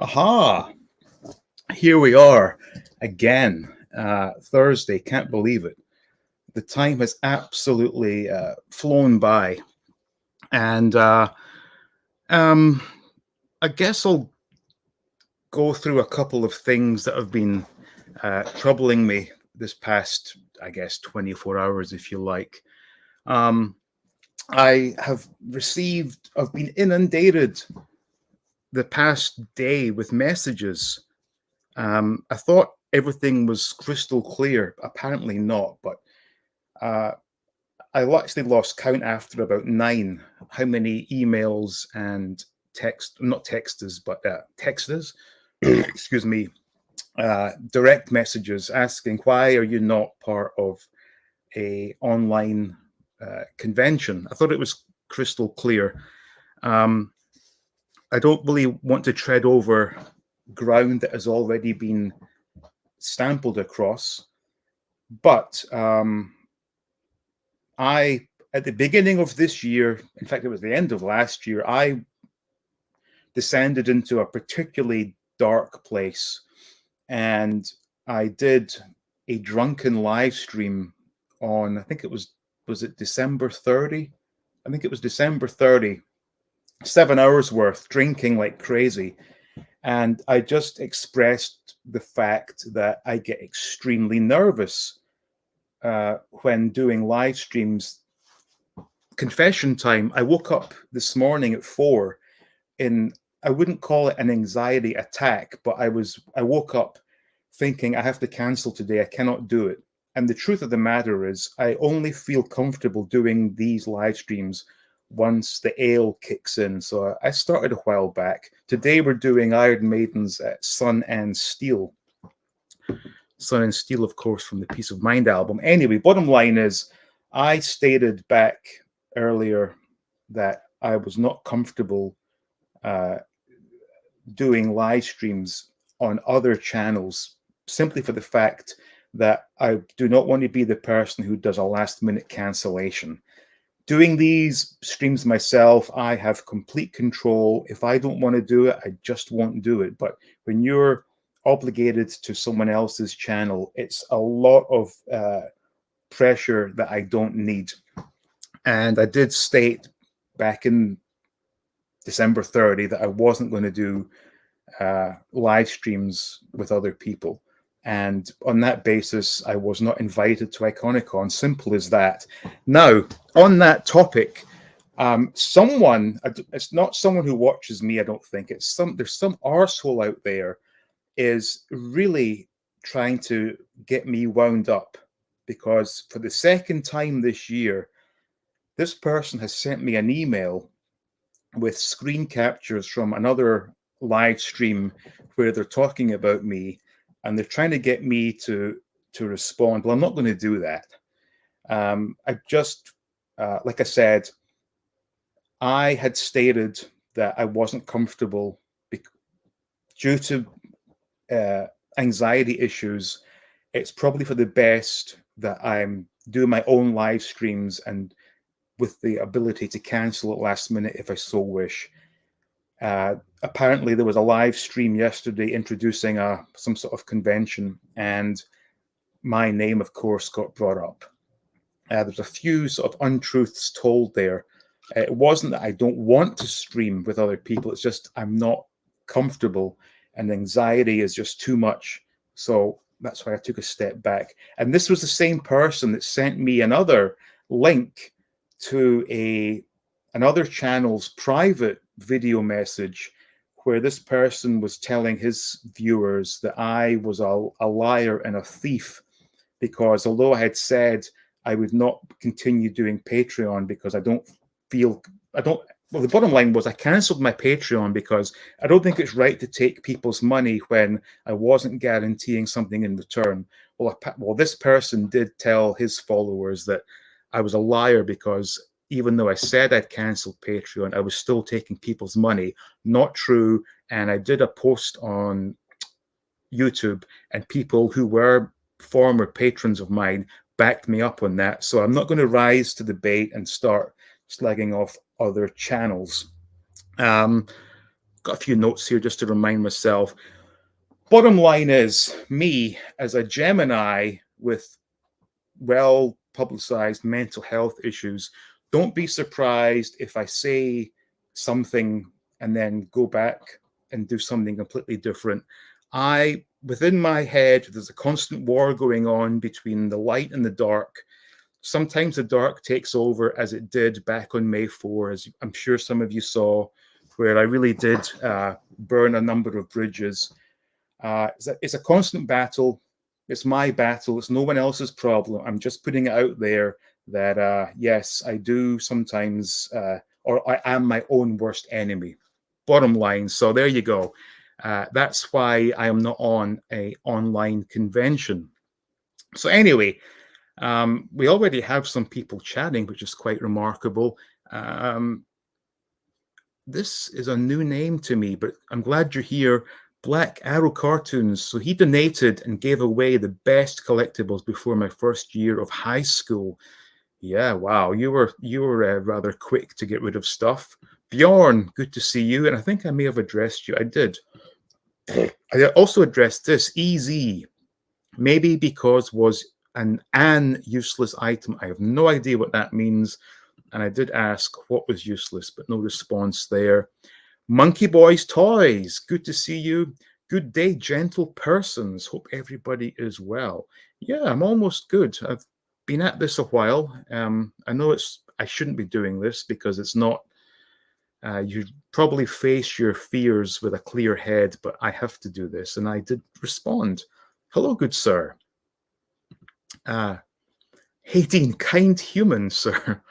Aha! Here we are again. Thursday, can't believe it. The time has absolutely flown by. And um, I guess I'll go through a couple of things that have been troubling me this past, 24 hours, if you like. Um, I've been inundated the past day with messages. I thought everything was crystal clear. Apparently not, but uh, I actually lost count after about 9 how many emails and not texters, but texters, excuse me, direct messages asking why are you not part of a online convention. I thought it was crystal clear. Um, I don't really want to tread over ground that has already been stampled across. But at the beginning of this year, in fact, it was the end of last year, I descended into a particularly dark place. And I did a drunken live stream on, I think was it December 30? I think it was December 30, 7 hours worth, drinking like crazy. And I just expressed the fact that I get extremely nervous when doing live streams. Confession time. I woke up this morning at 4 in, I wouldn't call it an anxiety attack, but I woke up thinking I have to cancel today. I cannot do it. And the truth of the matter is I only feel comfortable doing these live streams once the ale kicks in. So I started a while back. Today we're doing Iron Maiden's Sun and Steel. Sun and Steel, of course, from the Peace of Mind album. Anyway, bottom line is I stated back earlier that I was not comfortable doing live streams on other channels simply for the fact that I do not want to be the person who does a last minute cancellation. Doing these streams myself, I have complete control. If I don't want to do it, I just won't do it. But when you're obligated to someone else's channel, it's a lot of pressure that I don't need. And I did state back in December 30 that I wasn't going to do live streams with other people. And on that basis, I was not invited to Iconicon. Simple as that. Now, on that topic, it's not someone who watches me, I don't think. There's some arsehole out there is really trying to get me wound up, because for the second time this year, this person has sent me an email with screen captures from another live stream where they're talking about me, and they're trying to get me to respond. Well, I'm not going to do that. I just, like I said, I had stated that I wasn't comfortable due to anxiety issues. It's probably for the best that I'm doing my own live streams and with the ability to cancel at last minute if I so wish. Apparently there was a live stream yesterday introducing some sort of convention, and my name, of course, got brought up. There's a few sort of untruths told there. It wasn't that I don't want to stream with other people. It's just I'm not comfortable, and anxiety is just too much. So that's why I took a step back. And this was the same person that sent me another link to another channel's private video message where this person was telling his viewers that I was a liar and a thief, because although I had said I would not continue doing Patreon because well, the bottom line was I cancelled my Patreon because I don't think it's right to take people's money when I wasn't guaranteeing something in return. Well, this person did tell his followers that I was a liar because even though I said I'd canceled Patreon, I was still taking people's money. Not true. And I did a post on YouTube, and people who were former patrons of mine backed me up on that. So I'm not going to rise to the bait and start slagging off other channels. got a few notes here just to remind myself. Bottom line is, me as a Gemini with well publicized mental health issues, don't be surprised if I say something and then go back and do something completely different. Within my head, there's a constant war going on between the light and the dark. Sometimes the dark takes over, as it did back on May 4, as I'm sure some of you saw, where I really did burn a number of bridges. It's a constant battle. It's my battle. It's no one else's problem. I'm just putting it out there that, yes, I do sometimes, or I am my own worst enemy. Bottom line. So there you go. That's why I am not on an online convention. So anyway, we already have some people chatting, which is quite remarkable. This is a new name to me, but I'm glad you're here. Black Arrow Cartoons. So he donated and gave away the best collectibles before my first year of high school. Yeah, wow, you were rather quick to get rid of stuff. Bjorn, good to see you. And I think I may have addressed you. I did. I also addressed this, EZ. Maybe because was an useless item. I have no idea what that means. And I did ask what was useless, but no response there. Monkey Boys Toys, good to see you. Good day, gentle persons. Hope everybody is well. Yeah, I'm almost good. I've been at this a while. I know I shouldn't be doing this because it's not. You probably face your fears with a clear head, but I have to do this, and I did respond. Hello, good sir. Hey, Dean, kind human, sir.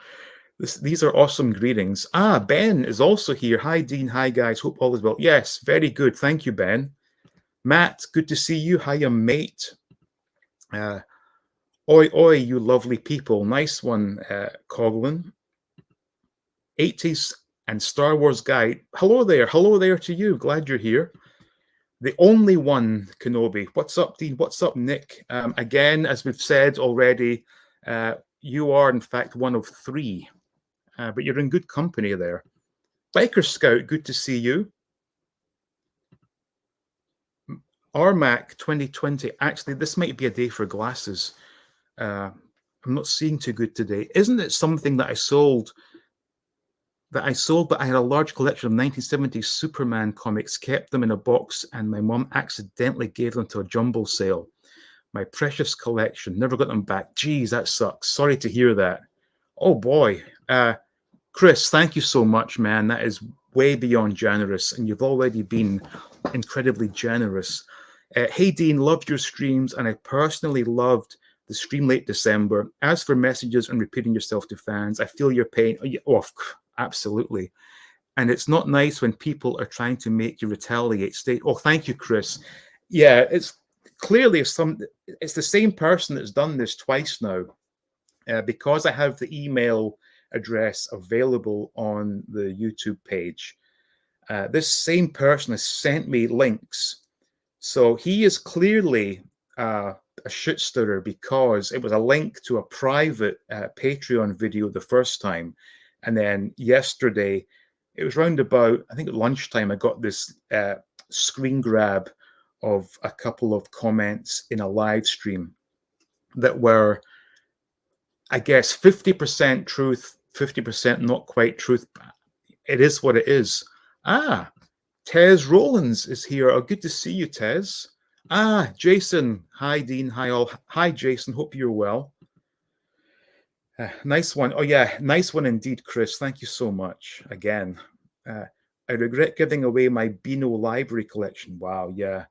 These are awesome greetings. Ben is also here. Hi, Dean. Hi, guys. Hope all is well. Yes, very good. Thank you, Ben. Matt, good to see you. Hiya, mate. Oi, oi, you lovely people. Nice one, Coglin. 80s and Star Wars guy. Hello there. Hello there to you. Glad you're here. The only one, Kenobi. What's up, Dean? What's up, Nick? Again, as we've said already, you are, in fact, one of three. But you're in good company there. Biker Scout, good to see you. RMAC 2020. Actually, this might be a day for glasses. I'm not seeing too good today. Isn't it something that I sold? But I had a large collection of 1970s Superman comics, kept them in a box, and my mom accidentally gave them to a jumble sale. My precious collection, never got them back. Geez, that sucks. Sorry to hear that. Oh boy. Chris, thank you so much, man. That is way beyond generous, and you've already been incredibly generous. Hey, Dean, loved your streams, and I personally loved the stream late December. As for messages and repeating yourself to fans, I feel your pain. Oh, absolutely. And it's not nice when people are trying to make you retaliate. Oh, thank you, Chris. Yeah, it's clearly it's the same person that's done this twice now. Because I have the email address available on the YouTube page, this same person has sent me links. So he is clearly a shit stirrer, because it was a link to a private Patreon video the first time. And then yesterday, it was round about, I think at lunchtime, I got this screen grab of a couple of comments in a live stream that were, I guess, 50% truth, 50% not quite truth. It is what it is. Tez Rollins is here. Oh, good to see you, Tez. Jason. Hi, Dean. Hi, all. Hi, Jason. Hope you're well. Nice one. Oh, yeah. Nice one indeed, Chris. Thank you so much. Again, I regret giving away my Beano library collection. Wow, yeah.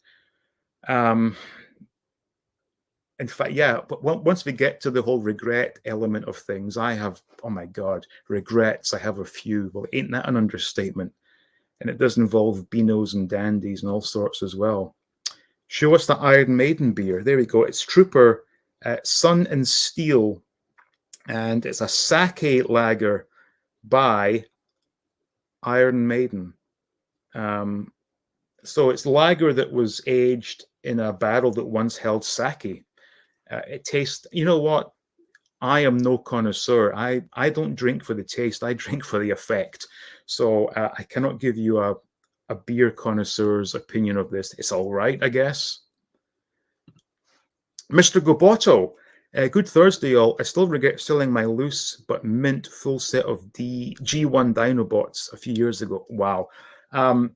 In fact, yeah, but once we get to the whole regret element of things, I have, oh my God, regrets. I have a few. Well, ain't that an understatement? And it does involve Beanos and dandies and all sorts as well. Show us the Iron Maiden beer. There we go. It's Trooper Sun and Steel. And it's a sake lager by Iron Maiden. So it's lager that was aged in a barrel that once held sake. It tastes, you know what? I am no connoisseur. I don't drink for the taste. I drink for the effect. So I cannot give you a a beer connoisseur's opinion of this. It's all right, I guess. Mr. Goboto, good Thursday, all. I still regret selling my loose but mint full set of G1 Dinobots a few years ago. Wow. I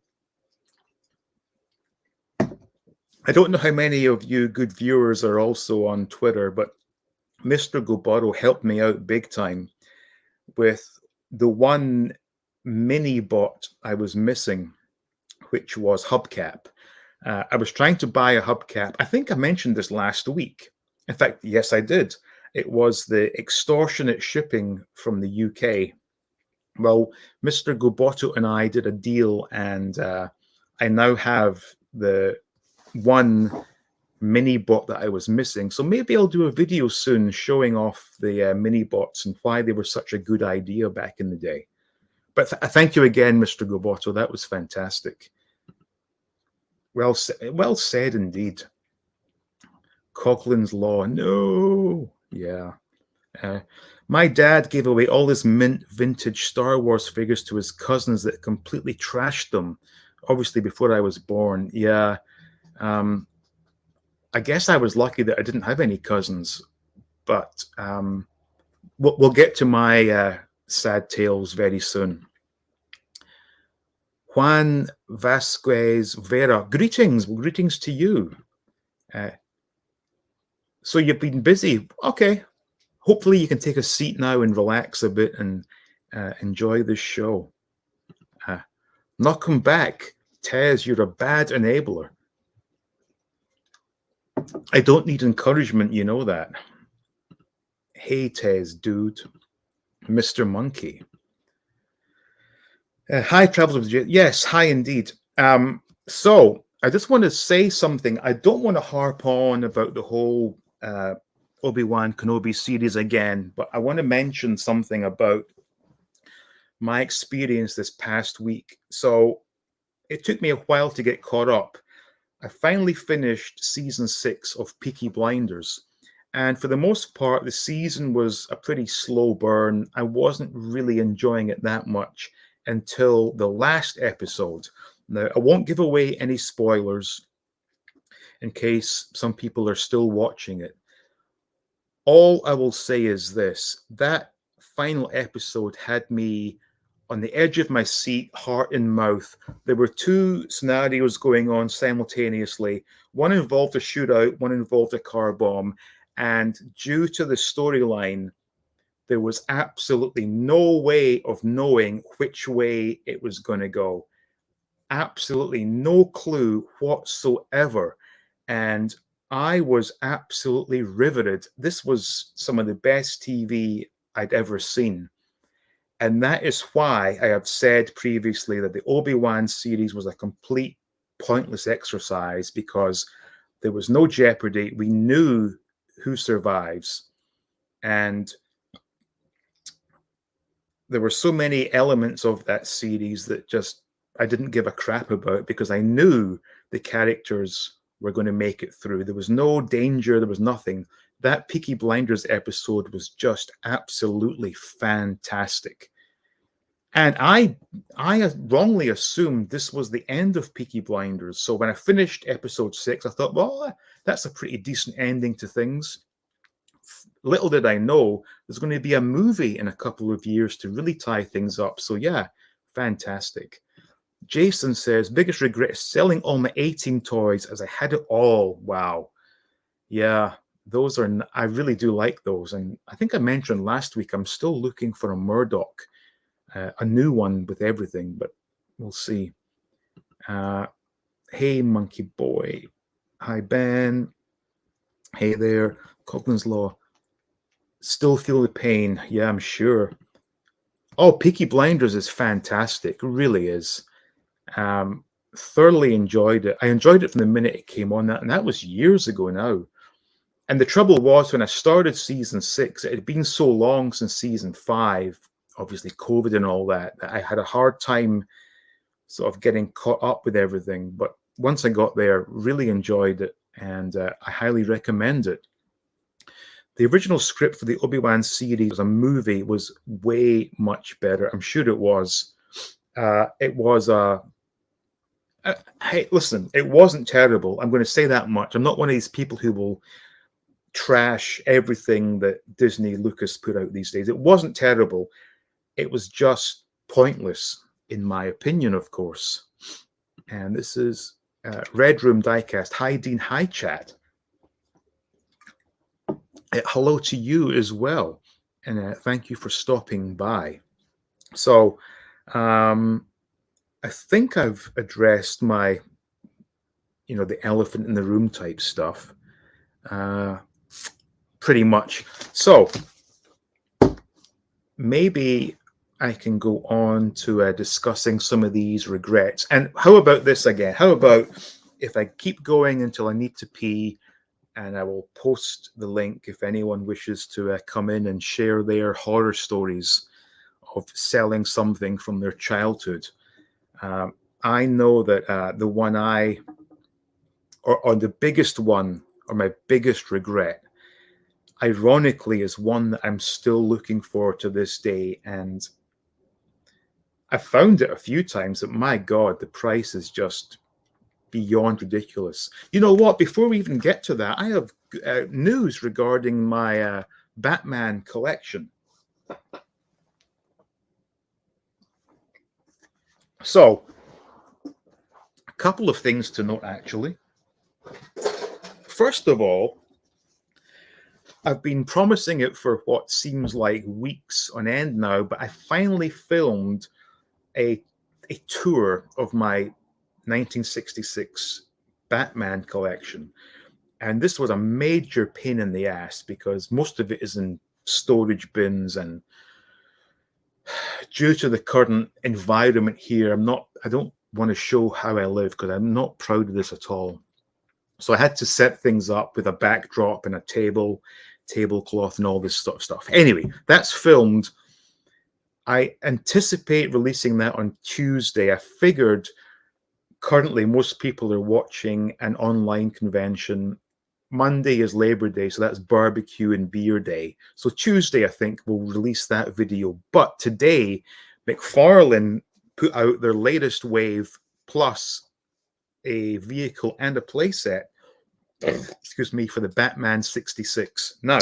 don't know how many of you good viewers are also on Twitter, but Mr. Goboto helped me out big time with the one mini bot I was missing, which was Hubcap. I was trying to buy a hubcap. I think I mentioned this last week. In fact, yes, I did. It was the extortionate shipping from the UK. Well, Mr. Goboto and I did a deal, and I now have the one mini bot that I was missing. So maybe I'll do a video soon showing off the mini bots and why they were such a good idea back in the day. But thank you again, Mr. Goboto. That was fantastic. Well said indeed. Coughlin's Law. No. Yeah. My dad gave away all his mint vintage Star Wars figures to his cousins that completely trashed them, obviously before I was born. Yeah. I guess I was lucky that I didn't have any cousins, but we'll get to my sad tales very soon. Juan Vasquez Vera, greetings. Well, greetings to you. So you've been busy. Okay. Hopefully you can take a seat now and relax a bit and enjoy this show. Not come back. Tez, you're a bad enabler. I don't need encouragement, you know that. Hey, Tez, dude. Mr. Monkey. Hi, Travelers. Yes, hi indeed. So I just want to say something. I don't want to harp on about the whole Obi-Wan Kenobi series again, but I want to mention something about my experience this past week. So it took me a while to get caught up. I finally finished season 6 of Peaky Blinders. And for the most part, the season was a pretty slow burn. I wasn't really enjoying it that much until the last episode. Now, I won't give away any spoilers in case some people are still watching it. All I will say is this: that final episode had me on the edge of my seat, heart in mouth. There were two scenarios going on simultaneously. One involved a shootout, one involved a car bomb. And due to the storyline, there was absolutely no way of knowing which way it was going to go. Absolutely no clue whatsoever. And I was absolutely riveted. This was some of the best TV I'd ever seen. And that is why I have said previously that the Obi-Wan series was a complete pointless exercise, because there was no jeopardy. We knew who survives. And there were so many elements of that series that just I didn't give a crap about, because I knew the characters were going to make it through. There was no danger. There was nothing. That Peaky Blinders episode was just absolutely fantastic. And I wrongly assumed this was the end of Peaky Blinders. So when I finished episode 6, I thought, well, that's a pretty decent ending to things. Little did I know there's going to be a movie in a couple of years to really tie things up. So yeah, fantastic. Jason says, biggest regret is selling all my A-Team toys as I had it all. Wow. Yeah, those are, I really do like those. And I think I mentioned last week, I'm still looking for a Murdoch, a new one with everything, but we'll see. Hey, Monkey Boy. Hi, Ben. Hey there. Coughlin's Law. Still feel the pain. Yeah, I'm sure. Oh, Peaky Blinders is fantastic. It really is. Thoroughly enjoyed it. I enjoyed it from the minute it came on, and that was years ago now. And the trouble was, when I started season 6, it had been so long since season 5, obviously COVID and all that I had a hard time sort of getting caught up with everything. But once I got there, really enjoyed it, and I highly recommend it. The original script for the Obi-Wan series as a movie was way much better. I'm sure it was. It was a Hey, listen, it wasn't terrible. I'm going to say that much. I'm not one of these people who will trash everything that Disney Lucas put out these days. It wasn't terrible. It was just pointless, in my opinion, of course. And this is Red Room Diecast. Hi, Dean. Hi, chat. Hello to you as well. And thank you for stopping by. So, I think I've addressed my, the elephant in the room type stuff pretty much. So, maybe I can go on to discussing some of these regrets. And how about this again? How about if I keep going until I need to pee, and I will post the link if anyone wishes to come in and share their horror stories of selling something from their childhood. I know that the one or the biggest one, or my biggest regret, ironically, is one that I'm still looking for to this day. And I found it a few times that, my God, the price is just beyond ridiculous. You know what? Before we even get to that, I have news regarding my Batman collection. So, a couple of things to note, actually. First of all, I've been promising it for what seems like weeks on end now, but I finally filmed a tour of my 1966 Batman collection. And this was a major pain in the ass because most of it is in storage bins, and due to the current environment here, I don't want to show how I live because I'm not proud of this at all. So I had to set things up with a backdrop and a tablecloth and all this sort of stuff. Anyway, that's filmed. I anticipate releasing that on Tuesday. I figured currently most people are watching an online convention. Monday is Labor Day, so that's barbecue and beer day. So Tuesday, I think, we'll release that video. But today, McFarlane put out their latest wave plus a vehicle and a playset, excuse me, for the Batman 66. Now,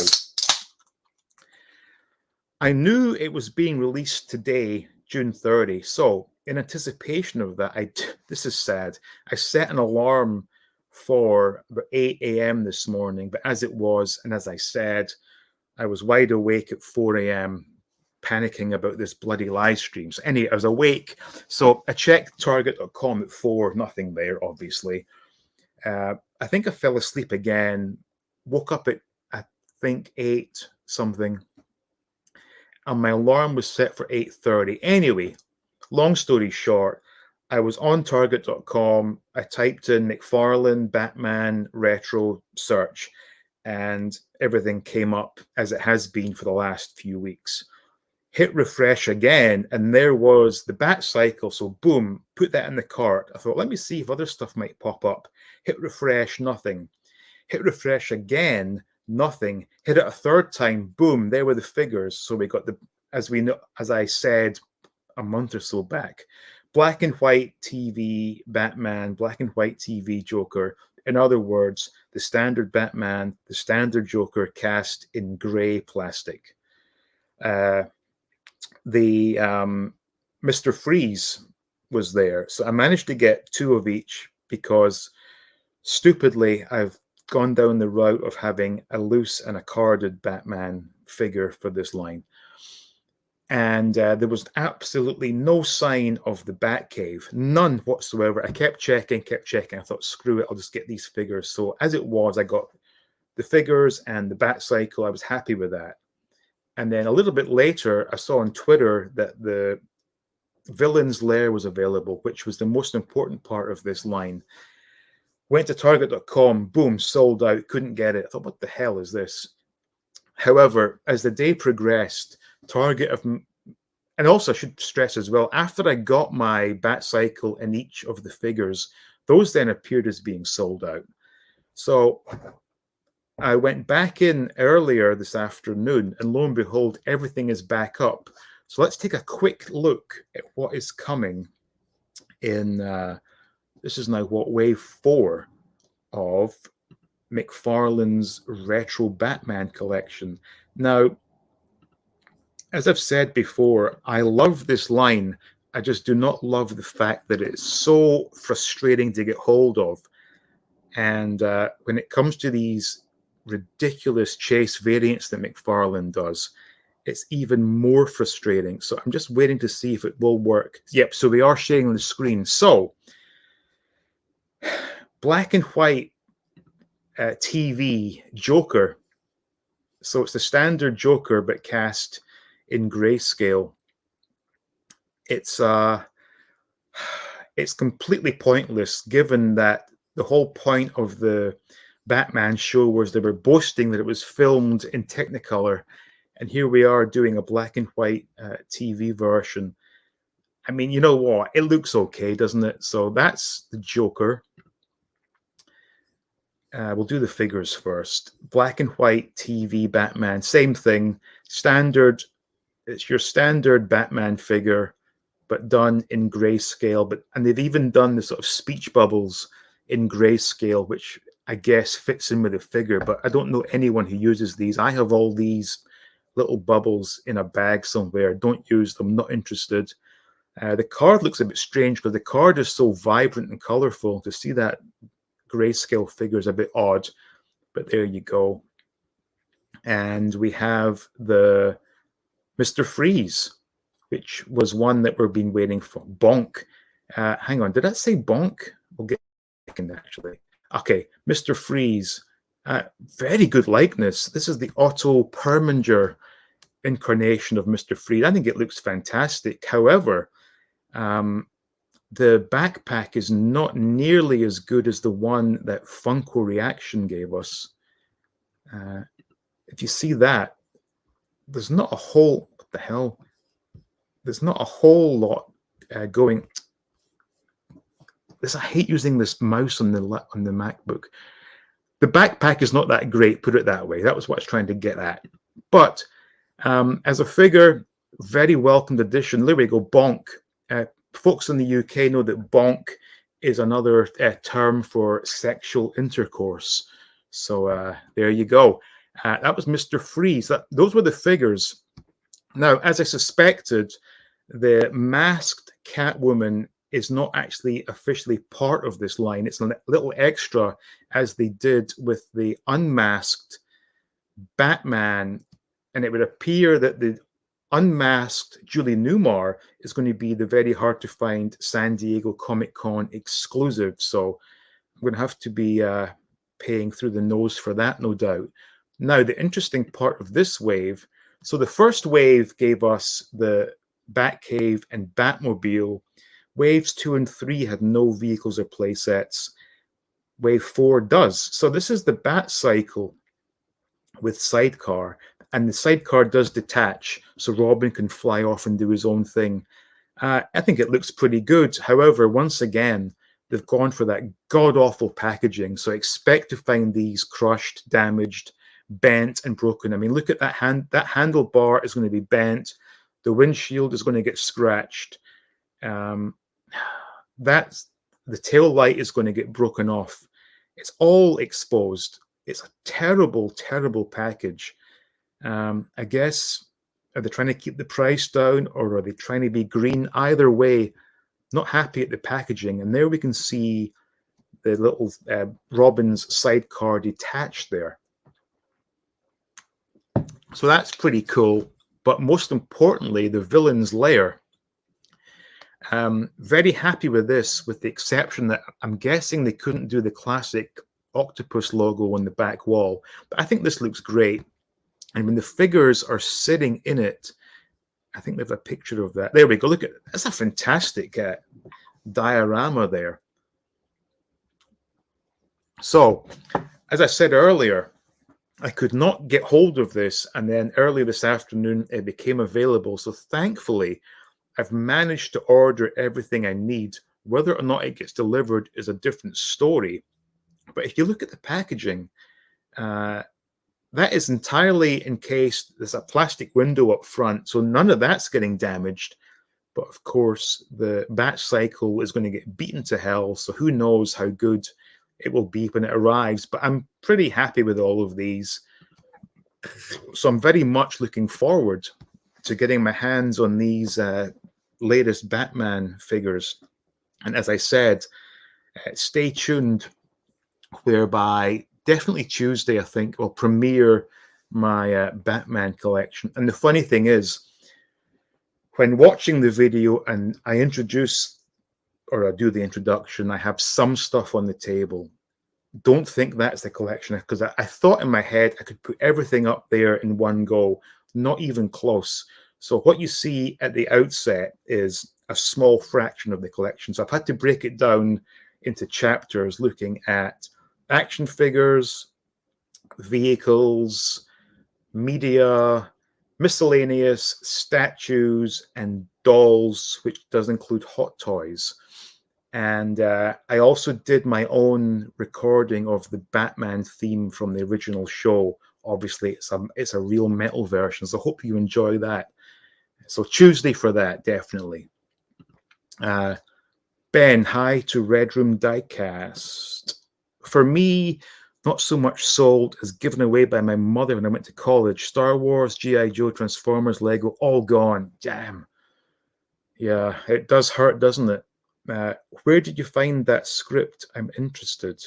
I knew it was being released today, June 30. So in anticipation of that, this is sad. I set an alarm for about 8 a.m. this morning, but as it was, and as I said, I was wide awake at 4 a.m. panicking about this bloody live stream. So anyway, I was awake. So I checked target.com at 4, nothing there, obviously. I think I fell asleep again, woke up at, I think, 8 something, and my alarm was set for 8:30. Anyway, long story short, I was on target.com. I typed in McFarlane Batman Retro search, and everything came up as it has been for the last few weeks. Hit refresh again, and there was the Bat Cycle. So boom, put that in the cart. I thought, let me see if other stuff might pop up. Hit refresh, nothing. Hit refresh again, nothing. Hit it a third time, boom, there were the figures. So we got as I said a month or so back, black and white TV Batman, black and white TV Joker. In other words, the standard Batman, the standard Joker cast in gray plastic. The Mr. Freeze was there. So I managed to get 2 of each because stupidly I've gone down the route of having a loose and a carded Batman figure for this line. And there was absolutely no sign of the Batcave, none whatsoever. I kept checking. I thought, screw it, I'll just get these figures. So as it was, I got the figures and the Bat Cycle. I was happy with that. And then a little bit later, I saw on Twitter that the Villain's Lair was available, which was the most important part of this line. Went to target.com, boom, sold out, couldn't get it. I thought, what the hell is this? However, as the day progressed, Target and also I should stress as well, after I got my Bat Cycle in each of the figures, those then appeared as being sold out. So I went back in earlier this afternoon, and lo and behold, everything is back up. So let's take a quick look at what is coming in the This is now what, wave 4 of McFarlane's retro Batman collection. Now, as I've said before, I love this line. I just do not love the fact that it's so frustrating to get hold of. And when it comes to these ridiculous chase variants that McFarlane does, it's even more frustrating. So I'm just waiting to see if it will work. Yep, so we are sharing the screen. So, black and white TV Joker. So it's the standard Joker, but cast in grayscale. It's completely pointless, given that the whole point of the Batman show was they were boasting that it was filmed in Technicolor, and here we are doing a black and white TV version. I mean, you know what? It looks okay, doesn't it? So that's the Joker. We'll do the figures first. Black and white TV Batman, same thing. Standard. It's your standard Batman figure, but done in grayscale. And they've even done the sort of speech bubbles in grayscale, which I guess fits in with the figure. But I don't know anyone who uses these. I have all these little bubbles in a bag somewhere. Don't use them. Not interested. The card looks a bit strange because the card is so vibrant and colorful. To see that grayscale figure is a bit odd, but there you go. And we have the Mr. Freeze, which was one that we've been waiting for. Bonk. Hang on, did I say Bonk? We'll get a second, actually. Okay, Mr. Freeze. Very good likeness. This is the Otto Preminger incarnation of Mr. Freeze. I think it looks fantastic. However, the backpack is not nearly as good as the one that Funko Reaction gave us. If you see that, there's not a whole, what the hell? There's not a whole lot going. I hate using this mouse on the MacBook. The backpack is not that great, put it that way. That was what I was trying to get at. But as a figure, very welcomed addition. There we go, Bonk. Folks in the UK know that bonk is another term for sexual intercourse. So there you go. That was Mr. Freeze. Those were the figures. Now, as I suspected, the masked Catwoman is not actually officially part of this line. It's a little extra, as they did with the unmasked Batman. And it would appear that the unmasked Julie Newmar is going to be the very hard to find San Diego Comic-Con exclusive. So I'm going to have to be paying through the nose for that, no doubt. Now, the interesting part of this wave, so the first wave gave us the Batcave and Batmobile. Waves 2 and 3 had no vehicles or play sets. Wave 4 does. So this is the Bat Cycle with sidecar. And the sidecar does detach, so Robin can fly off and do his own thing. I think it looks pretty good. However, once again, they've gone for that god-awful packaging. So expect to find these crushed, damaged, bent, and broken. I mean, look at that that handlebar is going to be bent. The windshield is going to get scratched. That's the tail light is going to get broken off. It's all exposed. It's a terrible, terrible package. I guess, are they trying to keep the price down, or are they trying to be green? Either way, not happy at the packaging. And there we can see the little Robin's sidecar detached there. So that's pretty cool. But most importantly, the villain's lair. Very happy with this, with the exception that I'm guessing they couldn't do the classic octopus logo on the back wall. But I think this looks great. And when the figures are sitting in it, I think they have a picture of that. There we go. Look at that's a fantastic diorama there. So, as I said earlier, I could not get hold of this, and then earlier this afternoon it became available. So thankfully, I've managed to order everything I need. Whether or not it gets delivered is a different story. But if you look at the packaging, that is entirely encased. There's a plastic window up front, so none of that's getting damaged. But of course, the batch cycle is going to get beaten to hell. So who knows how good it will be when it arrives. But I'm pretty happy with all of these. So I'm very much looking forward to getting my hands on these latest Batman figures. And as I said, stay tuned, whereby definitely Tuesday, I think, will premiere my Batman collection. And the funny thing is, when watching the video and I introduce or I do the introduction, I have some stuff on the table. Don't think that's the collection, because I thought in my head I could put everything up there in one go, not even close. So what you see at the outset is a small fraction of the collection. So I've had to break it down into chapters, looking at action figures, vehicles, media, miscellaneous, statues, and dolls, which does include hot toys. And I also did my own recording of the Batman theme from the original show. Obviously, it's a real metal version, so I hope you enjoy that. So Tuesday for that, definitely. Ben, hi to Red Room Diecast. For me, not so much sold as given away by my mother when I went to college. Star Wars, G.I. Joe, Transformers, Lego, all gone. Damn. Yeah, it does hurt, doesn't it? Where did you find that script? I'm interested.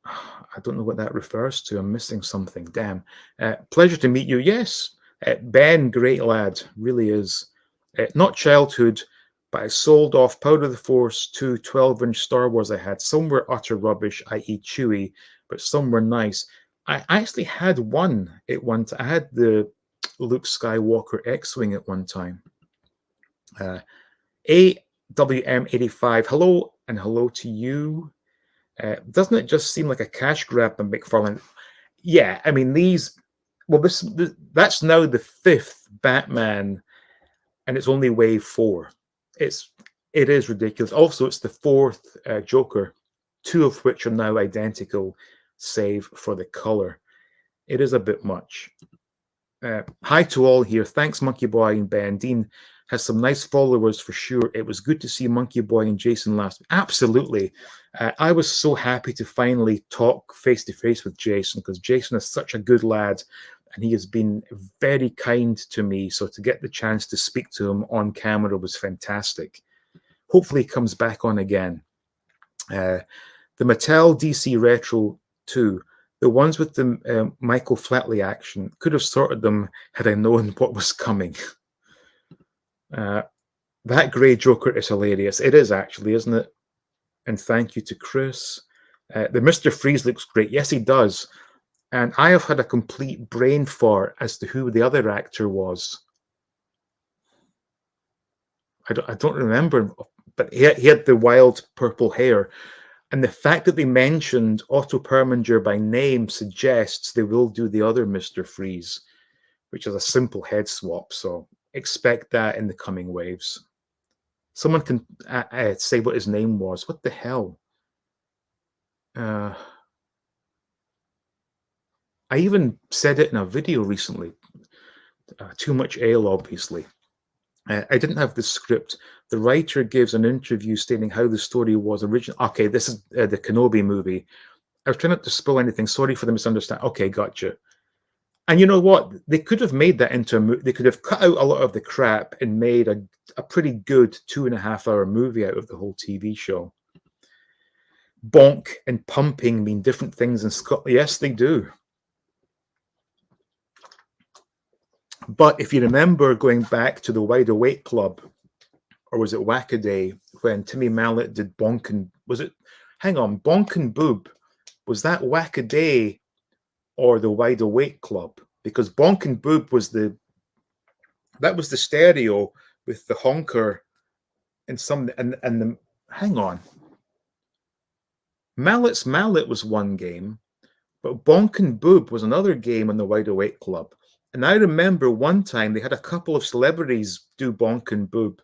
I don't know what that refers to. I'm missing something. Damn. Pleasure to meet you. Yes, Ben, great lad, really is. Not childhood, but I sold off Powder the Force 2 12-inch Star Wars I had. Some were utter rubbish, i.e. chewy, but some were nice. I actually had one at one time. I had the Luke Skywalker X-Wing at one time. AWM85, hello, and hello to you. Doesn't it just seem like a cash grab by McFarlane? Yeah, I mean, that's now the 5th Batman, and it's only wave 4. It is ridiculous. Also, it's the 4th Joker, 2 of which are now identical, save for the color. It is a bit much. Hi to all here. Thanks, Monkey Boy and Ben. Dean has some nice followers for sure. It was good to see Monkey Boy and Jason last week. Absolutely. I was so happy to finally talk face to face with Jason, because Jason is such a good lad and he has been very kind to me. So to get the chance to speak to him on camera was fantastic. Hopefully he comes back on again. The Mattel DC Retro 2. The ones with the Michael Flatley action, could have sorted them had I known what was coming. That grey Joker is hilarious. It is actually, isn't it? And thank you to Chris. The Mr. Freeze looks great. Yes, he does. And I have had a complete brain fart as to who the other actor was. I don't remember, but he had the wild purple hair. And the fact that they mentioned Otto Preminger by name suggests they will do the other Mr. Freeze, which is a simple head swap. So expect that in the coming waves. Someone can say what his name was. What the hell? I even said it in a video recently. Too much ale, obviously. I didn't have the script. The writer gives an interview stating how the story was originally. Okay, this is the Kenobi movie. I was trying not to spoil anything. Sorry for the misunderstanding. Okay, gotcha. And you know what? They could have made that into a movie. They could have cut out a lot of the crap and made a pretty good 2.5-hour movie out of the whole TV show. Bonk and pumping mean different things in Scotland. Yes, they do. But if you remember going back to the Wide Awake Club, or was it Wackaday, when Timmy Mallet did Bonk and... Was it... Hang on, Bonk and Boob. Was that Wackaday or the Wide Awake Club? Because Bonk and Boob was the... That was the stereo with the honker and some... And the... Hang on. Mallet's Mallet was one game, but Bonk and Boob was another game on the Wide Awake Club. And I remember one time they had a couple of celebrities do Bonk and Boob.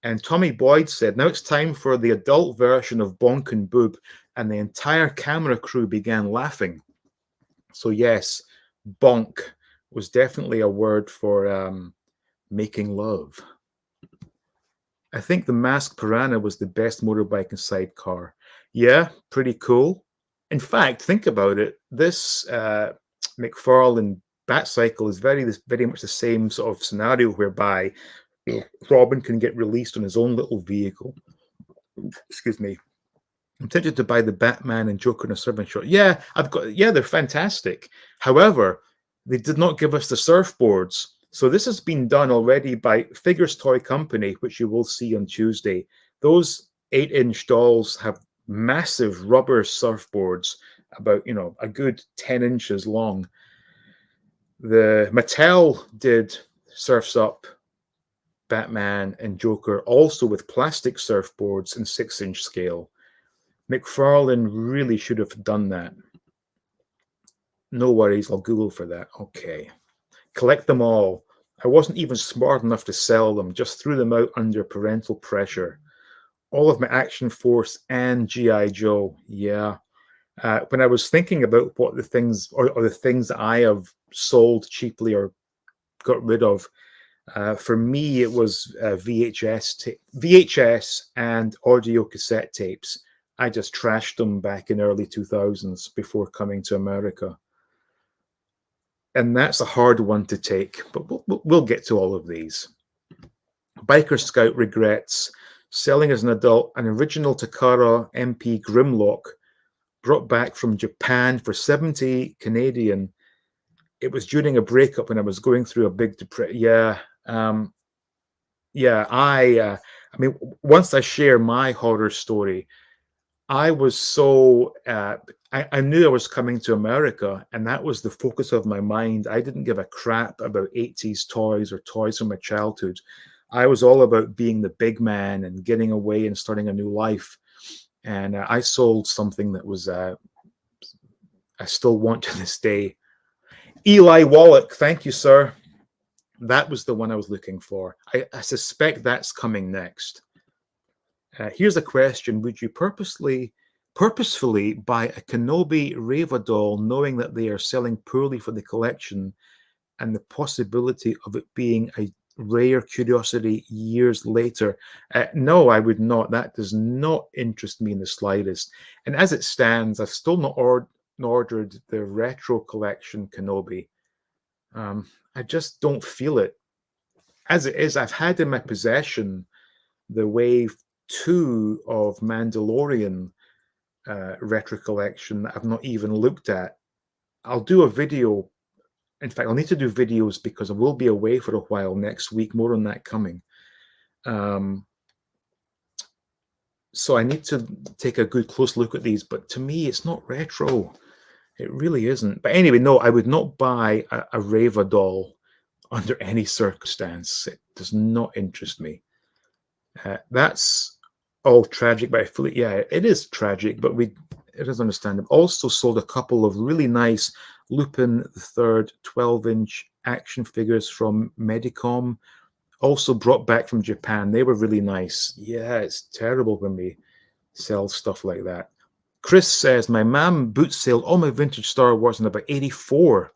And Tommy Boyd said, now it's time for the adult version of Bonk and Boob. And the entire camera crew began laughing. So yes, bonk was definitely a word for making love. I think the Mask Piranha was the best motorbike and sidecar. Yeah, pretty cool. In fact, think about it. This McFarlane Batcycle is very much the same sort of scenario whereby Robin can get released on his own little vehicle. Excuse me. I'm tempted to buy the Batman and Joker in a servant shot. Yeah, they're fantastic. However, they did not give us the surfboards. So this has been done already by Figures Toy Company, which you will see on Tuesday. Those 8-inch dolls have massive rubber surfboards, about a good 10 inches long. The Mattel did Surfs Up, Batman, and Joker also with plastic surfboards in 6-inch scale. McFarlane really should have done that. No worries, I'll Google for that. Okay. Collect them all. I wasn't even smart enough to sell them, just threw them out under parental pressure. All of my Action Force and G.I. Joe. Yeah. When I was thinking about what the things or the things that I have sold cheaply or got rid of, for me it was VHS and audio cassette tapes. I just trashed them back in early 2000s before coming to America. And that's a hard one to take, but we'll get to all of these. Biker Scout regrets selling as an adult an original Takara MP Grimlock brought back from Japan for 70 Canadian. It was during a breakup when I was going through a big depression. Yeah. I mean, once I share my horror story, I was so I knew I was coming to America, and that was the focus of my mind. I didn't give a crap about 80s toys or toys from my childhood. I was all about being the big man and getting away and starting a new life. And I sold something that was I still want to this day. Eli Wallach, thank you, sir. That was the one I was looking for. I suspect that's coming next. Here's a question. Would you purposefully buy a Kenobi Reva doll knowing that they are selling poorly for the collection and the possibility of it being a rare curiosity years later? No, I would not. That does not interest me in the slightest. And as it stands, I've still not ordered the retro collection Kenobi. I just don't feel it. As it is, I've had in my possession the Wave 2 of Mandalorian retro collection that I've not even looked at. I'll do a video. In fact, I'll need to do videos because I will be away for a while next week. More on that coming. So I need to take a good close look at these. But to me, it's not retro. It really isn't. But anyway, no, I would not buy a Reva doll under any circumstance. It does not interest me. That's all tragic, but I feel it is tragic, but it is understandable. Also sold a couple of really nice Lupin the Third 12-inch action figures from Medicom, also brought back from Japan. They were really nice. Yeah, it's terrible when we sell stuff like that. Chris says, my mom boot sailed all my vintage Star Wars in about 84.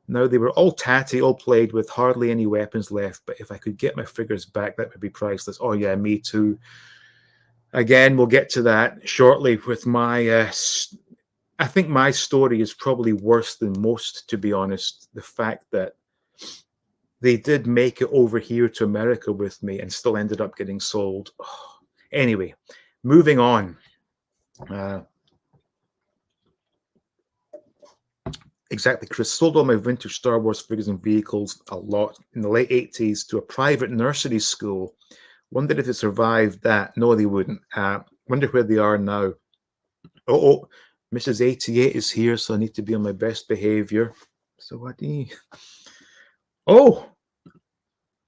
Now, they were all tatty, all played with hardly any weapons left, but if I could get my figures back, that would be priceless. Oh, yeah, me too. Again, we'll get to that shortly with my... I think my story is probably worse than most, to be honest. The fact that they did make it over here to America with me and still ended up getting sold. Oh. Anyway, moving on. Exactly, Chris. Sold all my vintage Star Wars figures and vehicles a lot in the late 80s to a private nursery school. Wondered if they survived that. No, they wouldn't. Wonder where they are now. Oh, Mrs. 88 is here, so I need to be on my best behavior. So what do you... Oh,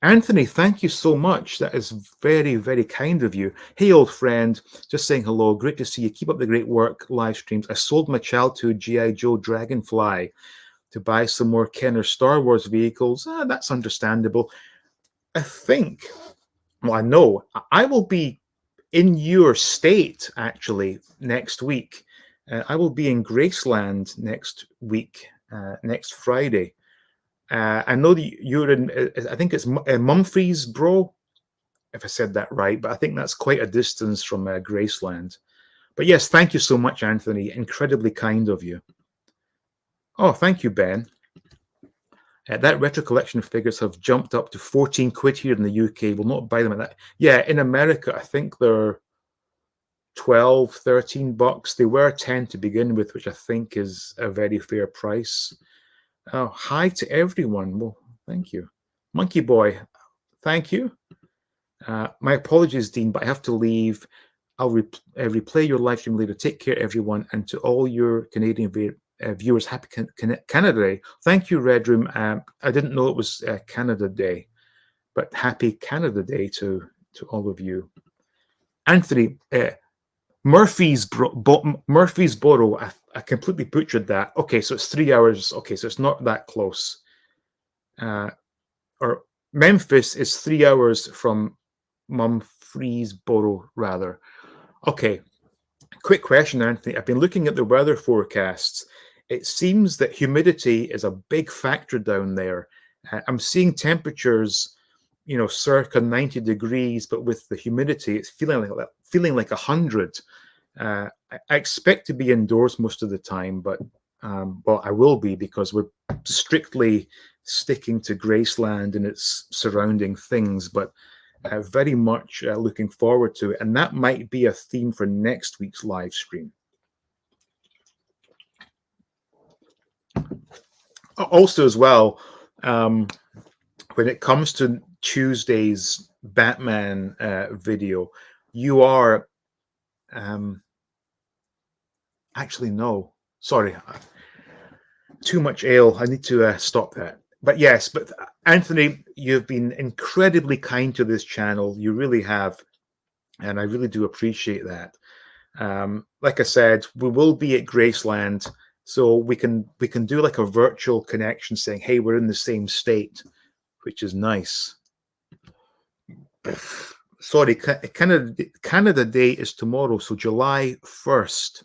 Anthony, thank you so much. That is very, very kind of you. Hey, old friend, just saying hello. Great to see you. Keep up the great work, live streams. I sold my childhood G.I. Joe Dragonfly to buy some more Kenner Star Wars vehicles. That's understandable. I think, well, I know, I will be in your state, actually, next week. I will be in Graceland next week, next Friday. I know that you're in, I think it's Mumfreesboro. if I said that right, but I think that's quite a distance from Graceland. But yes, thank you so much, Anthony. Incredibly kind of you. Oh, thank you, Ben. That retro collection of figures have jumped up to 14 quid here in the UK. We'll not buy them at that. Yeah, in America, I think they're 12, 13 bucks. They were 10 to begin with, which I think is a very fair price. Oh, hi to everyone. Well, thank you. Monkey Boy, thank you. My apologies, Dean, but I have to leave. I'll replay your live stream later. Take care, everyone. And to all your Canadian viewers, happy Canada Day. Thank you, Red Room. I didn't know it was Canada Day, but happy Canada Day to all of you. Anthony, Murphy's-Boro. I completely butchered that. Okay, so it's 3 hours. Okay, so it's not that close. Or Memphis is 3 hours from Murfreesboro, rather. Okay, quick question, Anthony. I've been looking at the weather forecasts. It seems that humidity is a big factor down there. I'm seeing temperatures, circa 90 degrees, but with the humidity, it's feeling like 100. I expect to be indoors most of the time, but well, I will be because we're strictly sticking to Graceland and its surrounding things, but very much looking forward to it. And that might be a theme for next week's live stream. Also, as well, when it comes to Tuesday's Batman video, you are actually, no, sorry, too much ale. I need to stop that. But yes, but Anthony, you've been incredibly kind to this channel. You really have, and I really do appreciate that. Like I said, we will be at Graceland, so we can do like a virtual connection, saying, "Hey, we're in the same state," which is nice. Sorry, Canada Day is tomorrow, so July 1st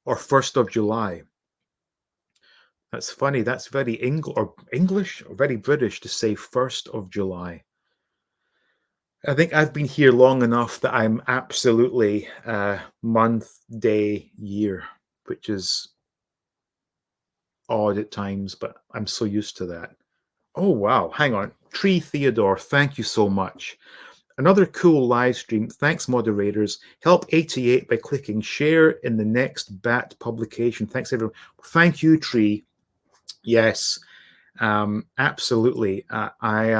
or 1st of July. That's funny. That's very English or very British to say 1st of July. I think I've been here long enough that I'm absolutely month, day, year, which is odd at times, but I'm so used to that. Oh, wow. Hang on. Tree Theodore, thank you so much. Another cool live stream. Thanks, moderators. Help 88 by clicking share in the next BAT publication. Thanks, everyone. Thank you, Tree. Yes, absolutely. I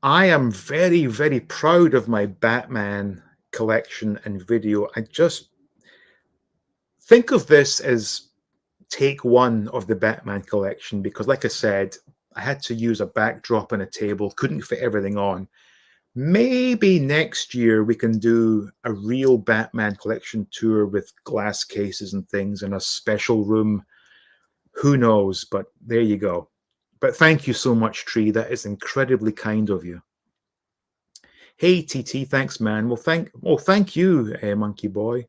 am very, very proud of my Batman collection and video. I just think of this as take one of the Batman collection because, like I said, I had to use a backdrop and a table, couldn't fit everything on. Maybe next year we can do a real Batman collection tour with glass cases and things in a special room. Who knows? But there you go. But thank you so much, Tree. That is incredibly kind of you. Hey, TT, thanks, man. Well, thank you, Monkey Boy.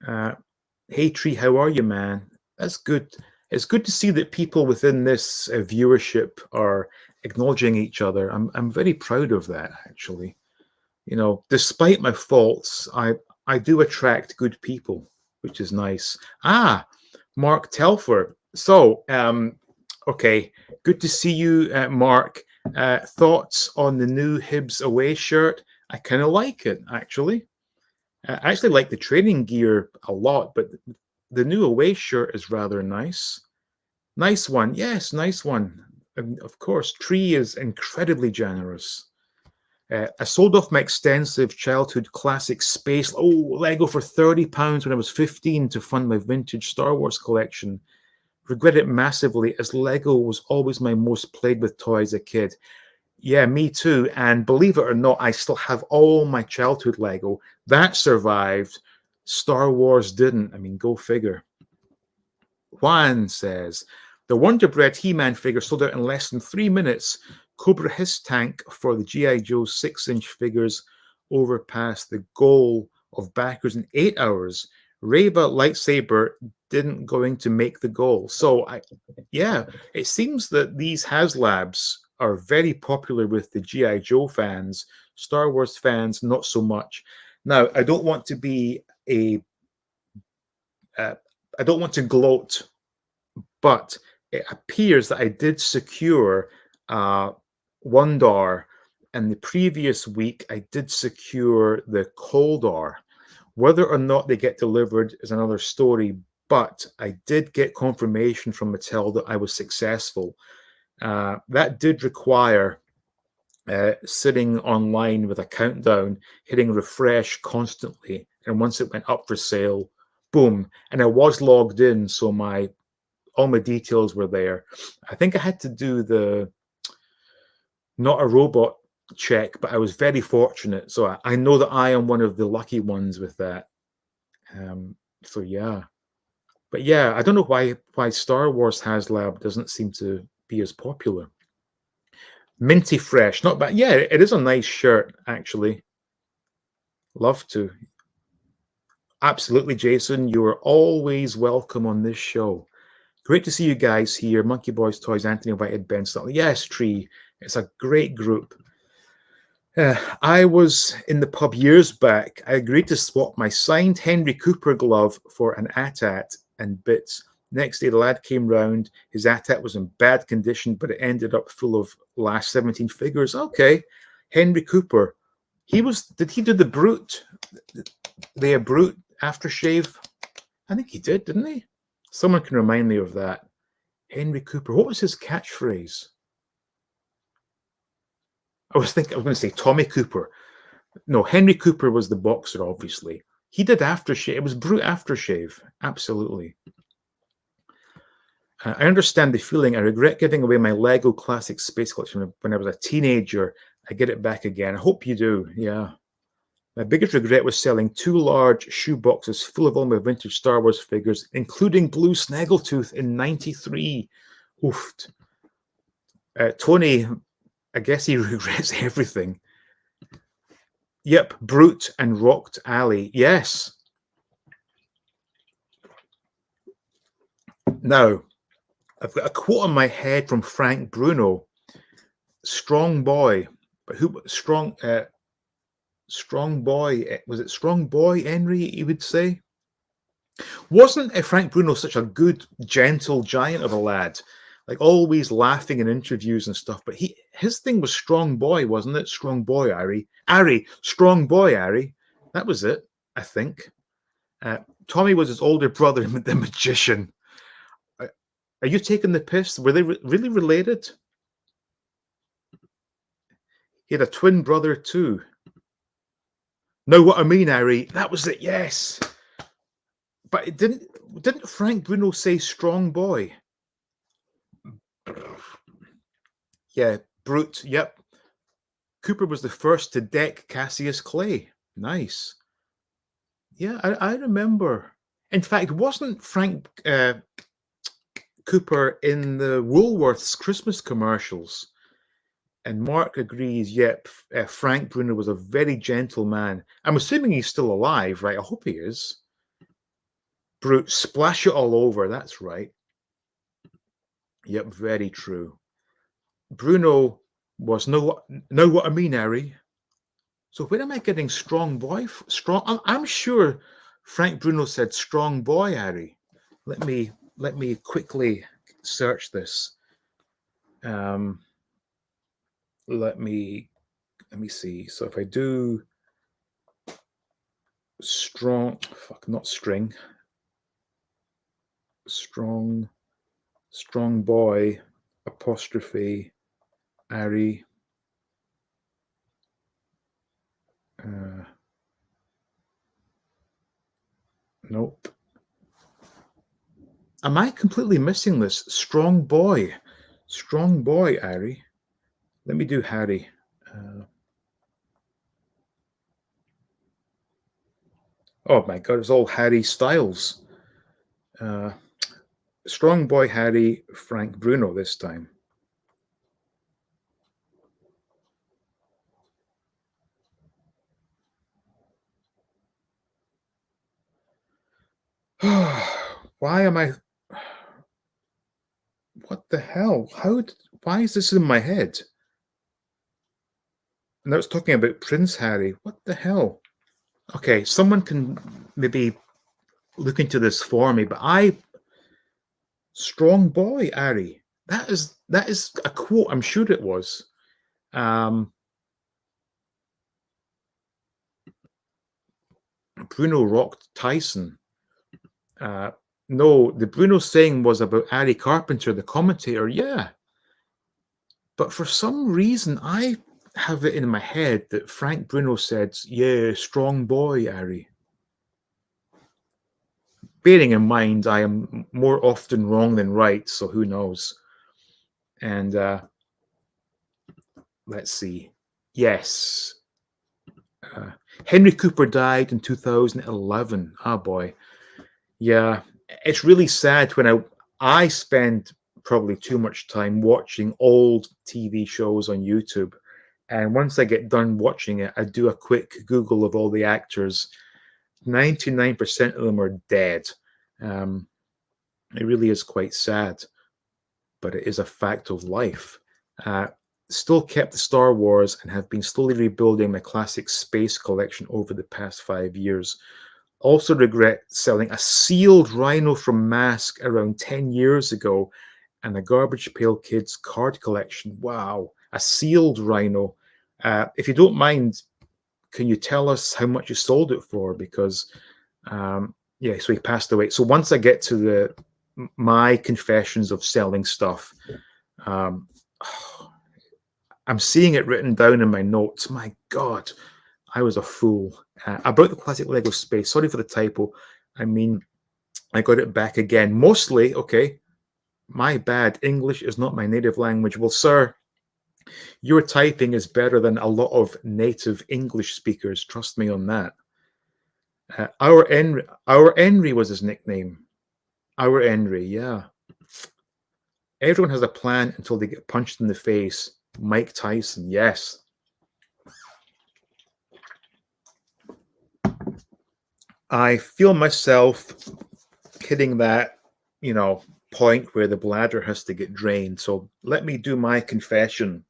Hey, Tree, how are you, man? That's good. It's good to see that people within this viewership are acknowledging each other. I'm very proud of that, actually. Despite my faults, I do attract good people, which is nice. Mark Telfer. So, okay, good to see you, Mark. Thoughts on the new Hibs away shirt? I kind of like it, actually. I actually like the training gear a lot, but the new away shirt is rather nice. Nice one. Yes, nice one. And of course, Tree is incredibly generous. I sold off my extensive childhood classic space Lego for £30 when I was 15 to fund my vintage Star Wars collection. Regret it massively, as Lego was always my most played with toy as a kid. Yeah, me too. And believe it or not, I still have all my childhood Lego. That survived. Star Wars didn't. I mean, go figure. Juan says, the Wonder Bread He-Man figure sold out in less than 3 minutes. Cobra Hiss tank for the G.I. Joe 6-inch figures overpassed the goal of backers in 8 hours. Reba lightsaber didn't going to make the goal. So, it seems that these HasLabs are very popular with the G.I. Joe fans. Star Wars fans, not so much. Now, I don't want to be a uh, I don't want to gloat, but it appears that I did secure $1, and the previous week I did secure the Coldar. Whether or not they get delivered is another story, but I did get confirmation from Mattel that I was successful. That did require sitting online with a countdown, hitting refresh constantly, and once it went up for sale, boom, and I was logged in, so all my details were there. I think I had to do the not a robot check, but I was very fortunate. So I know that I am one of the lucky ones with that. So yeah, but yeah, I don't know why Star Wars HasLab doesn't seem to be as popular. Minty fresh, not bad. Yeah, it is a nice shirt actually. Love to. Absolutely, Jason. You are always welcome on this show. Great to see you guys here. Monkey Boys Toys, Anthony invited Ben Stanley. Yes, Tree. It's a great group. I was in the pub years back. I agreed to swap my signed Henry Cooper glove for an AT-AT and bits. Next day, the lad came round. His AT-AT was in bad condition, but it ended up full of last 17 figures. Okay, Henry Cooper. Did he do the Brute? The Brute aftershave? I think he did, didn't he? Someone can remind me of that. Henry Cooper. What was his catchphrase? I was going to say Tommy Cooper. No, Henry Cooper was the boxer, obviously. He did aftershave. It was Brute aftershave. Absolutely. I understand the feeling. I regret giving away my Lego Classic Space Collection when I was a teenager. I get it back again. I hope you do. Yeah. My biggest regret was selling 2 large shoe boxes full of all my vintage Star Wars figures, including Blue Snaggletooth in '93. Oofed. Tony, I guess he regrets everything. Yep, Brute and Rocked Alley. Yes. Now, I've got a quote on my head from Frank Bruno. Strong boy. But who strong strong boy, was it strong boy Henry, he would say? Wasn't Frank Bruno such a good, gentle giant of a lad? Like always laughing in interviews and stuff, but his thing was strong boy, wasn't it? Strong boy, Ari. Ari, strong boy, Ari. That was it, I think. Tommy was his older brother, the magician. Are you taking the piss? Were they really related? He had a twin brother too. Know what I mean, Ari? That was it. Yes, but it didn't Frank Bruno say strong boy? Yeah, Brute. Yep. Cooper was the first to deck Cassius Clay. Nice. Yeah, I remember. In fact, wasn't Frank Cooper in the Woolworths Christmas commercials? And Mark agrees, yep, Frank Bruno was a very gentle man. I'm assuming he's still alive, right? I hope he is. Brute, splash it all over. That's right. Yep, very true. Bruno was know what I mean, Harry. So where am I getting strong boy? I'm sure Frank Bruno said strong boy, Harry. Let me quickly search this. Let me see. So if I do strong, not string, strong boy apostrophe Ari. Nope. Am I completely missing this? Strong boy, Ari. Let me do Harry. Oh my God, it's all Harry Styles. Strong boy Harry, Frank Bruno this time. Why am I? What the hell? Why is this in my head? Now it's talking about Prince Harry. What the hell? Okay, someone can maybe look into this for me, but strong boy, Harry. That is a quote. I'm sure it was. Um, Bruno rocked Tyson. Uh, no, the Bruno saying was about Harry Carpenter, the commentator. Yeah, but for some reason, I have it in my head that Frank Bruno said, "Yeah, strong boy, Harry." Bearing in mind, I am more often wrong than right, so who knows? And let's see. Yes, uh, Henry Cooper died in 2011. Ah, boy. Yeah, it's really sad when I spend probably too much time watching old TV shows on YouTube. And once I get done watching it, I do a quick Google of all the actors. 99% of them are dead. Um, it really is quite sad, but it is a fact of life. Uh, Still kept the Star Wars and have been slowly rebuilding my classic space collection over the past 5 years. Also regret selling a sealed rhino from Mask around 10 years ago and a Garbage Pail Kids card collection. Wow, a sealed rhino. If you don't mind, can you tell us how much you sold it for? Because, yeah, so he passed away. So once I get to my confessions of selling stuff, um, I'm seeing it written down in my notes. My God, I was a fool. About the classic Lego space. Sorry for the typo. I mean, I got it back again. Mostly, okay, my bad. English is not my native language. Well, sir, your typing is better than a lot of native English speakers. Trust me on that. Our Henry was his nickname. Our Henry, yeah. Everyone has a plan until they get punched in the face. Mike Tyson, yes. I feel myself hitting that, point where the bladder has to get drained. So let me do my confession.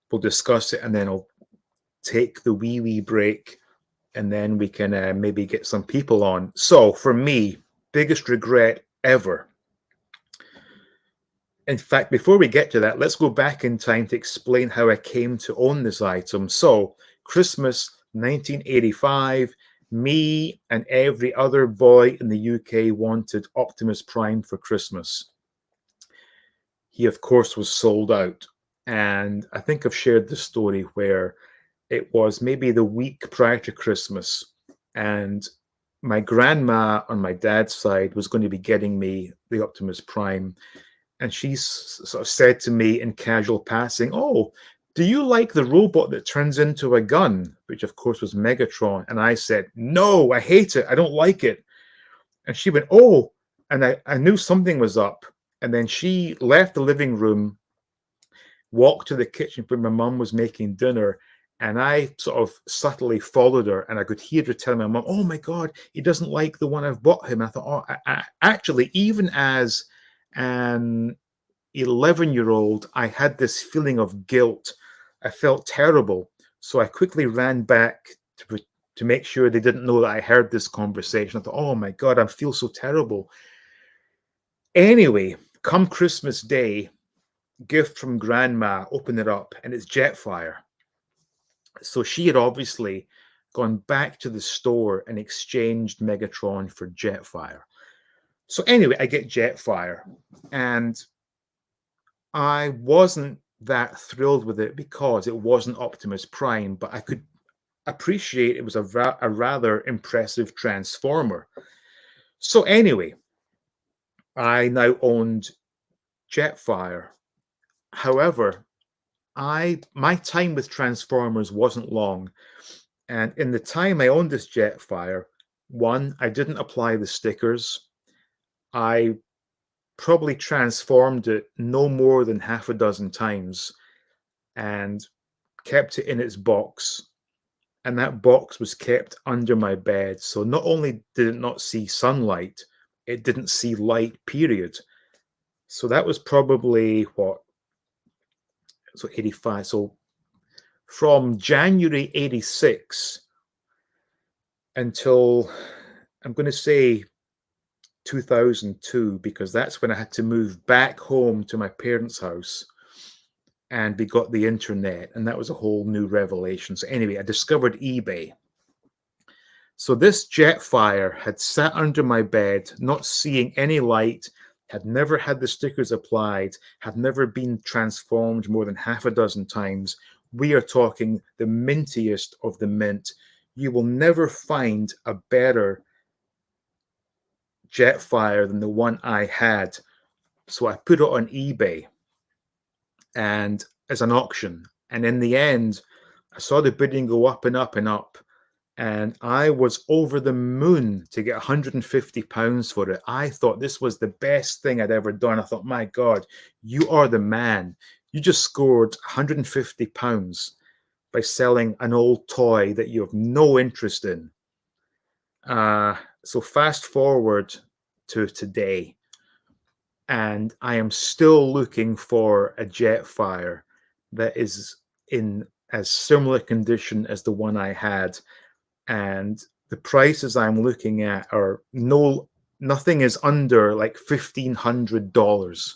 We'll discuss it and then I'll take the wee break and then we can maybe get some people on. So for me, biggest regret ever. In fact, before we get to that, let's go back in time to explain how I came to own this item. So, Christmas 1985, me and every other boy in the UK wanted Optimus Prime for Christmas. He, of course, was sold out. And I think I've shared the story where it was maybe the week prior to Christmas. And my grandma on my dad's side was going to be getting me the Optimus Prime. And she sort of said to me in casual passing, "Oh, do you like the robot that turns into a gun?" Which, of course, was Megatron. And I said, "No, I hate it. I don't like it." And she went, "Oh," and I knew something was up. And then she left the living room, walked to the kitchen where my mum was making dinner. And I sort of subtly followed her, and I could hear her telling my mum, "Oh my God, he doesn't like the one I've bought him." And I thought, "Oh, actually, even as an 11-year-old, I had this feeling of guilt. I felt terrible. So I quickly ran back to make sure they didn't know that I heard this conversation. I thought, oh my God, I feel so terrible." Anyway, come Christmas Day, gift from grandma, open it up, and it's Jetfire. So she had obviously gone back to the store and exchanged Megatron for Jetfire. So anyway, I get Jetfire, and I wasn't that thrilled with it because it wasn't Optimus Prime, but I could appreciate it was a rather impressive Transformer. So anyway, I now owned Jetfire. However, my time with Transformers wasn't long, and in the time I owned this Jetfire, one, I didn't apply the stickers. I probably transformed it no more than half a dozen times and kept it in its box. And that box was kept under my bed. So not only did it not see sunlight, it didn't see light, period. So that was probably what? So 85. So from January 86 until, I'm going to say, 2002, because that's when I had to move back home to my parents' house and we got the internet, and that was a whole new revelation. So anyway, I discovered eBay. So this Jetfire had sat under my bed, not seeing any light, had never had the stickers applied, had never been transformed more than half a dozen times. We are talking the mintiest of the mint. You will never find a better Jetfire than the one I had. So I put it on eBay and as an auction. And in the end, I saw the bidding go up and up and up. And I was over the moon to get £150 for it. I thought this was the best thing I'd ever done. I thought, my God, you are the man. You just scored £150 by selling an old toy that you have no interest in. So fast forward to today, and I am still looking for a Jetfire that is in as similar condition as the one I had. And the prices I'm looking at are nothing is under like $1,500.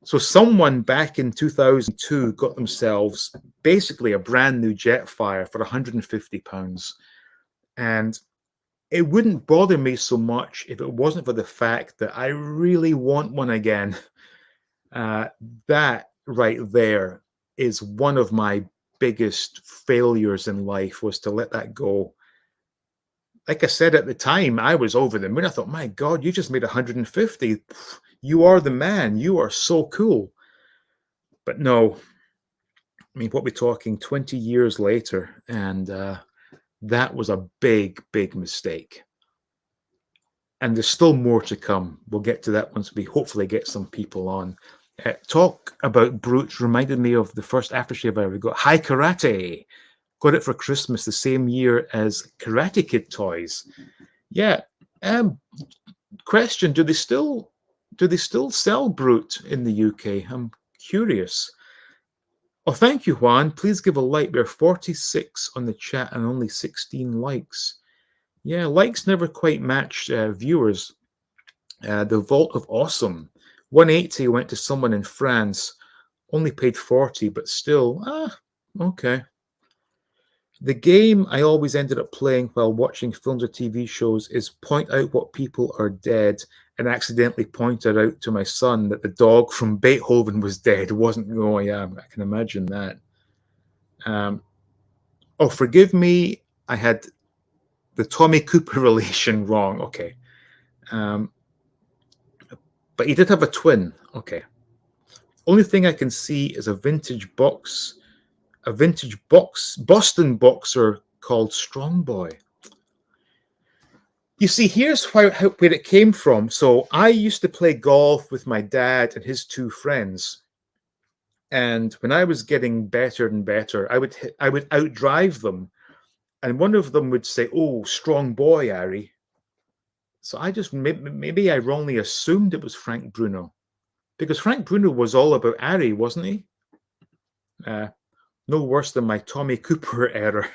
So someone back in 2002 got themselves basically a brand new Jetfire for £150. And it wouldn't bother me so much if it wasn't for the fact that I really want one again. That right there is one of my biggest failures in life, was to let that go. Like I said at the time, I was over the moon. I thought, my God, you just made 150. You are the man. You are so cool. But no, I mean, what we're talking 20 years later, and that was a big, big mistake. And there's still more to come. We'll get to that once we hopefully get some people on. Talk about Brute reminded me of the first aftershave I ever got. Hi Karate. Got it for Christmas the same year as Karate Kid toys. Yeah. Question: Do they still sell Brute in the UK? I'm curious. Oh, thank you, Juan. Please give a like. We're 46 on the chat and only 16 likes. Yeah, likes never quite match viewers. The Vault of Awesome. 180 went to someone in France. Only paid 40, but still, okay. The game I always ended up playing while watching films or TV shows is point out what people are dead, and accidentally pointed out to my son that the dog from Beethoven was dead. It wasn't, oh yeah, I can imagine that. Oh, forgive me, I had the Tommy Cooper relation wrong. Okay. But he did have a twin. Okay. Only thing I can see is a vintage Boston boxer called Strong Boy. You see, here's where it came from. So I used to play golf with my dad and his two friends. And when I was getting better and better, I would outdrive them. And one of them would say, "Oh, strong boy, Ari." So I just, maybe I wrongly assumed it was Frank Bruno. Because Frank Bruno was all about Ari, wasn't he? No worse than my Tommy Cooper error.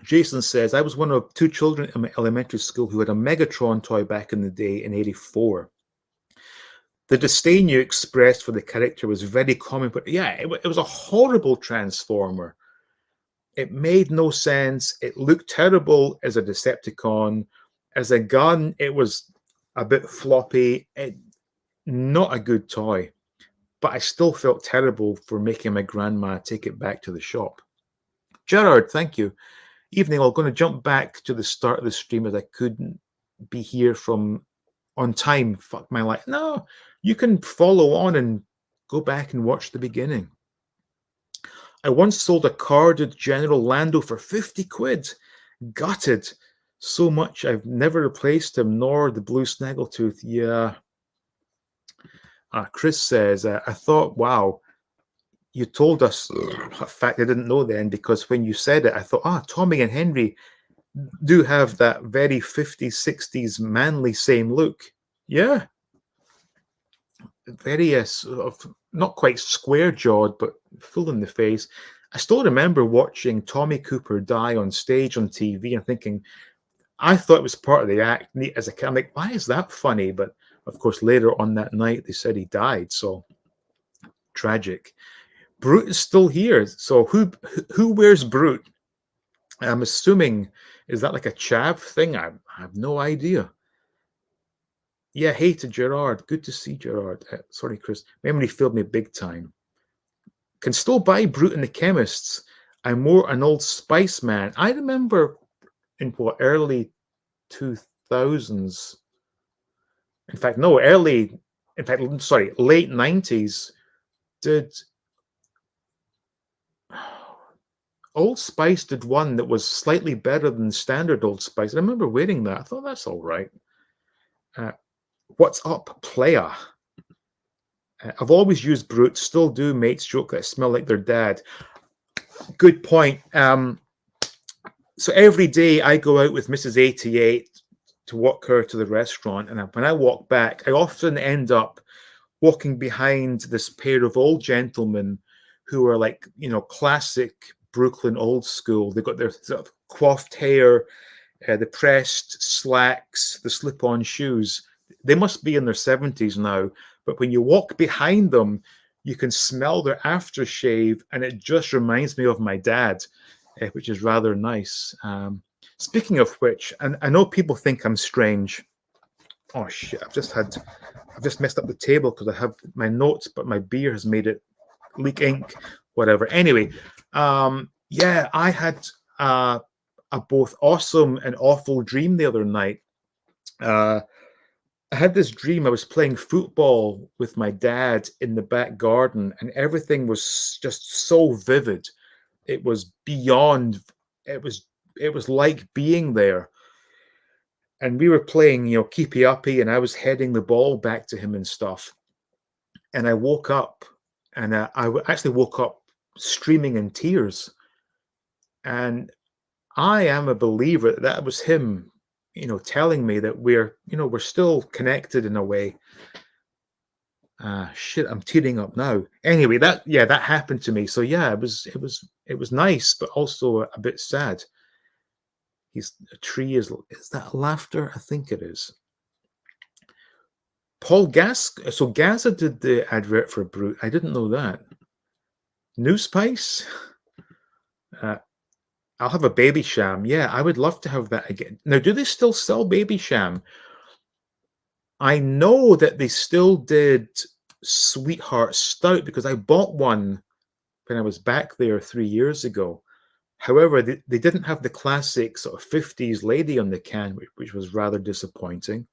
Jason says, I was one of two children in my elementary school who had a Megatron toy back in the day in '84. The disdain you expressed for the character was very common, but yeah, it was a horrible Transformer. It made no sense. It looked terrible as a Decepticon. As a gun, it was a bit floppy. Not a good toy. But I still felt terrible for making my grandma take it back to the shop. Gerard, thank you. Evening, I'm going to jump back to the start of the stream as I couldn't be here from on time. Fuck my life. No, you can follow on and go back and watch the beginning. I once sold a carded General Lando for 50 quid. Gutted. So much I've never replaced him, nor the blue Snaggletooth. Yeah. Chris says, I thought, wow, you told us a fact I didn't know then, because when you said it, I thought, Tommy and Henry do have that very 50s, 60s manly same look. Yeah. very sort of not quite square jawed, but full in the face. I still remember watching Tommy Cooper die on stage on TV and thinking, I thought it was part of the act. As a kid, I'm like, why is that funny? But of course, later on that night, they said he died. So tragic. Brute is still here. So who wears Brute? I'm assuming, is that like a chav thing? I have no idea. Yeah, hey to Gerard. Good to see Gerard. Sorry, Chris. Memory failed me big time. Can still buy Brute in the chemists. I'm more an Old Spice man. I remember in what, early 2000s. In fact, no, late 90s. Did Old Spice did one that was slightly better than standard Old Spice. I remember wearing that. I thought that's all right. What's up, player? I've always used Brute. Still do. Mates joke that I smell like their dad. Good point. So every day I go out with Mrs. 88 to walk her to the restaurant, and when I walk back, I often end up walking behind this pair of old gentlemen who are like, classic Brooklyn old school. They've got their sort of coiffed hair, the pressed slacks, the slip-on shoes. They must be in their 70s now, but when you walk behind them, you can smell their aftershave, and it just reminds me of my dad, which is rather nice. Speaking of which, and I know people think I'm strange. Oh shit! I've just messed up the table because I have my notes, but my beer has made it leak ink. Whatever. Anyway, yeah, I had a both awesome and awful dream the other night. I had this dream. I was playing football with my dad in the back garden, and everything was just so vivid. It was beyond. It was like being there. And we were playing, keepy uppy, and I was heading the ball back to him and stuff. And I woke up, and actually woke up streaming in tears. And I am a believer that was him, telling me that we're still connected in a way. Shit, I'm tearing up now. Anyway, that happened to me. So yeah, it was nice, but also a bit sad. A tree is that laughter? I think it is. Paul So Gaza did the advert for Brute. I didn't know that. New Spice. I'll have a Baby Sham. Yeah, I would love to have that again. Now, do they still sell Baby Sham? I know that they still did Sweetheart Stout because I bought one when I was back there 3 years ago. However, they didn't have the classic sort of 50s lady on the can, which was rather disappointing.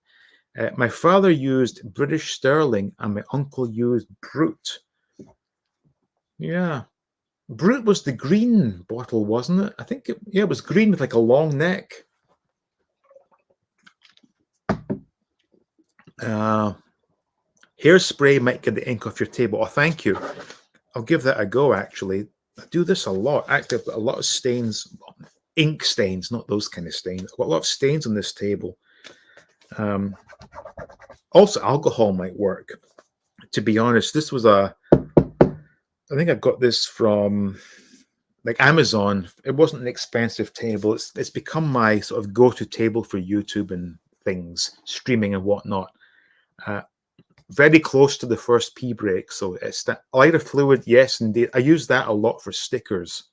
My father used British Sterling and my uncle used Brute. Yeah. Brute was the green bottle, wasn't it? I think it was green with like a long neck. Hairspray might get the ink off your table. Oh, thank you. I'll give that a go, actually. I do this a lot. Actually, I've got a lot of stains, ink stains, not those kind of stains. I've got a lot of stains on this table. Also, alcohol might work. To be honest, this was I think I got this from like Amazon. It wasn't an expensive table. It's become my sort of go-to table for YouTube and things, streaming and whatnot. Very close to the first P break. So it's that lighter fluid. Yes, indeed. I use that a lot for stickers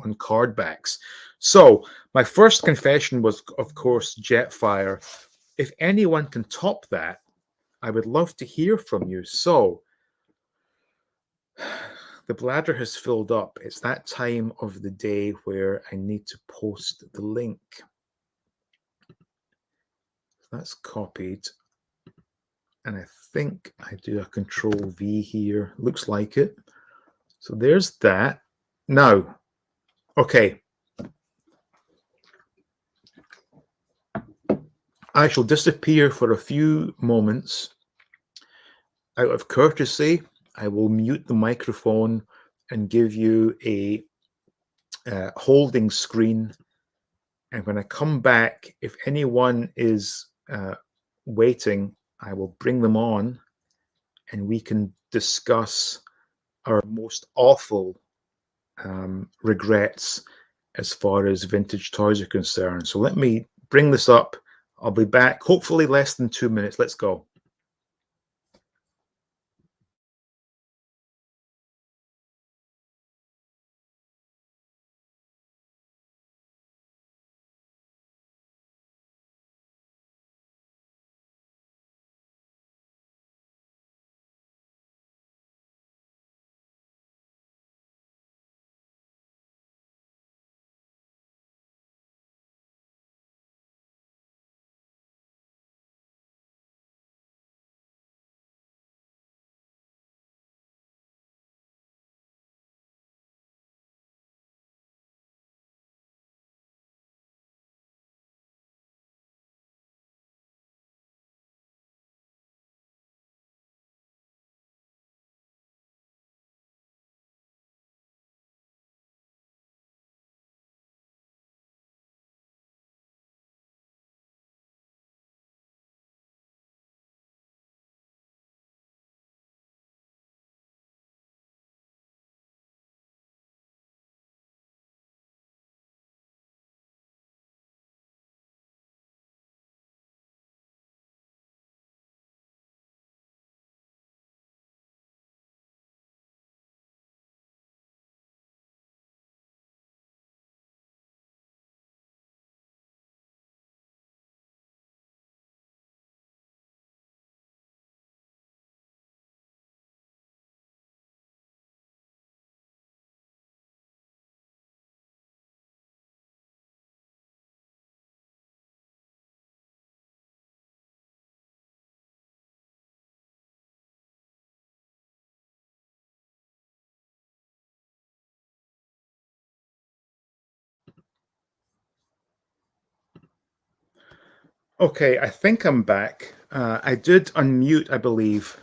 on card backs. So my first confession was, of course, Jetfire. If anyone can top that, I would love to hear from you. So the bladder has filled up. It's that time of the day where I need to post the link. That's copied. And I think I do a Control V here. Looks like it. So there's that. Now, okay. I shall disappear for a few moments. Out of courtesy, I will mute the microphone and give you a holding screen. And when I come back, if anyone is waiting, I will bring them on and we can discuss our most awful regrets as far as vintage toys are concerned. So let me bring this up. I'll be back, hopefully less than 2 minutes. Let's go. Okay, I think I'm back. I did unmute, I believe.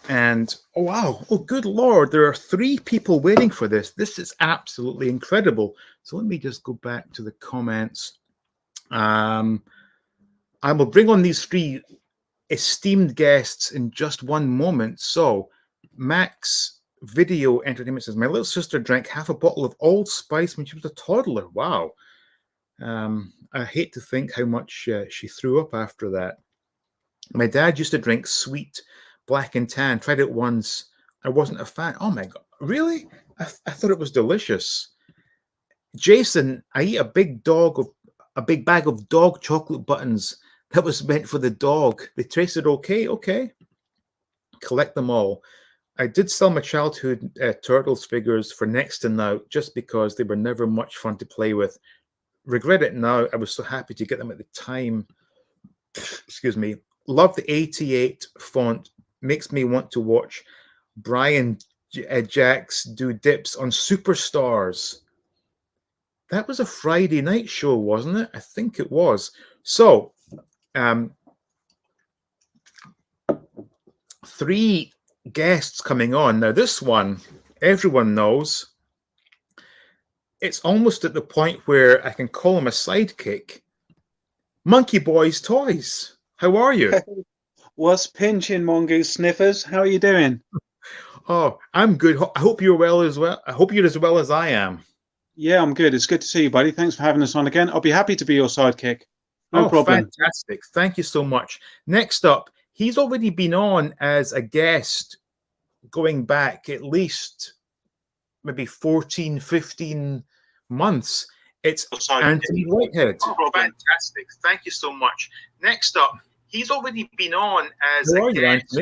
And oh, wow. Oh, good Lord. There are 3 people waiting for this. This is absolutely incredible. So let me just go back to the comments. I will bring on these 3 esteemed guests in just one moment. So, Max Video Entertainment says, my little sister drank half a bottle of Old Spice when she was a toddler. Wow. I hate to think how much she threw up after that. My dad used to drink sweet black and tan. Tried it once. I wasn't a fan. Oh my God. Really? I thought it was delicious. Jason, I eat a big bag of dog chocolate buttons that was meant for the dog. They tasted okay. Okay. Collect them all. I did sell my childhood Turtles figures for next to now just because they were never much fun to play with. Regret it now. I was so happy to get them at the time. Excuse me. Love the 88 font. Makes me want to watch Brian Jacks do dips on Superstars. That was a Friday night show, wasn't it? I think it was. So, 3 guests coming on. Now, this one, everyone knows. It's almost at the point where I can call him a sidekick. Monkey Boy's Toys. How are you? What's pinching, Mongoose Sniffers? How are you doing? Oh, I'm good. I hope you're well as well. I hope you're as well as I am. Yeah, I'm good. It's good to see you, buddy. Thanks for having us on again. I'll be happy to be your sidekick. No Oh, problem. fantastic. Thank you so much. Next up, he's already been on as a guest going back at least maybe 14, 15 months. It's Anthony Whitehead. Oh, fantastic. Thank you so much. Next up, he's already been on as a guest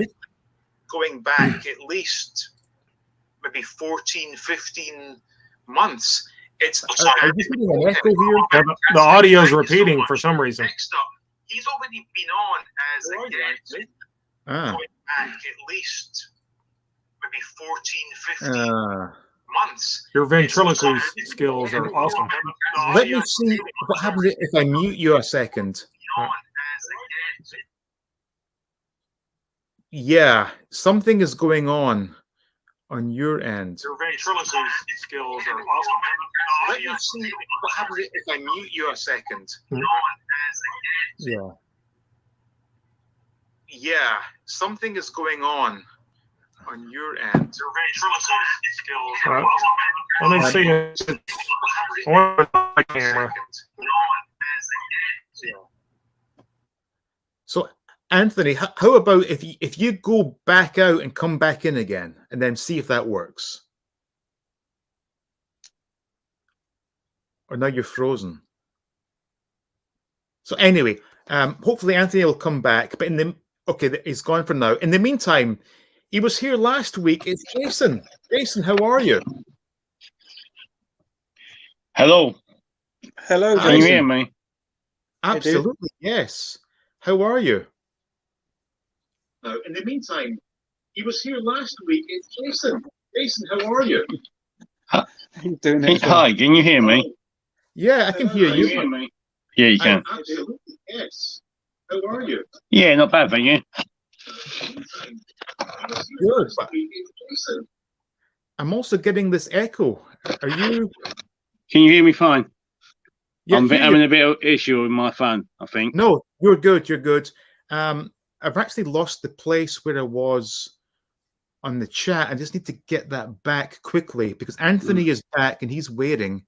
going back at least maybe 14, 15 months. It's Are you getting an echo here? Yeah, the audio is repeating for some reason. Next up, he's already been on as a guest going back at least maybe 14, 15 months. Your ventriloquy skills are awesome. Let me see what happens if I mute you a second. Yeah, something is going on your end. Your ventriloquy skills are awesome. Let me see what happens if I mute you a second. Yeah. Yeah, something is going on on your end. Right. Let me see. I want my camera. So, Anthony, how about if you go back out and come back in again, and then see if that works? Or now you're frozen. So anyway, hopefully Anthony will come back. But he's gone for now. In the meantime, he was here last week. It's Jason. Jason, how are you? Hello. Hello, Can you hear Jason. me? Absolutely, yes. How are you? Now, in the meantime, he was here last week. It's Jason. Jason, how are you? Doing it. Hi, can you hear me? Yeah, I can hear Can you you. hear me? Yeah, you can. Absolutely, yes. How are you? Yeah, not bad, thank you. Good. I'm also getting this echo. Are you? Can you hear me fine? Yeah, I'm hear you. having a bit of issue with my phone, I think. No, you're good. You're good. I've actually lost the place where I was on the chat. I just need to get that back quickly because Anthony is back and he's waiting.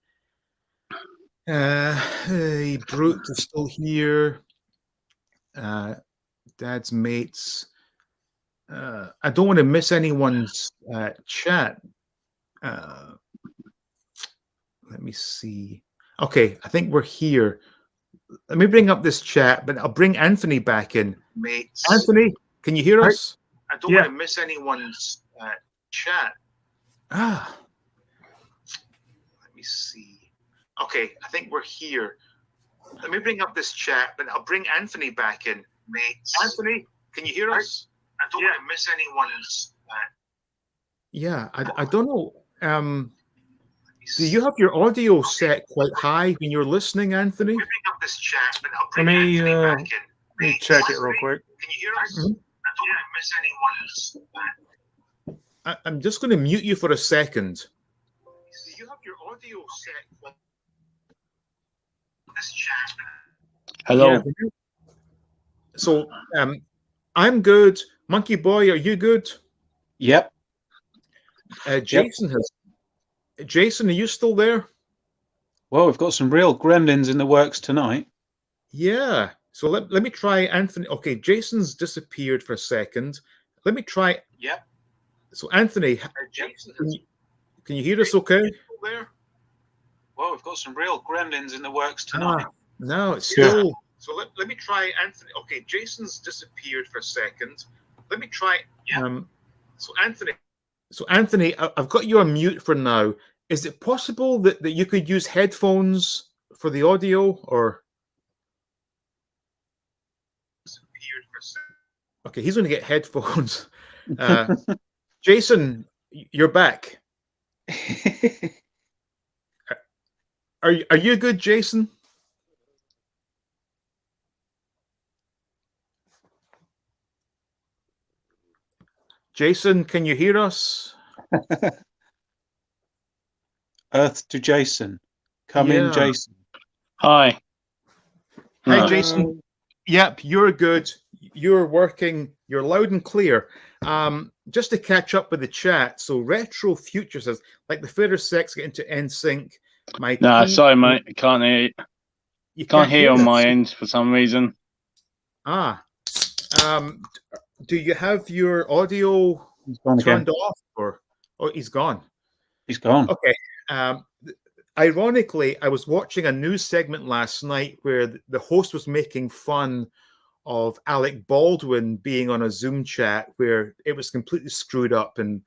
Brute is still here. Dad's mates. I don't want to miss anyone's chat. Let me see. Okay, I think we're here. Let me bring up this chat, but I'll bring Anthony back in. Mates. Anthony, can you hear us? I don't want to miss anyone's chat. Let me see. Okay, I think we're here. Let me bring up this chat, but I'll bring Anthony back in. Mates. Anthony, can you hear us? I don't want to miss anyone's. Yeah, I don't know. Do you have your audio set quite high when you're listening, Anthony? Let me bring up this chat, but I'll bring Anthony back in. Let me check it real quick. Can you hear us? I don't want to miss anyone's. I'm just going to mute you for a second. Do you have your audio set? This chat. Hello. Yeah. So, I'm good. Monkey Boy, are you good? Yep. Jason has. Jason, are you still there? Well, we've got some real gremlins in the works tonight. Yeah. So let me try Anthony. Okay, Jason's disappeared for a second. Let me try. Yep. So Anthony, Jason, can you hear us okay? There? Well, we've got some real gremlins in the works tonight. No, it's still. So let me try Anthony. Okay, Jason's disappeared for a second. Let me try. So Anthony, I've got you on mute for now. Is it possible that you could use headphones for the audio, or? Okay, he's going to get headphones. Jason, you're back. Are you good, Jason? Jason, can you hear us? Earth to Jason. Come in, Jason. Hi. Hi, Jason. Yep, you're good. You're working. You're loud and clear. Just to catch up with the chat. So Retro Future says, like the fairer sex get into NSYNC. Sorry, mate. I can't hear. You can't hear on us. my end for some reason. Do you have your audio turned off, or? Oh, he's gone. He's gone. Okay. Ironically, I was watching a news segment last night where the host was making fun of Alec Baldwin being on a Zoom chat where it was completely screwed up, and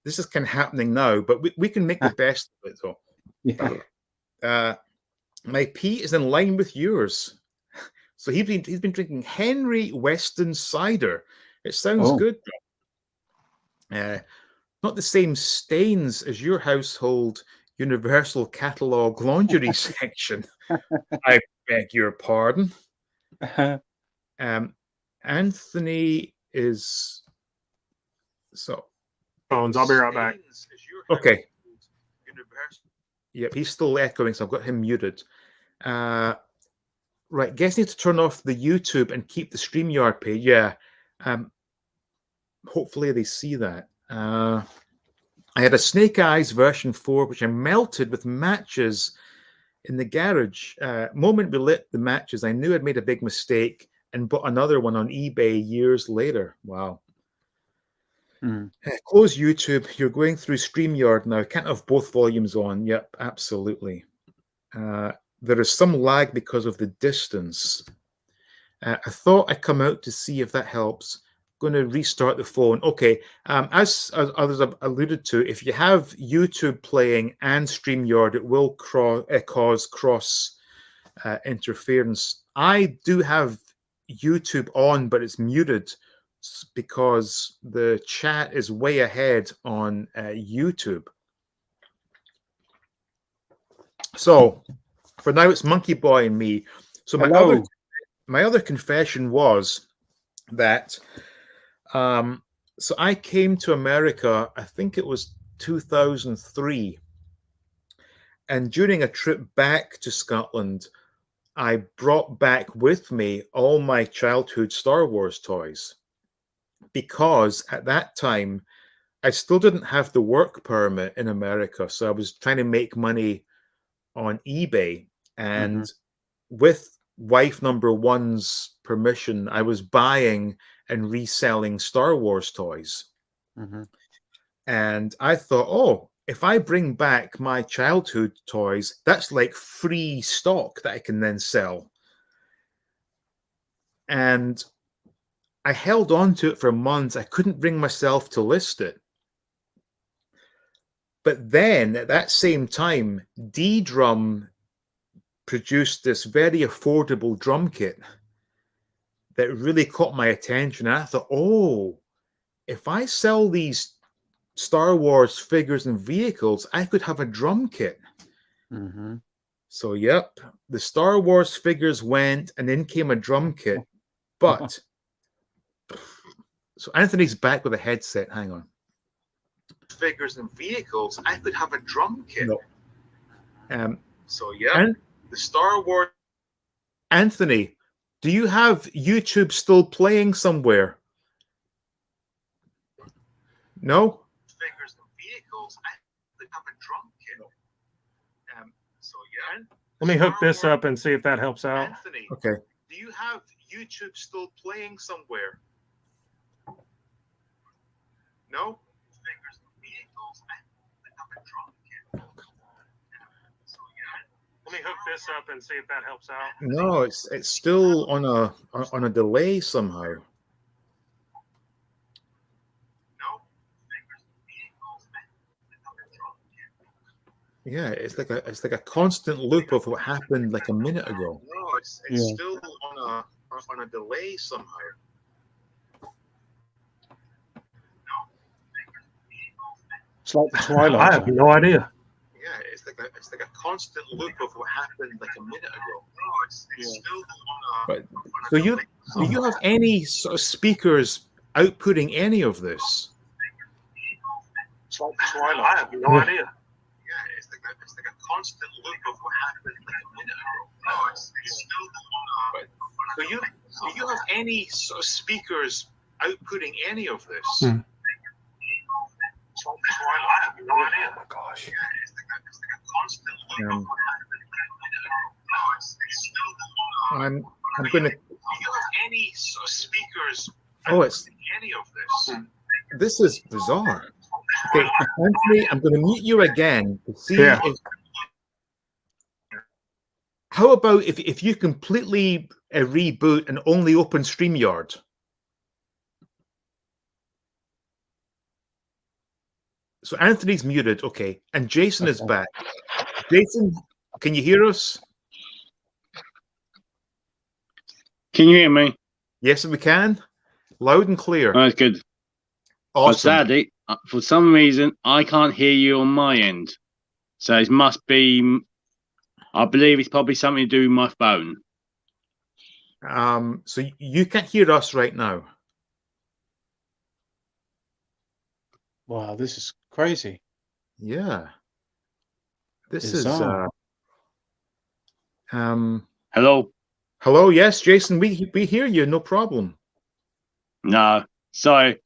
this is kind of happening now, but we can make the best of it, though. Yeah. My pee is in line with yours. So he's been drinking Henry Weston cider. It sounds good. Not the same stains as your household Universal Catalog lingerie section. I beg your pardon. Anthony is so. Phones. I'll be right back. Okay. Yep, he's still echoing, so I've got him muted. Right, guess I need to turn off the YouTube and keep the StreamYard page. Yeah. hopefully they see that. I had a Snake Eyes version 4, which I melted with matches in the garage. Moment we lit the matches, I knew I'd made a big mistake and bought another one on eBay years later. Wow. Close YouTube. You're going through StreamYard now. Can't have both volumes on. Yep, absolutely. There is some lag because of the distance. I thought I'd come out to see if that helps. Going to restart the phone. Okay. As others have alluded to, if you have YouTube playing and StreamYard, it will cause cross interference. I do have YouTube on, but it's muted because the chat is way ahead on YouTube. So for now, it's Monkey Boy and me. So my other confession was that so I came to America, I think it was 2003. And during a trip back to Scotland, I brought back with me all my childhood Star Wars toys. Because at that time, I still didn't have the work permit in America. So I was trying to make money on eBay. And with wife number one's permission, I was buying and reselling Star Wars toys. And I thought, oh, if I bring back my childhood toys, that's like free stock that I can then sell. And I held on to it for months. I couldn't bring myself to list it. But then at that same time, D-Drum produced this very affordable drum kit that really caught my attention. And I thought, oh, if I sell these Star Wars figures and vehicles, I could have a drum kit. So, yep, the Star Wars figures went, and then came a drum kit. But, so Anthony's back with a headset. Hang on. Figures and vehicles, I could have a drum kit. No. So, yeah, and the Star Wars. Anthony, do you have YouTube still playing somewhere? No? Figures and vehicles, I could have a drum kit. So, yeah. Let me hook this up and see if that helps out. Anthony, okay. Do you have YouTube still playing somewhere? No? Figures and vehicles, I could have a drum kit. So, yeah. Let me hook this up and see if that helps out. No, it's still on a delay somehow. Yeah, it's like a constant loop of what happened like a minute ago. No, it's still on a delay somehow. It's like the Twilight. I have no idea. Yeah, it's like a constant loop of what happened like a minute ago. No, it's still on a. So do you have any sort of speakers outputting any of this? It's like the Twilight. I have no idea. Yeah, it's like a constant loop of what happened like a minute ago. No, it's still on a. So do you have any sort of speakers outputting any of this? I have no idea. Oh, gosh. Yeah, it's like a constant loop of what happened like a minute ago. No, it's still on a. I'm going to. Do you have any sort of speakers outputting any of this? This is bizarre. Okay, Anthony, I'm going to mute you again to see if. How about if you completely reboot and only open StreamYard? So Anthony's muted, okay, and Jason is back. Jason, can you hear us? Can you hear me? Yes, we can. Loud and clear. Oh, that's good. Awesome. But sadly, for some reason, I can't hear you on my end. So it must be, I believe it's probably something to do with my phone. So you can't hear us right now. Wow, this is crazy. Yeah. This Bizarre. is Hello? hello, yes, Jason, we hear you, no problem. No, sorry.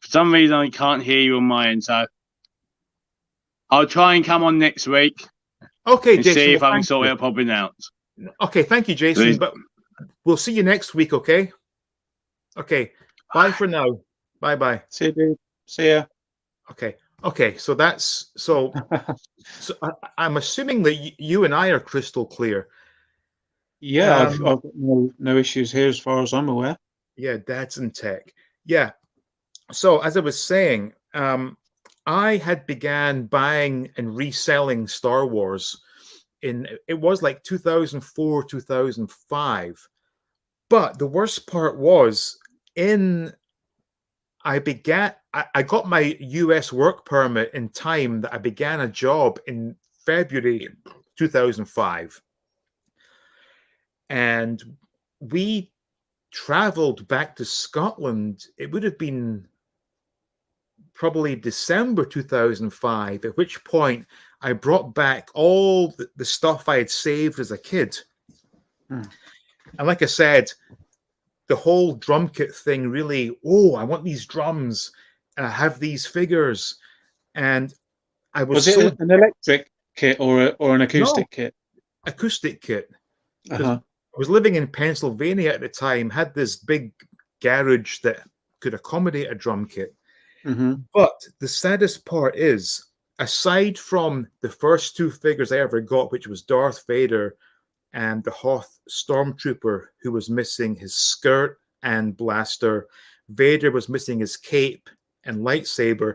For some reason, I can't hear you on my end, so I'll try and come on next week Okay, and Jason. see if well, I can thank sort you. out popping out. Okay, thank you, Jason. Please. But we'll see you next week, okay? Okay. Bye for now. Bye. See you, dude. See ya. Okay. So that's so. So I'm assuming that you and I are crystal clear. Yeah, I've got no issues here as far as I'm aware. Yeah, Dad's in tech. Yeah. So as I was saying, I had began buying and reselling Star Wars it was like 2004, 2005. But the worst part was I got my US work permit in time that I began a job in February 2005. And we traveled back to Scotland. It would have been probably December 2005, at which point I brought back all the stuff I had saved as a kid. And like I said, the whole drum kit thing really, I want these drums and I have these figures. And I was it an electric kit or an acoustic kit? Acoustic kit. Uh-huh. I was living in Pennsylvania at the time, had this big garage that could accommodate a drum kit. Mm-hmm. But the saddest part is, aside from the first two figures I ever got, which was Darth Vader and the Hoth Stormtrooper, who was missing his skirt and blaster, Vader was missing his cape and lightsaber,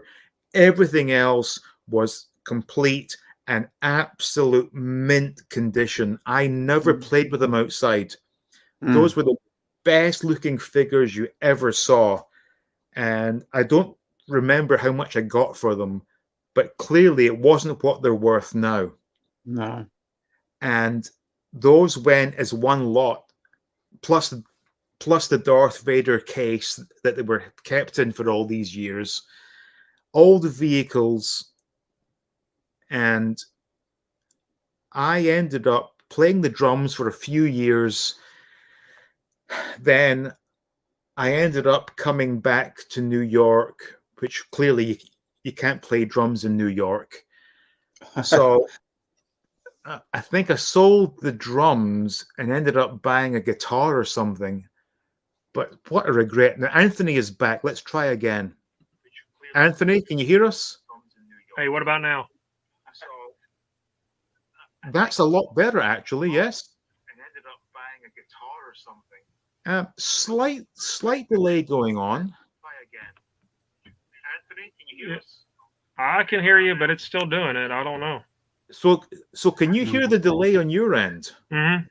everything else was complete and absolute mint condition. I never played with them outside. Those were the best looking figures you ever saw. And I don't remember how much I got for them, but clearly it wasn't what they're worth now. No. And those went as one lot, plus the Darth Vader case that they were kept in for all these years, all the vehicles, and I ended up playing the drums for a few years. Then I ended up coming back to New York, which clearly you can't play drums in New York. So I think I sold the drums and ended up buying a guitar or something. But what a regret. Now, Anthony is back. Let's try again. Anthony, can you hear us? Hey, what about now? That's a lot better, actually, yes. And ended up buying a guitar or something. Slight delay going on. Try again. Anthony, can you hear us? I can hear you, but it's still doing it. I don't know. So can you hear the delay on your end? Mm-hmm.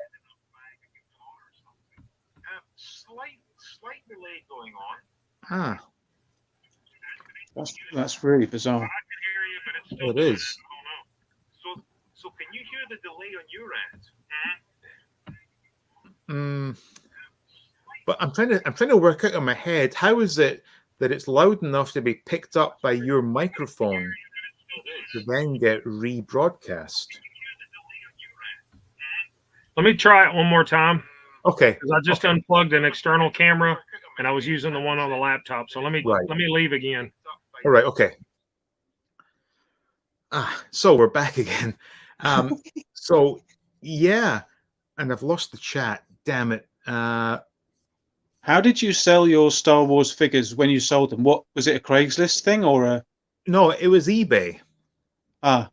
Slight delay going on. Ah, That's really bizarre. I can hear you, but it's still it doing is. I don't know. So can you hear the delay on your end? But I'm trying to work out in my head, how is it that it's loud enough to be picked up by your microphone to then get rebroadcast? Let me try it one more time. Okay. Because I just unplugged an external camera and I was using the one on the laptop. So let me leave again. All right. Okay. So we're back again. So yeah, and I've lost the chat. Damn it. How did you sell your Star Wars figures when you sold them? What was it, a Craigslist thing or a? No, it was eBay. And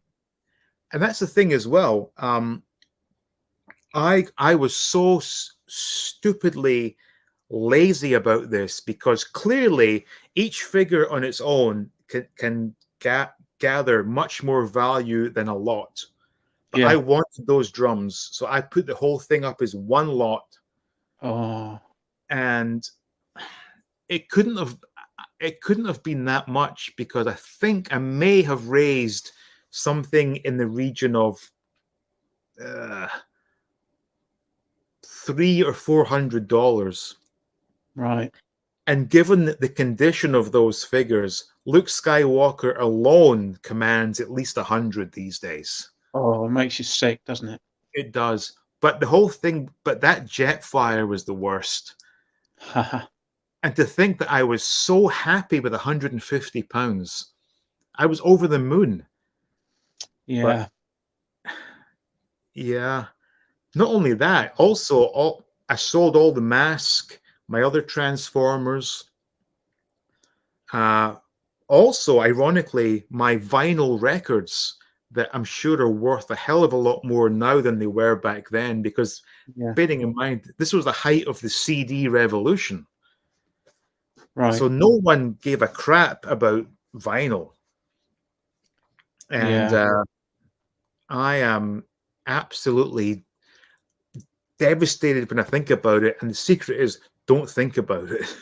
that's the thing as well. I was so stupidly lazy about this because clearly each figure on its own can gather much more value than a lot. But I wanted those drums, so I put the whole thing up as one lot. Oh. And it couldn't have been that much because I think I may have raised something in the region of $300 or $400. Right. And given the condition of those figures, Luke Skywalker alone commands at least 100 these days. Oh, it makes you sick, doesn't it? It does. But the whole thing, but that Jetfire was the worst. And to think that I was so happy with £150, I was over the moon. Yeah. But yeah, not only that, also I sold all the Mask, my other Transformers. Also, ironically, my vinyl records that I'm sure are worth a hell of a lot more now than they were back then, because Yeah. bearing in mind, this was the height of the CD revolution. Right. So no one gave a crap about vinyl. And I am absolutely devastated when I think about it. And the secret is, don't think about it.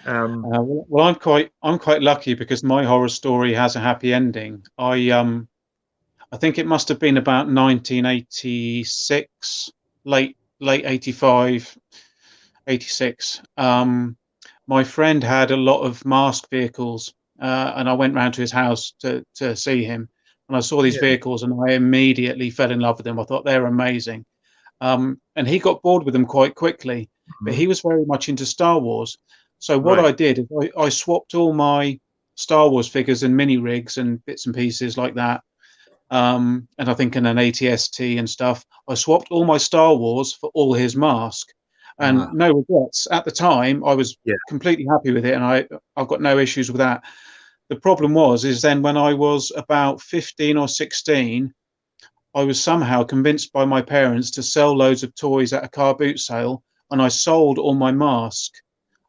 Well, I'm quite lucky because my horror story has a happy ending. I think it must have been about 1986, late 85, 86. My friend had a lot of masked vehicles, and I went round to his house to see him, and I saw these Yeah. vehicles, and I immediately fell in love with them. I thought they're amazing, and he got bored with them quite quickly, but he was very much into Star Wars. So what Right. I did is I swapped all my Star Wars figures and mini rigs and bits and pieces like that, and I think in an ATST and stuff. I swapped all my Star Wars for all his mask, and no regrets. At the time, I was Yeah. completely happy with it, and I've got no issues with that. The problem is then when I was about 15 or 16, I was somehow convinced by my parents to sell loads of toys at a car boot sale, and I sold all my mask.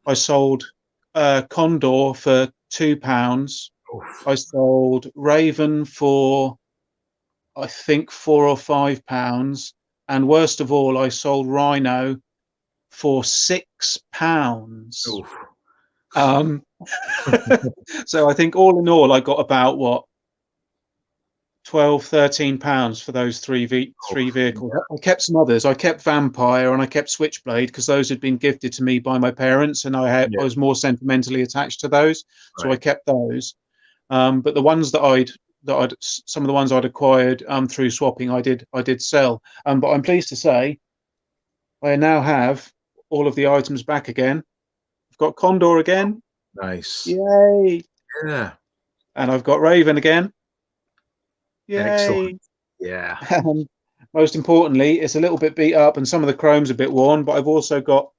I sold Condor for £2. Oof. I sold Raven for I think £4 or £5, and worst of all, I sold Rhino for £6. Oof. Um, so I think all in all, I got about what 12, £13 for those three vehicles. I kept some others. I kept Vampire and I kept Switchblade because those had been gifted to me by my parents, and I was more sentimentally attached to those, so I kept those. But the ones that some of the ones I'd acquired through swapping, I did sell. But I'm pleased to say I now have all of the items back again. I've got Condor again, Nice. yay! Yeah. And I've got Raven again, yay! Excellent. Yeah. And most importantly, it's a little bit beat up and some of the chrome's a bit worn, but I've also got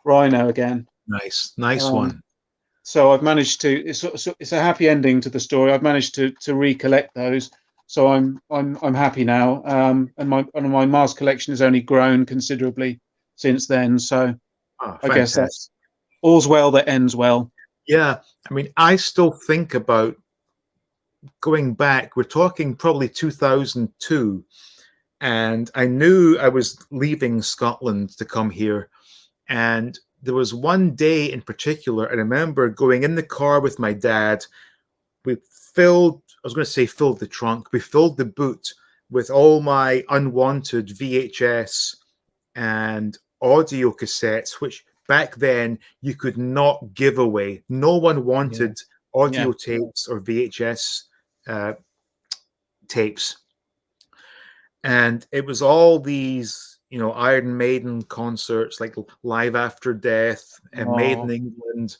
Rhino again. Nice. Nice one. So I've managed to. It's a happy ending to the story. I've managed to recollect those. So I'm happy now. And my mask collection has only grown considerably since then. So I guess Fantastic. that's all's well that ends well. Yeah. I mean, I still think about going back. We're talking probably 2002. And I knew I was leaving Scotland to come here. And there was one day in particular, I remember going in the car with my dad. We filled the trunk. We filled the boot with all my unwanted VHS and audio cassettes, which back then you could not give away. No one wanted audio tapes or VHS tapes. And it was all these, Iron Maiden concerts, like Live After Death and Made in England.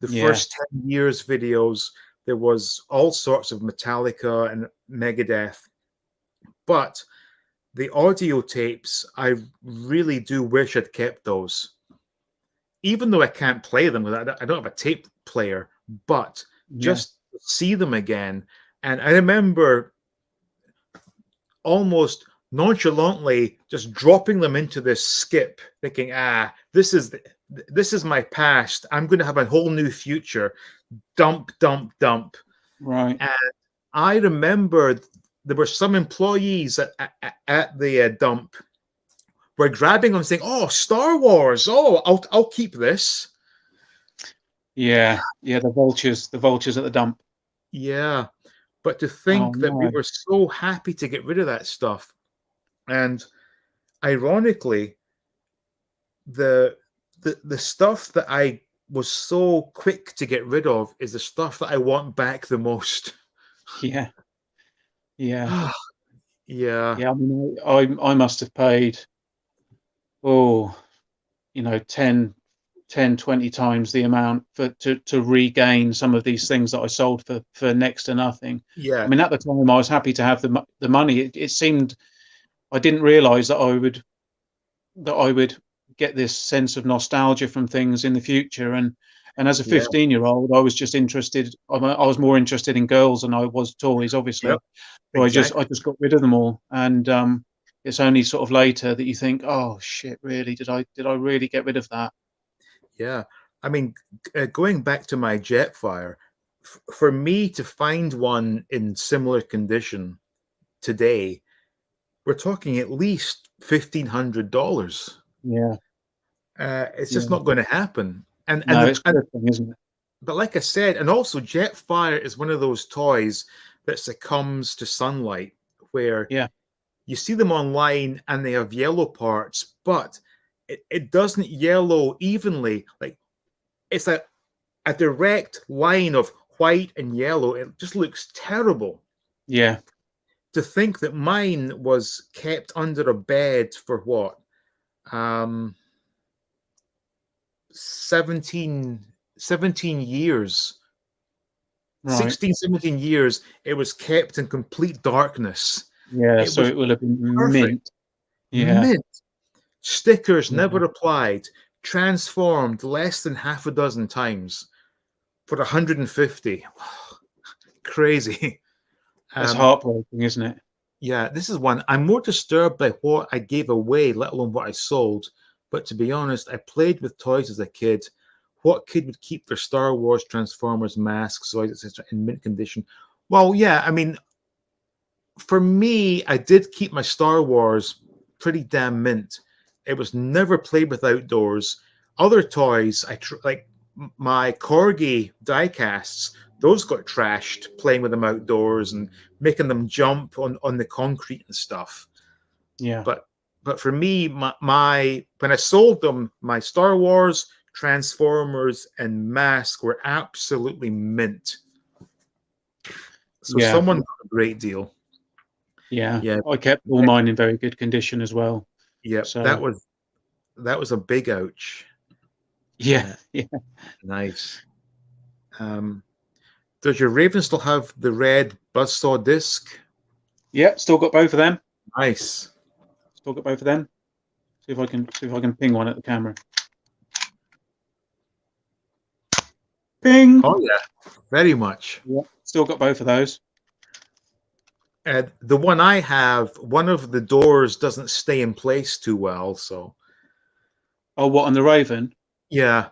The first 10 years videos, there was all sorts of Metallica and Megadeth. But the audio tapes, I really do wish I'd kept those. Even though I can't play them, I don't have a tape player, but just see them again. And I remember almost nonchalantly just dropping them into this skip, thinking, this is my past. I'm going to have a whole new future. Dump, dump, dump. Right. And I remember there were some employees at the dump were grabbing them, saying, "Oh, Star Wars! Oh, I'll keep this." Yeah, the vultures at the dump. Yeah, but to think that we were so happy to get rid of that stuff, and ironically, the stuff that I was so quick to get rid of is the stuff that I want back the most. Yeah. Yeah. I mean, I must have paid 10, 10, 20 times the amount to regain some of these things that I sold for next to nothing. Yeah. I mean, at the time I was happy to have the money. It seemed, I didn't realize that I would get this sense of nostalgia from things in the future. And as a Yeah. 15-year-old, I was just interested. I was more interested in girls than I was toys, obviously. Yep. So Exactly. I just got rid of them all. And it's only sort of later that you think, oh shit, really? Did I really get rid of that? Yeah. I mean, going back to my Jetfire, for me to find one in similar condition today, we're talking at least $1,500. Yeah. It's just Yeah. not going to happen. No, it's drifting, isn't it? But like I said, and also Jetfire is one of those toys that succumbs to sunlight, where Yeah. you see them online and they have yellow parts, but it doesn't yellow evenly. Like it's a direct line of white and yellow. It just looks terrible. Yeah. To think that mine was kept under a bed for what? 17 years. Right. 16, 17 years. It was kept in complete darkness. Yeah. It So was it will have been perfect. mint. Yeah. Mint. Stickers Yeah. never applied. Transformed less than half a dozen times for 150. Crazy. That's heartbreaking, isn't it? Yeah, this is one. I'm more disturbed by what I gave away, let alone what I sold. But to be honest, I played with toys as a kid. What kid would keep their Star Wars, Transformers, masks, toys, etc., in mint condition? Well, yeah, I mean, for me, I did keep my Star Wars pretty damn mint. It was never played with outdoors. Other toys, like my Corgi diecasts, those got trashed playing with them outdoors and making them jump on the concrete and stuff. Yeah. But for me, my when I sold them, my Star Wars, Transformers, and mask were absolutely mint. So Yeah. someone got a great deal. Yeah. Yeah. I kept all mine in very good condition as well. Yeah, So that was a big ouch. yeah. Yeah. Nice. Does your Raven still have the red buzzsaw disc? Yeah. Still got both of them. Nice. Still got both of them. See if I can ping one at the camera. Ping. Oh yeah, very much. Yeah. Still got both of those. The one I have, one of the doors doesn't stay in place too well, so. Oh, what, on the Raven? Yeah.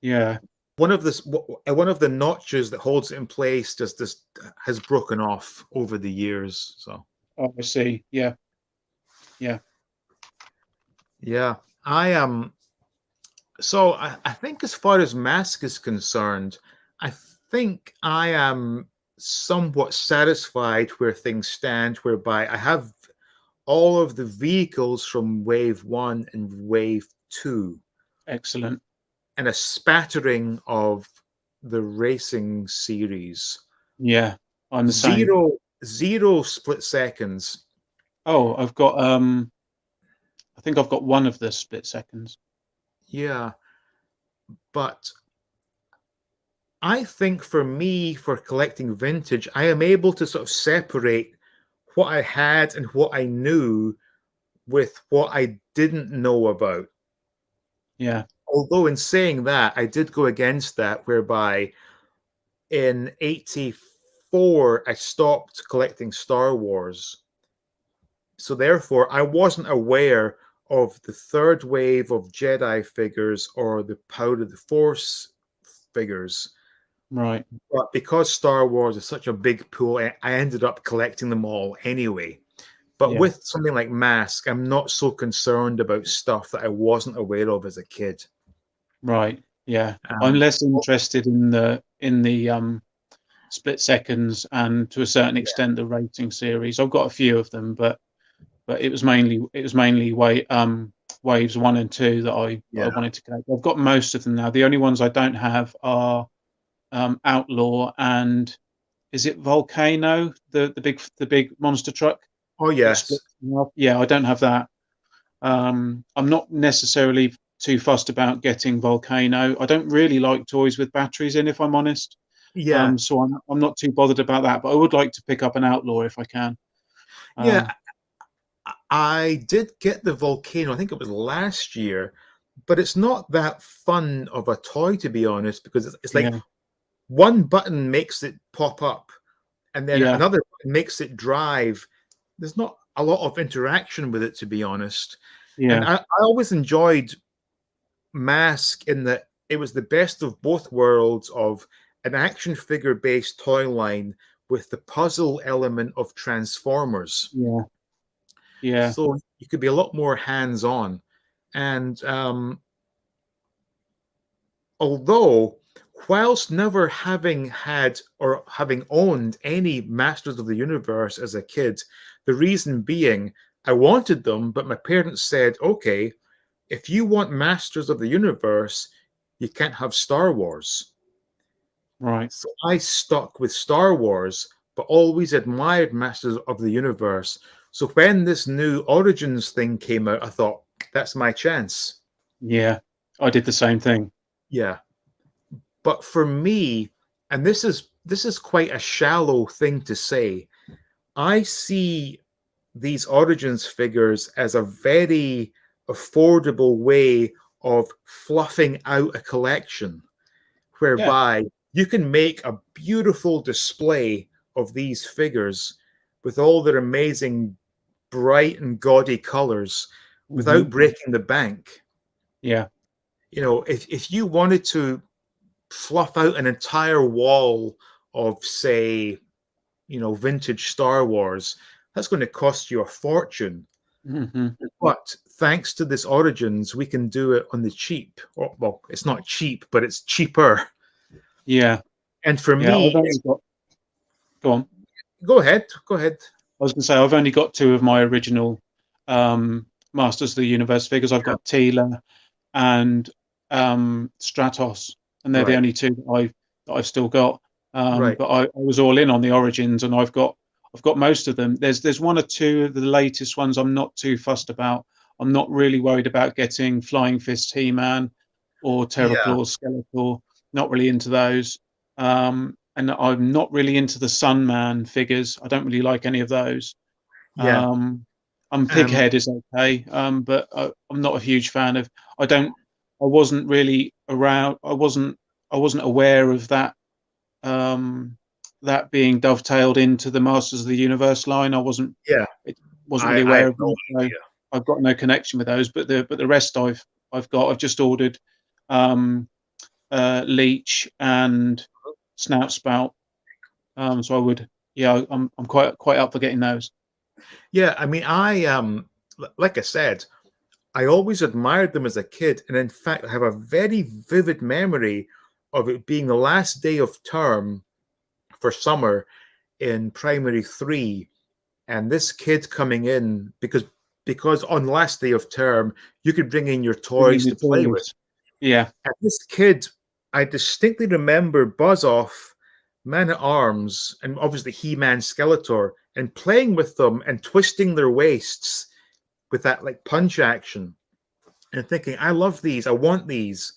Yeah. One of the notches that holds it in place just has broken off over the years. So. Oh, I see. Yeah. Yeah. Yeah. So I think as far as mask is concerned, I think I am somewhat satisfied where things stand, whereby I have all of the vehicles from Wave 1 and Wave 2. Excellent. And a spattering of the racing series. Yeah, I'm the same. Zero split seconds. Oh, I've got I think I've got one of the split seconds. Yeah. But I think for me, for collecting vintage, I am able to sort of separate what I had and what I knew with what I didn't know about. Yeah. Although in saying that, I did go against that, whereby in 84, I stopped collecting Star Wars. So therefore, I wasn't aware of the third wave of Jedi figures or the Power of the Force figures. Right. But because Star Wars is such a big pool, I ended up collecting them all anyway. But Yeah. with something like Mask, I'm not so concerned about stuff that I wasn't aware of as a kid. Right. Yeah. I'm less interested in the split seconds and to a certain extent the racing series. I've got a few of them, but it was mainly waves 1 and 2 that I wanted to collect. I've got most of them now. The only ones I don't have are Outlaw and is it Volcano, the big monster truck? Oh yes. Yeah, I don't have that. I'm not necessarily too fussed about getting Volcano. I don't really like toys with batteries in, if I'm honest. Yeah, So I'm not too bothered about that, but I would like to pick up an Outlaw if I can. yeah. I did get the Volcano. I think it was last year, but it's not that fun of a toy, to be honest, because it's like Yeah, one button makes it pop up, and then yeah, another button makes it drive. There's not a lot of interaction with it, to be honest. And yeah, I always enjoyed Mask in that it was the best of both worlds of an action figure based toy line with the puzzle element of Transformers. yeah, yeah, So you could be a lot more hands on. And although, whilst never having had or having owned any Masters of the Universe as a kid, the reason being I wanted them, but my parents said, okay, if you want Masters of the Universe, you can't have Star Wars. right. So I stuck with Star Wars, but always admired Masters of the Universe. So when this new Origins thing came out, I thought, that's my chance. Yeah, I did the same thing. Yeah. But for me, and this is quite a shallow thing to say, I see these Origins figures as a very affordable way of fluffing out a collection, Yeah, whereby you can make a beautiful display of these figures with all their amazing bright and gaudy colors hmm, without breaking the bank. yeah, You know, if you wanted to fluff out an entire wall of, say, vintage Star Wars, that's going to cost you a fortune. hmm, But thanks to this Origins, we can do it on the cheap. Well, it's not cheap, but it's cheaper. yeah, And for yeah. me, Go on. go ahead, go ahead. I was going to say I've only got two of my original Masters of the Universe figures. I've got Tila and Stratos, and they're the Right, only two that I've still got. right. But I was all in on the Origins, and I've got most of them. There's one or two of the latest ones I'm not too fussed about. I'm not really worried about getting Flying Fist He-Man or Yeah, Terraclaw Skeletor. Not really into those. And I'm not really into the Sunman figures. I don't really like any of those. yeah. Um, Pighead is okay, but I'm not a huge fan of. I don't. I wasn't really around. I wasn't aware of that. That being dovetailed into the Masters of the Universe line. I wasn't. yeah. It wasn't I, really I aware have of no them. So idea. I've got no connection with those. But the rest I've got. I've just ordered Leech and Snout Spout. So I would. Yeah, I'm quite up for getting those. Yeah, I mean, like I said, I always admired them as a kid, and in fact, I have a very vivid memory of it being the last day of term for summer in primary three, and this kid coming in because on last day of term you could bring in your toys Bringing to the play with. toys. Yeah, And this kid, I distinctly remember Buzz Off, Man at Arms, and obviously He-Man, Skeletor, and playing with them and twisting their waists with that like punch action, and thinking, I love these, I want these.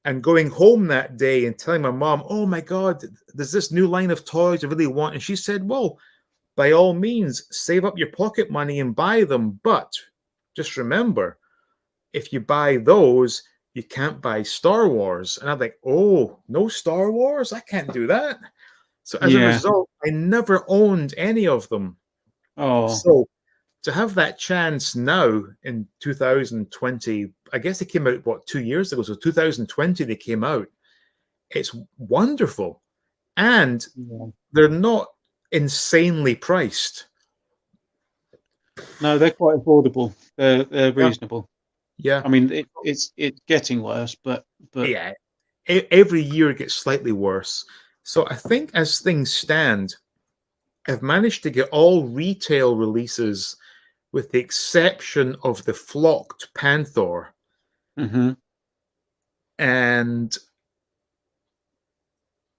And going home that day and telling my mom, oh my God, there's this new line of toys I really want. And she said, well, by all means, save up your pocket money and buy them. But just remember, if you buy those, you can't buy Star Wars. And I'm like, oh, no Star Wars? I can't do that. So as a yeah. result, I never owned any of them. Oh, So to have that chance now in 2020, I guess they came out, what, 2 years ago? So 2020, they came out. It's wonderful. And yeah. they're not insanely priced. No, they're quite affordable. They're Yeah. reasonable. Yeah. I mean, it's getting worse, but Yeah. Every year it gets slightly worse. So I think as things stand, I've managed to get all retail releases with the exception of the flocked Panther. mhm. And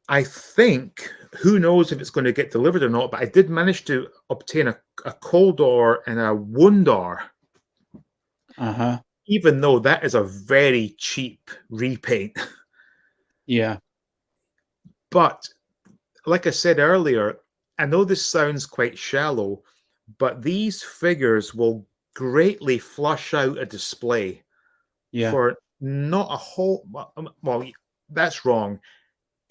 I think, who knows if it's going to get delivered or not, but I did manage to obtain a Coldor and a Woundar. Uh-huh. even though that is a very cheap repaint. Yeah. But like I said earlier, I know this sounds quite shallow, but these figures will greatly flush out a display Yeah. for not a whole. Well, that's wrong.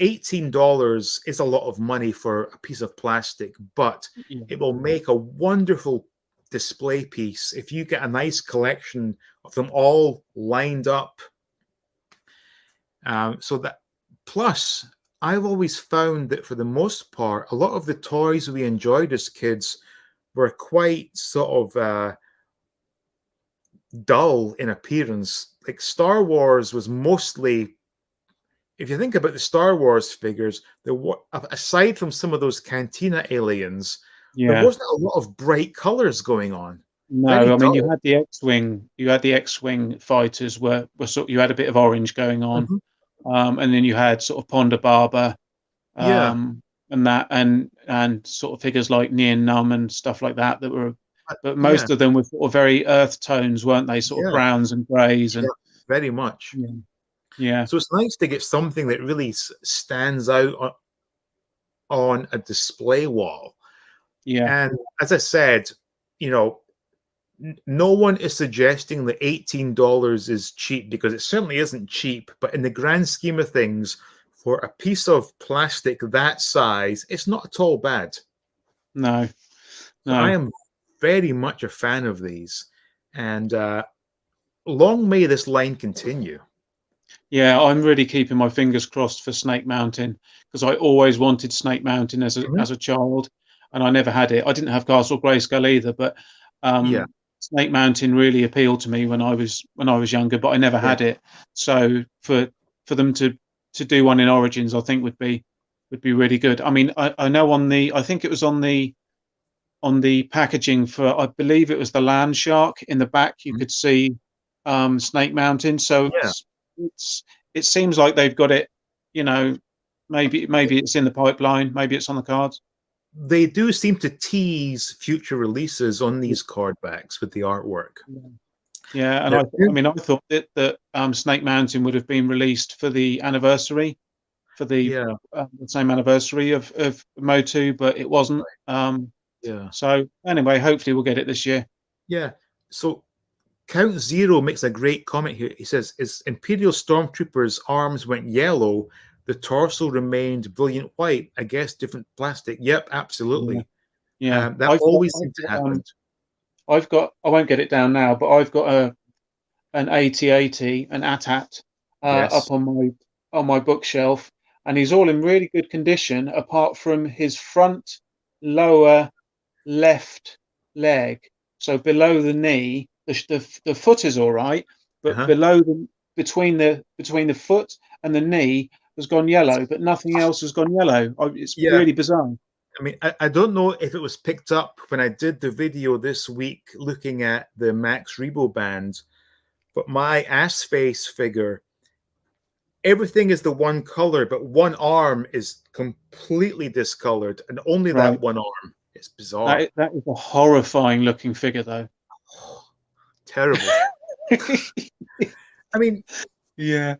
$18 is a lot of money for a piece of plastic, but Yeah. it will make a wonderful display piece if you get a nice collection of them all lined up. So that plus, I've always found that for the most part, a lot of the toys we enjoyed as kids were quite sort of dull in appearance. Like Star Wars was mostly, if you think about the Star Wars figures, aside from some of those Cantina aliens, there Yeah. wasn't a lot of bright colors going on. Very No, I mean, you dull. had the X-wing fighters were sort, you had a bit of orange going on. Mhm. And then you had sort of Ponda Baba, Yeah. and that, and sort of figures like Nien Num and stuff like that were, but Yeah. most of them were sort of very earth tones, weren't they? Sort of Yeah. browns and greys, and Yeah, very much. yeah, So it's nice to get something that really stands out on a display wall. yeah, And as I said, you know, no one is suggesting that $18 is cheap, because it certainly isn't cheap. But in the grand scheme of things, for a piece of plastic that size, it's not at all bad. no, So I no, am very much a fan of these. And long may this line continue. yeah. I'm really keeping my fingers crossed for Snake Mountain, because I always wanted Snake Mountain as a child, and I never had it. I didn't have Castle Grayskull either, but Yeah. Snake Mountain really appealed to me when I was younger, but I never had it. So for them to do one in Origins, I think would be really good. I mean, I know I think it was on the packaging for, I believe it was the Land Shark, in the back you could see Snake Mountain. So Yeah. it seems like they've got it. You know, maybe it's in the pipeline. Maybe it's on the cards. They do seem to tease future releases on these card backs with the artwork. Yeah, and I mean, I thought that Snake Mountain would have been released for the anniversary, for the same anniversary of Motu, but it wasn't. Yeah. So anyway, hopefully we'll get it this year. Yeah. So Count Zero makes a great comment here. He says, "As Imperial Stormtroopers' arms went yellow, the torso remained brilliant white. I guess different plastic." Yep, absolutely. Yeah, That always seemed to happen. I won't get it down now, but I've got an AT-AT, an AT-AT, Yes. up on my bookshelf, and he's all in really good condition, apart from his front lower left leg. So below the knee, the foot is all right, but below between the foot and the knee has gone yellow, but nothing else has gone yellow. It's really bizarre. I mean, I don't know if it was picked up when I did the video this week looking at the Max Rebo band, but my ass face figure, everything is the one color, but one arm is completely discolored, and only that one arm. It's bizarre. That is a horrifying looking figure, though. Terrible. I mean, yeah.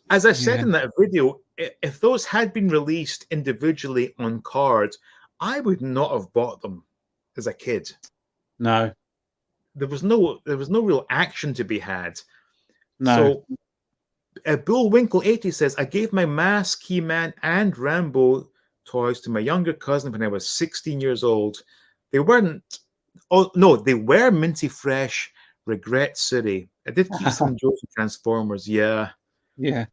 As I said in that video, if those had been released individually on cards, I would not have bought them as a kid. No. There was no real action to be had. No. So Bullwinkle 80 says, "I gave my Mask, He-Man, and Rambo toys to my younger cousin when I was 16 years old. They weren't, oh no, they were minty fresh. Regret City. I did keep some Joes and Transformers, yeah. Yeah.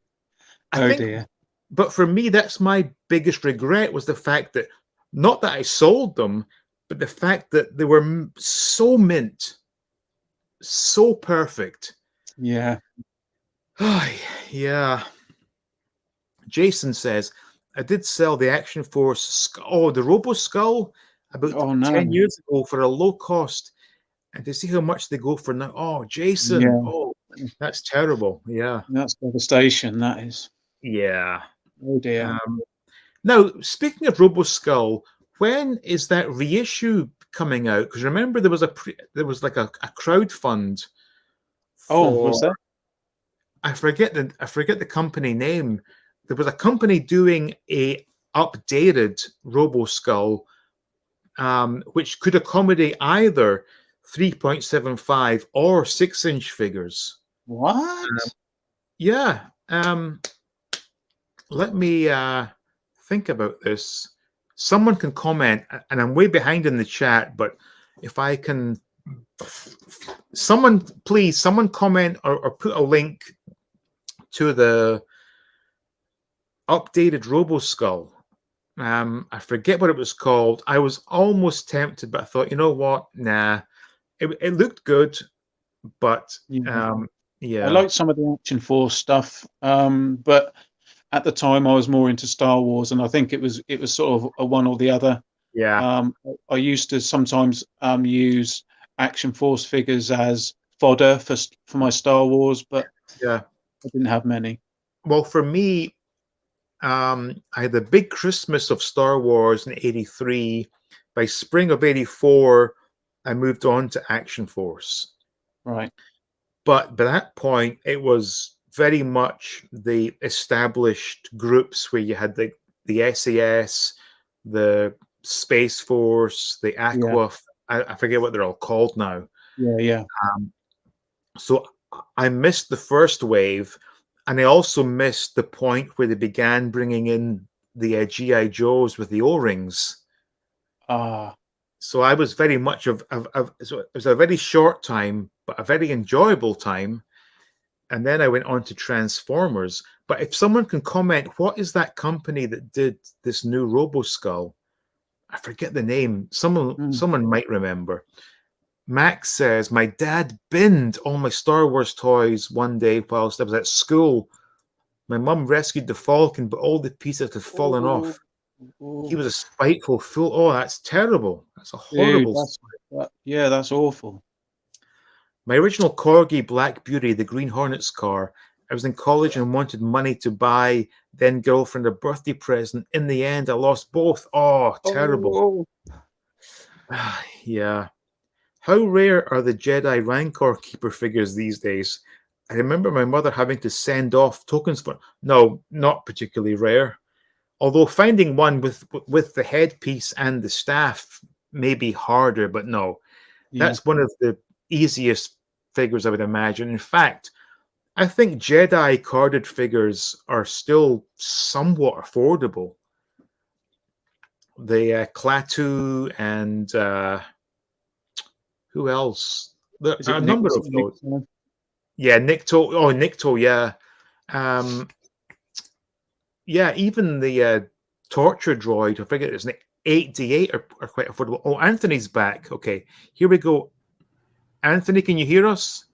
I think, dear. But for me, that's my biggest regret, was the fact that, not that I sold them, but the fact that they were so mint, so perfect. Yeah. Yeah. Jason says, "I did sell the Action Force, the Robo Skull, about 10 years ago for a low cost. And to see how much they go for now." Oh, Jason. Yeah. Oh, that's terrible. Yeah. That's devastation, that is. Yeah. Oh, dear. Now, speaking of Robo Skull, when is that reissue coming out? Because remember, there was like a crowd fund was that? I forget the company name. There was a company doing a updated Robo Skull, which could accommodate either 3.75 or 6-inch figures. What? Yeah. Let me think about this. Someone can comment, and I'm way behind in the chat, but if I can, someone comment or put a link to the updated Robo Skull. I forget what it was called. I was almost tempted, but I thought, you know what? Nah, it looked good, but I yeah, liked some of the Action Force stuff, but at the time I was more into Star Wars, and I think it was sort of a one or the other. yeah. I used to sometimes use Action Force figures as fodder for my Star Wars, but Yeah. I didn't have many. Well, for me, I had the big Christmas of Star Wars in '83. By spring of '84, I moved on to Action Force. Right. But by that point, it was very much the established groups where you had the SAS, the Space Force, the Aqua. I forget what they're all called now. Yeah. So I missed the first wave, and I also missed the point where they began bringing in the GI Joes with the O-rings. So I was very much so it was a very short time, but a very enjoyable time. And then I went on to Transformers. But if someone can comment, what is that company that did this new Robo Skull? I forget the name. Someone might remember. Max says, my dad binned all my Star Wars toys one day whilst I was at school. My mum rescued the Falcon, but all the pieces had fallen off. He was a spiteful fool. Oh, that's terrible. That's a horrible. Dude, that's awful. My original Corgi Black Beauty, the Green Hornets car, I was in college and wanted money to buy then girlfriend a birthday present. In the end, I lost both. Oh, terrible. Yeah. How rare are the Jedi Rancor Keeper figures these days? I remember my mother having to send off tokens for. No, not particularly rare. Although finding one with the headpiece and the staff may be harder, but no, that's one of the easiest figures I would imagine. In fact, I think Jedi carded figures are still somewhat affordable. The Klaatu and who else? There are a number of those. Yeah, Nikto. Oh, Nikto. Yeah, yeah. Even the torture droid. I forget it's 8D8 are quite affordable. Oh, Anthony's back. Okay, here we go. Anthony, can you hear us?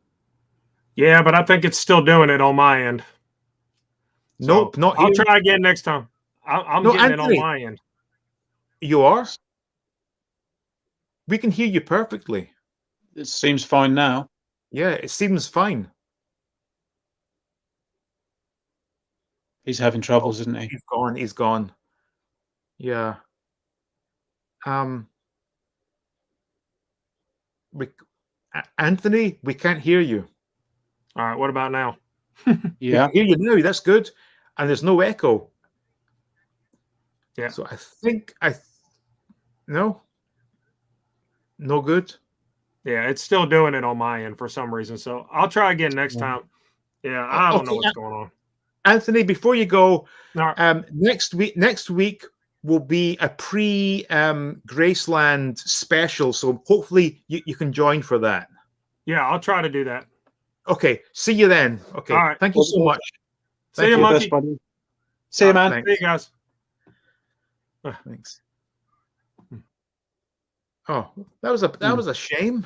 Yeah, but I think it's still doing it on my end. Nope, not here. I'll try again next time. I'm getting Anthony, it on my end. You are? We can hear you perfectly. It seems fine now. Yeah, it seems fine. He's having troubles, isn't he? He's gone. Yeah. Anthony, we can't hear you. All right, what about now? Yeah. We can hear you now. That's good. And there's no echo. Yeah. So I think no good. Yeah, it's still doing it on my end for some reason. So I'll try again next time. Yeah, I don't know what's going on. Anthony, before you go, next week will be a pre-Graceland special. So hopefully you can join for that. Yeah, I'll try to do that. Okay, see you then. Okay, all right. Thank you so much. See you, Monkey. See you, man. See you guys. Thanks. Oh, that was a shame.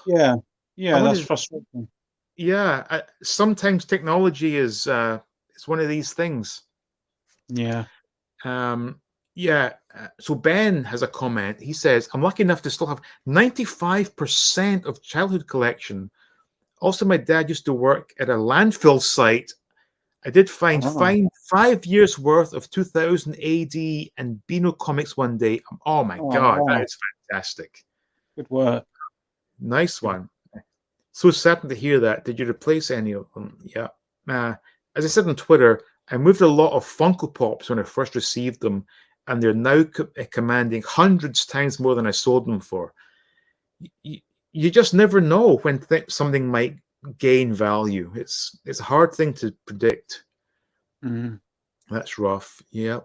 Yeah, that's frustrating. Yeah, sometimes technology is it's one of these things. Yeah. So Ben has a comment. He says, "I'm lucky enough to still have 95% of childhood collection. Also, my dad used to work at a landfill site. I did find 5 years worth of 2000 AD and Beano comics one day. Oh my God, that is fantastic. Good work. Nice one. So saddened to hear that. Did you replace any of them? Yeah. As I said on Twitter, I moved a lot of Funko Pops when I first received them, and they're now commanding hundreds times more than I sold them for. You just never know when something might gain value. It's a hard thing to predict. That's rough. Yeah.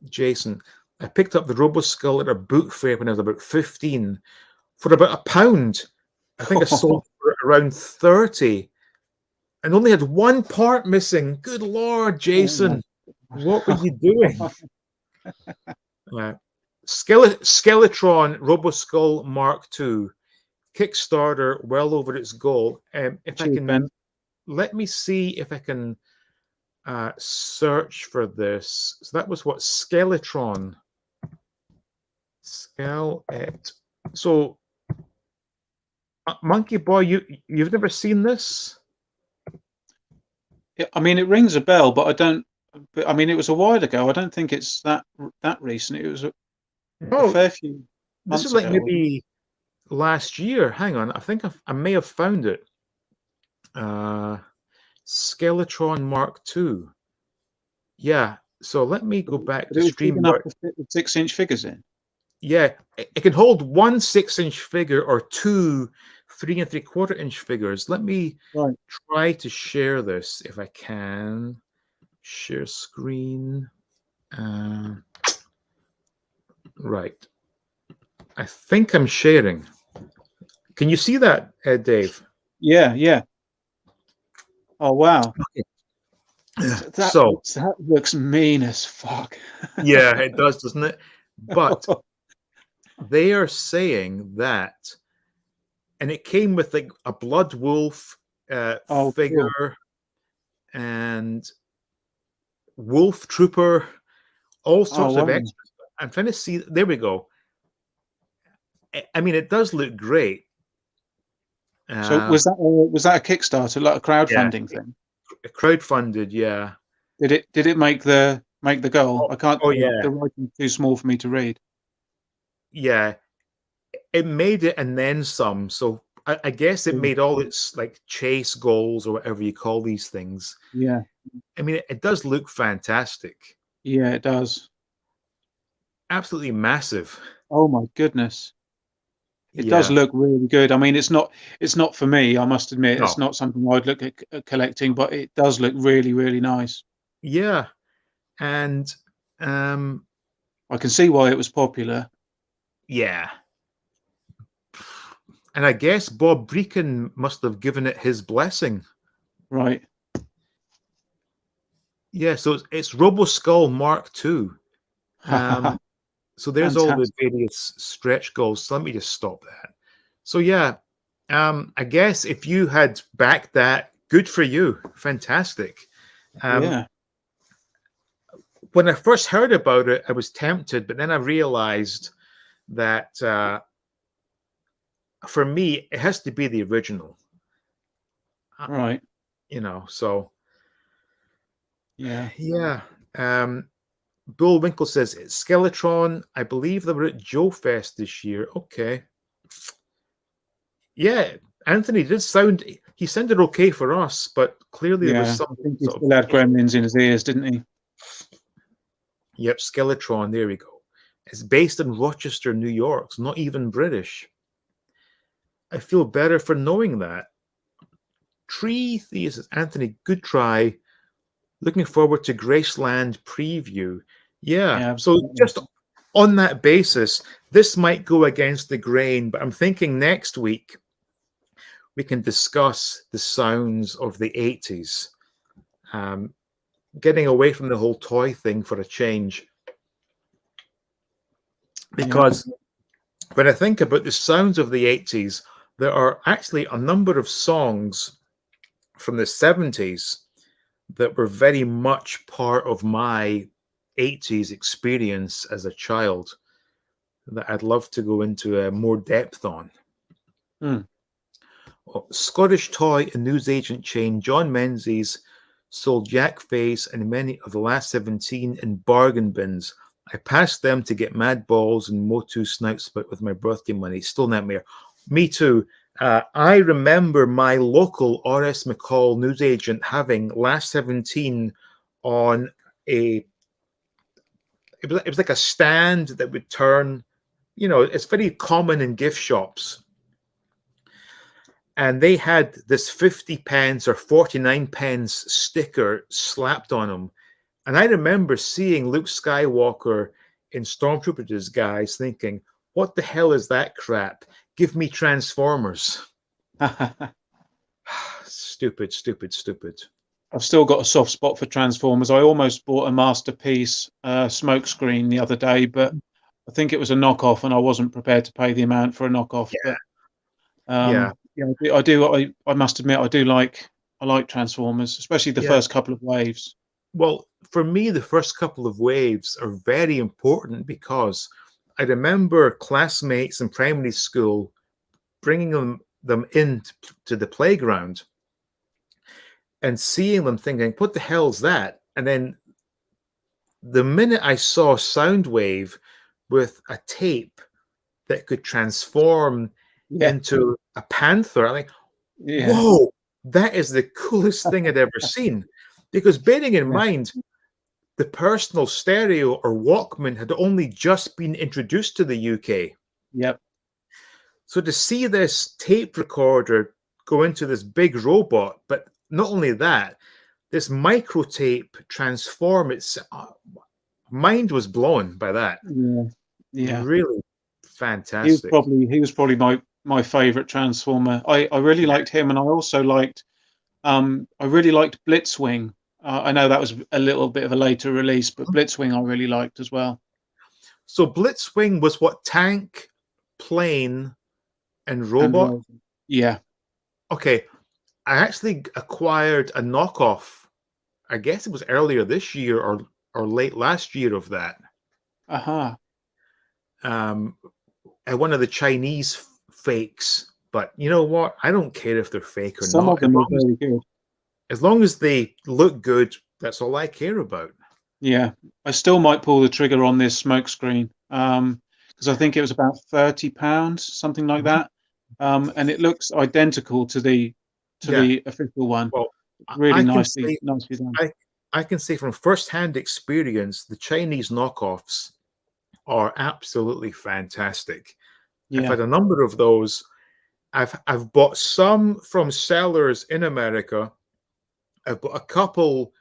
Jason, I picked up the Roboskull at a boot fair when I was about 15 for about £1. I think I sold for around 30 and only had one part missing. Good Lord, Jason. What were you doing? Skeletron Roboskull Mark II. Kickstarter well over its goal. Let me see if I can search for this. So that was what Skeletron. So, Monkey Boy, you've never seen this? I mean, it rings a bell, but I don't. But I mean, it was a while ago. I don't think it's that recent. It was a fair few months This is like ago. maybe last year. Hang on, I think I may have found it. Skeletron Mark II. Yeah. So let me go back to stream. Enough to fit the 6-inch figures in. Yeah, it can hold one 6-inch figure or two 3 3/4-inch figures. Let me try to share this if I can. Share screen. Right. I think I'm sharing. Can you see that, Dave? Yeah. Oh wow. Okay. That looks mean as fuck. Yeah, it does, doesn't it? But they are saying that, and it came with like a Blood Wolf figure, cool. And Wolf Trooper, all sorts of extras. I'm trying to see. There we go. I mean, it does look great. So was that a Kickstarter, like a crowdfunding thing? Crowdfunded, yeah. Did it make the goal? I can't. Oh yeah. The writing's too small for me to read. Yeah, it made it and then some. So I guess it made all its like chase goals or whatever you call these things. Yeah. I mean, it does look fantastic. Yeah, it does. Absolutely massive. Oh my goodness. It does look really good. I mean, it's not for me, I must admit. No. It's not something I'd look at collecting, but it does look really, really nice. Yeah. And I can see why it was popular. Yeah. And I guess Bob Breakin must have given it his blessing. Right. Yeah, so it's Roboskull Mark II. So there's all the various stretch goals. So let me just stop that. So yeah, I guess if you had backed that, good for you. Fantastic. Yeah. When I first heard about it, I was tempted, but then I realized that for me, it has to be the original. Right. So. Yeah. Yeah. Bullwinkle says it's Skeletron. I believe they were at Joe Fest this year. Okay. Yeah, Anthony did sound. He sounded okay for us, but clearly there was something. I think he still had gremlins in his ears, didn't he? Yep, Skeletron. There we go. It's based in Rochester, New York. It's not even British. I feel better for knowing that. Tree Thesis, Anthony. Good try. Looking forward to Graceland preview. Yeah. So just on that basis, this might go against the grain, but I'm thinking next week we can discuss the sounds of the 80s, getting away from the whole toy thing for a change. Because when I think about the sounds of the 80s, there are actually a number of songs from the 70s that were very much part of my 80s experience as a child that I'd love to go into more depth on. Scottish toy and newsagent chain John Menzies sold Yak Face and many of the last 17 in bargain bins. I passed them to get Mad Balls and Motu Snout Spout with my birthday money. Still nightmare. Me too. I remember my local RS McCall newsagent having Last 17 on a. It was like a stand that would turn. You know, it's very common in gift shops. And they had this 50 pence or 49 pence sticker slapped on them. And I remember seeing Luke Skywalker in Stormtrooper disguise thinking, what the hell is that crap? Give me Transformers. Stupid, stupid, stupid. I've still got a soft spot for Transformers. I almost bought a Masterpiece smokescreen the other day, but I think it was a knockoff, and I wasn't prepared to pay the amount for a knockoff. Yeah. But yeah, I must admit, I like Transformers, especially the first couple of waves. Well, for me, the first couple of waves are very important because I remember classmates in primary school bringing them into the playground and seeing them thinking, what the hell's that? And then the minute I saw Soundwave with a tape that could transform into a panther, I'm like, whoa, that is the coolest thing I'd ever seen. Because bearing in mind, the personal stereo or Walkman had only just been introduced to the UK. Yep. So to see this tape recorder go into this big robot, but not only that, this micro tape transform, its mind was blown by that. Yeah. Really fantastic. He was probably my favorite Transformer. I really liked him, and I also liked Blitzwing. I know that was a little bit of a later release, but Blitzwing I really liked as well. So Blitzwing was what, tank, plane, and robot? Yeah. Okay. I actually acquired a knockoff. I guess it was earlier this year or late last year of that. At one of the Chinese fakes. But you know what? I don't care if they're fake or not. Some of them are very good. As long as they look good, that's all I care about. Yeah, I still might pull the trigger on this smokescreen because I think it was about £30, something like that, and it looks identical to the official one. Well, really nicely done. I can say from first-hand experience, the Chinese knockoffs are absolutely fantastic. I've had a number of those. I've bought some from sellers in America. I've bought a couple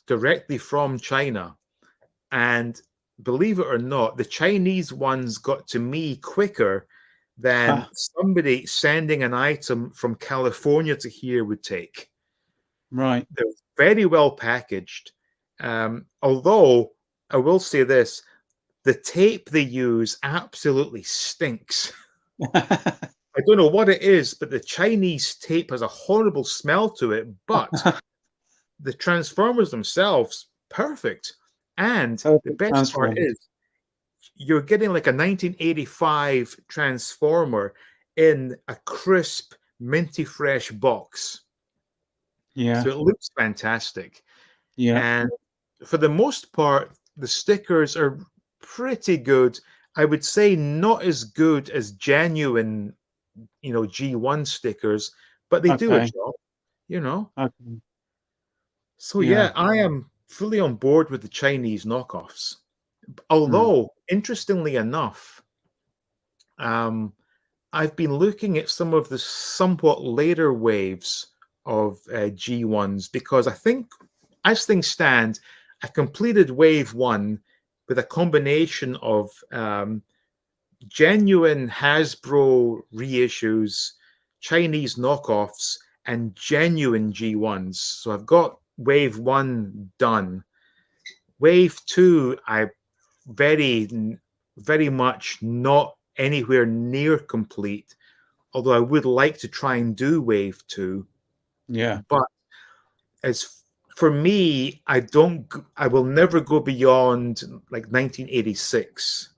directly from China, and believe it or not, the Chinese ones got to me quicker than somebody sending an item from California to here would take. Right. They're very well packaged. Although I will say this, the tape they use absolutely stinks. I don't know what it is, but the Chinese tape has a horrible smell to it, but the Transformers themselves, perfect. And the best part is you're getting like a 1985 Transformer in a crisp, minty fresh box. Yeah. So it looks fantastic. Yeah. And for the most part, the stickers are pretty good. I would say not as good as genuine, G1 stickers, but they do a job, Okay. So yeah, I am fully on board with the Chinese knockoffs. Although, interestingly enough, I've been looking at some of the somewhat later waves of G1s because I think, as things stand, I completed wave 1 with a combination of genuine Hasbro reissues, Chinese knockoffs, and genuine G1s. So I've got wave 1 done. Wave 2, I very, very much not anywhere near complete, although I would like to try and do wave 2. Yeah. But as for me, I will never go beyond like 1986.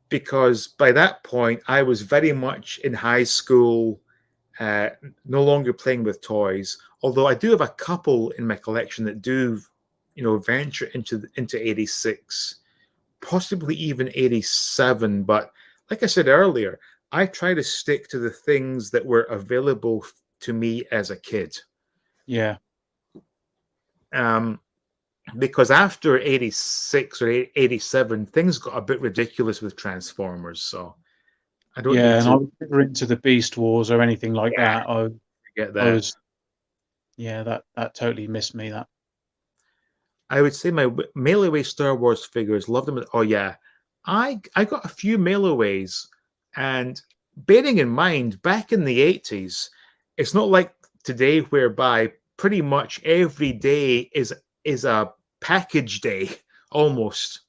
Because by that point, I was very much in high school, no longer playing with toys. Although I do have a couple in my collection that do, venture into 86, possibly even 87. But like I said earlier, I try to stick to the things that were available to me as a kid. Yeah. Because after 86 or 87, things got a bit ridiculous with Transformers. So I don't need And I to was never into the Beast Wars or anything like that. get I that. was, that totally missed me. That. I would say my mail away Star Wars figures, love them. Oh yeah, I got a few mail aways, and bearing in mind back in the 80s, it's not like today whereby pretty much every day is a package day almost.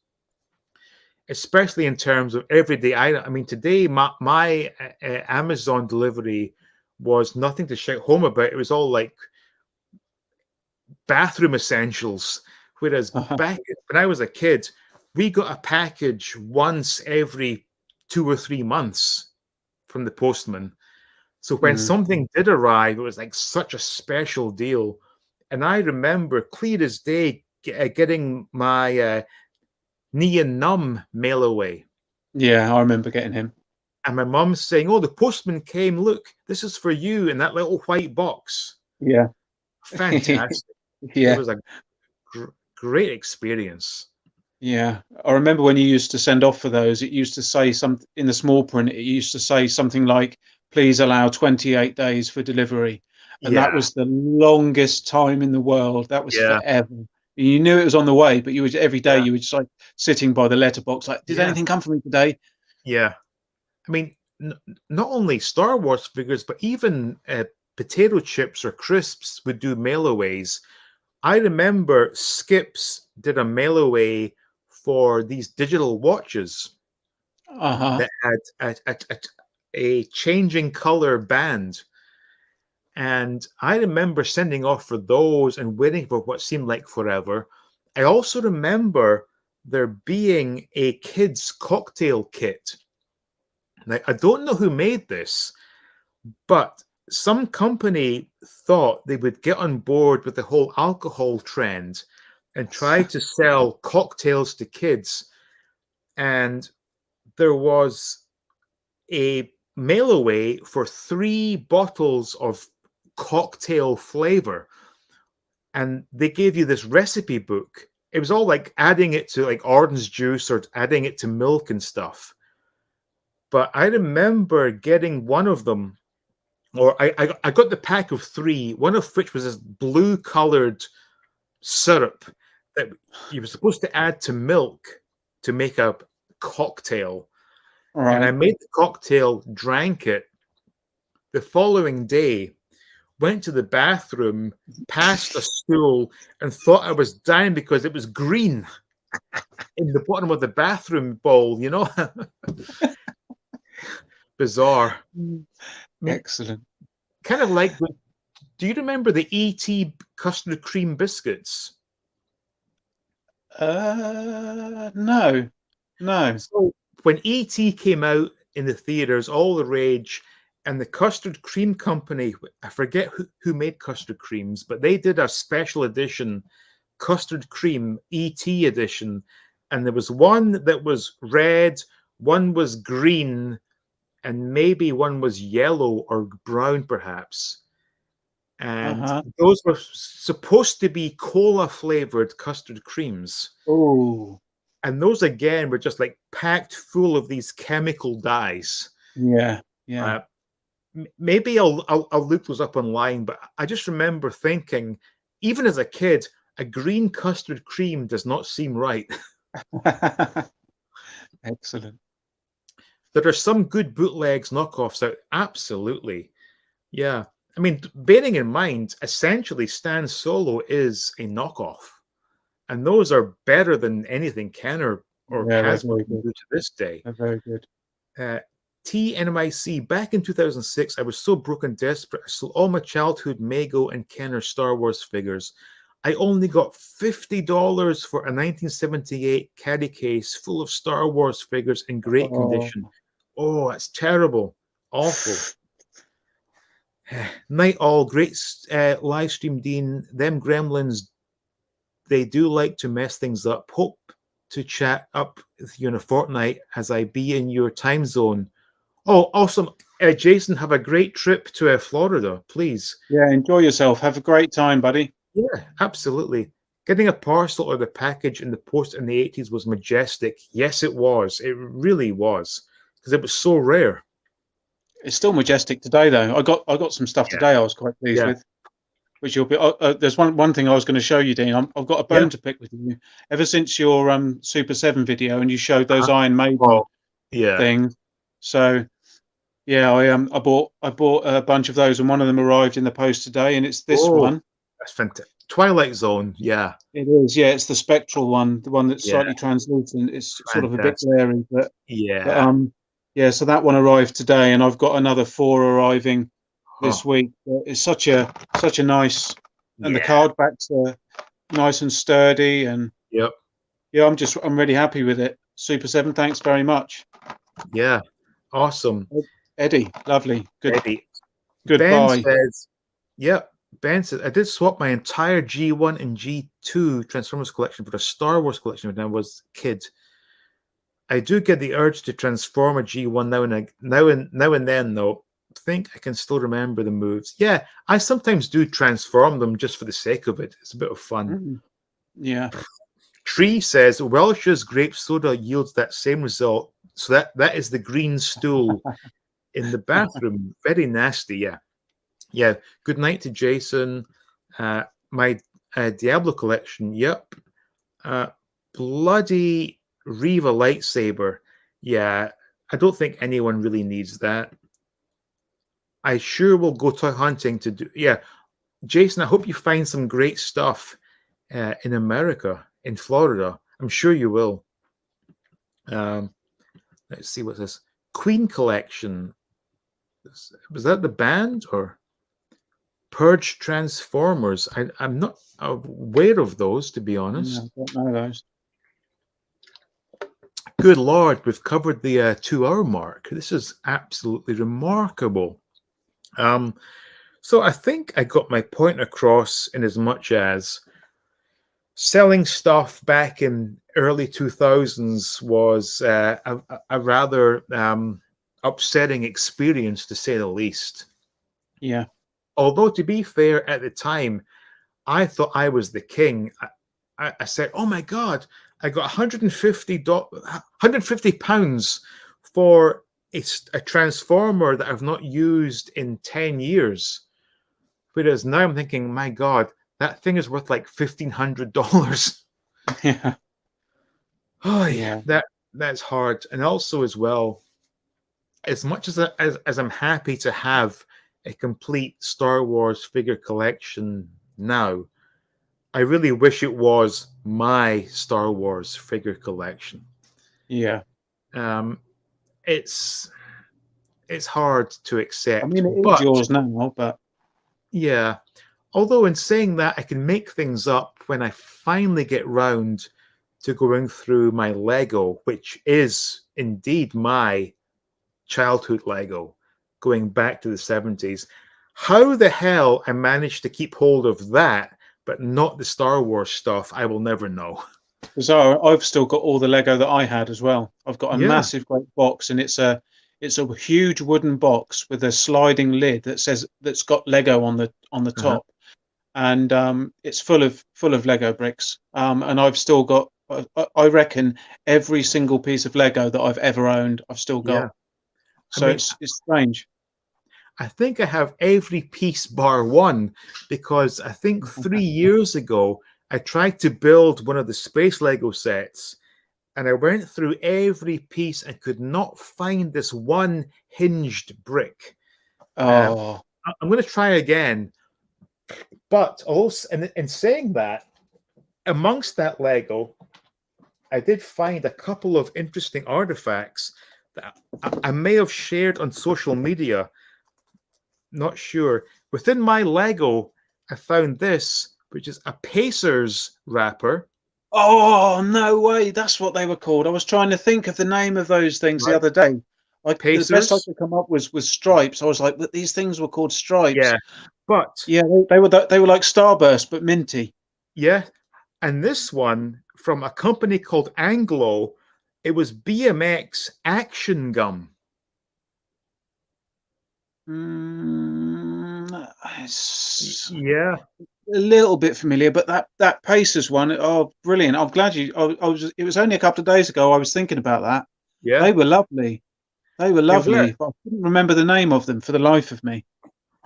Especially in terms of everyday item. I mean, today my Amazon delivery was nothing to shout home about. It was all like bathroom essentials. Whereas back when I was a kid, we got a package once every 2 or 3 months from the postman. So when something did arrive, it was like such a special deal. And I remember clear as day getting my Neon Numb mail away. Yeah, I remember getting him. And my mum saying, "Oh, the postman came. Look, this is for you in that little white box." Yeah. Fantastic. Yeah. It was a great experience. Yeah, I remember when you used to send off for those, it used to say something in the small print, it used to say something like, please allow 28 days for delivery. And that was the longest time in the world. That was forever. You knew it was on the way, but you would every day you were just like sitting by the letterbox, like, did anything come for me today? Yeah. I mean, not only Star Wars figures, but even potato chips or crisps would do mail-aways. I remember Skips did a mail-away for these digital watches that had a changing color band. And I remember sending off for those and waiting for what seemed like forever. I also remember there being a kids' cocktail kit. Now, I don't know who made this, but some company thought they would get on board with the whole alcohol trend and try to sell cocktails to kids. And there was a mail away for 3 bottles of cocktail flavor. And they gave you this recipe book. It was all like adding it to like orange juice or adding it to milk and stuff. But I remember getting one of them, or I got the pack of 3, one of which was this blue colored syrup that you were supposed to add to milk to make a cocktail. Right. And I made the cocktail, drank it. The following day, went to the bathroom, passed a stool, and thought I was dying because it was green in the bottom of the bathroom bowl, you know? Bizarre. Excellent. Kind of like, do you remember the E.T. custard cream biscuits? No. So when E.T. came out in the theaters, all the rage, and the custard cream company, I forget who made custard creams, but they did a special edition custard cream E.T. edition. And there was one that was red, one was green, and maybe one was yellow or brown, perhaps. And those were supposed to be cola flavored custard creams. Oh. And those again were just like packed full of these chemical dyes. Yeah. Maybe I'll look those up online, but I just remember thinking, even as a kid, a green custard cream does not seem right. Excellent. There are some good bootlegs knockoffs out. Absolutely. Yeah. I mean, bearing in mind, essentially Stan Solo is a knockoff. And those are better than anything Kenner or Hasbro can do to this day. They're very good. TNMIC, back in 2006, I was so broken desperate. I sold all my childhood Mego and Kenner Star Wars figures. I only got $50 for a 1978 caddy case full of Star Wars figures in great condition. Oh, that's terrible. Awful. Night all, great live stream, Dean. Them gremlins, they do like to mess things up. Hope to chat up with you in a fortnight as I be in your time zone. Oh, awesome. Jason, have a great trip to Florida, please. Yeah, enjoy yourself. Have a great time, buddy. Yeah, absolutely. Getting a parcel or the package in the post in the 80s was majestic. Yes, it was. It really was. Because it was so rare. It's still majestic today, though. I got some stuff Yeah. today I was quite pleased Yeah. with. Which you'll be. There's one thing I was going to show you, Dean. I've got a bone Yeah. to pick with you. Ever since your Super 7 video, and you showed those Uh-huh. Iron Maiden Oh, yeah. things. So yeah, I bought a bunch of those, and one of them arrived in the post today, and it's this Oh, one. that's fantastic. Twilight Zone. Yeah. It is. Yeah, it's the spectral one, the one that's Yeah. slightly translucent. It's sort of a bit Fantastic. glary, but Yeah. yeah. So that one arrived today, and I've got another 4 arriving this Oh, week. It's such a nice, and the yeah. card backs are nice and sturdy, and Yep. yeah, I'm really happy with it. Super 7, thanks very much. Yeah. Awesome. Eddie, lovely. Eddie. Goodbye. Ben says, yep. Ben says, I did swap my entire G1 and G2 Transformers collection for a Star Wars collection when I was a kid. I do get the urge to transform a G1 now and then, though. Think I can still remember the moves. Yeah, I sometimes do transform them just for the sake of it. It's a bit of fun. Yeah. Tree says Welch's grape soda yields that same result. So that is the green stool in the bathroom. Very nasty. Yeah. Yeah. Good night to Jason. My Diablo collection. Yep. Bloody Riva lightsaber. Yeah. I don't think anyone really needs that. I sure will go toy hunting to do. Yeah. Jason, I hope you find some great stuff in America, in Florida. I'm sure you will. Let's see what's this. Queen Collection. Was that the band or Purge Transformers? I'm not aware of those, to be honest. I don't know those. Good Lord, we've covered the 2-hour mark. This is absolutely remarkable. So I think I got my point across in as much as selling stuff back in early 2000s was a rather upsetting experience, to say the least. Yeah. Although, to be fair, at the time, I thought I was the king. I said, oh my God, I got £150 for a transformer that I've not used in 10 years. Whereas now I'm thinking, my God, that thing is worth like $1,500. Yeah. Oh yeah, that's hard. And also as well, as much as I'm happy to have a complete Star Wars figure collection now, I really wish it was my Star Wars figure collection. Yeah. It's hard to accept. I mean, it is yours now, but yeah. Although in saying that, I can make things up when I finally get round to going through my Lego, which is indeed my childhood Lego, going back to the 70s. How the hell I managed to keep hold of that, but not the Star Wars stuff, I will never know. So I've still got all the Lego that I had as well. I've got a massive great box, and it's a huge wooden box with a sliding lid that's got Lego on the top, and it's full of Lego bricks. And I've still got, I reckon, every single piece of Lego that I've ever owned, I've still got. Yeah. So it's strange. I think I have every piece bar one, because I think 3 years ago I tried to build one of the space Lego sets, and I went through every piece and could not find this one hinged brick. Oh, I'm going to try again. But also, in saying that, amongst that Lego, I did find a couple of interesting artifacts that I may have shared on social media. Not sure. Within my Lego, I found this, which is a Pacers wrapper. oh no way! That's what they were called. I was trying to think of the name of those things the other day. The best I could come up was stripes. I was like, but these things were called stripes. Yeah, but yeah, they were like Starburst, but minty. Yeah, and this one from a company called Anglo, it was BMX Action Gum. It's Yeah. a little bit familiar, but that Pacers one, oh, brilliant! I'm glad you. I was. It was only a couple of days ago. I was thinking about that. Yeah. They were lovely. They were They were. lovely, but I couldn't remember the name of them for the life of me.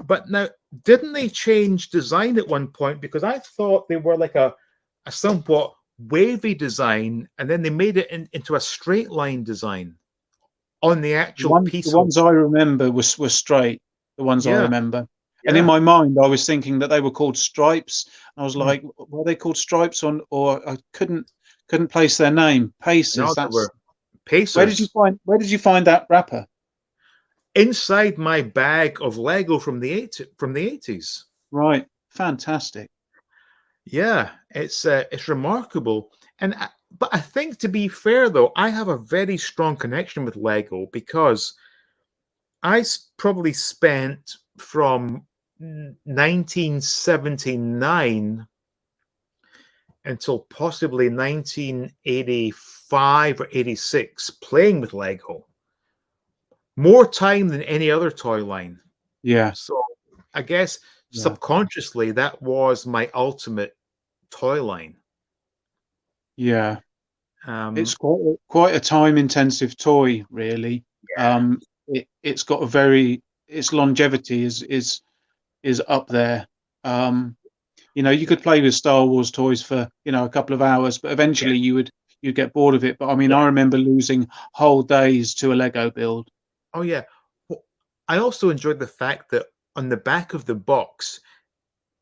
But now, didn't they change design at one point? Because I thought they were like a somewhat wavy design, and then they made it into a straight line design on the actual piece. The ones I remember were straight. The ones I Yeah. remember, and in Yeah. my mind, I was thinking that they were called stripes. I was Hmm. like, were they called stripes on? Or I couldn't place their name. Pacers. No, they That's were where did you Pacers. find that wrapper? Inside my bag of Lego from the 80s. Right, fantastic. Yeah, it's remarkable. And but I think, to be fair though, I have a very strong connection with Lego because I probably spent from 1979 until possibly 1985 or 86 playing with Lego. More time than any other toy line. Yeah. So I guess Yeah. subconsciously that was my ultimate toy line. Yeah. It's quite a time-intensive toy, really. Yeah. It's got its longevity is up there. You could play with Star Wars toys for a couple of hours, but eventually you'd get bored of it. But I mean, I remember losing whole days to a Lego build. Oh yeah. Well, I also enjoyed the fact that on the back of the box,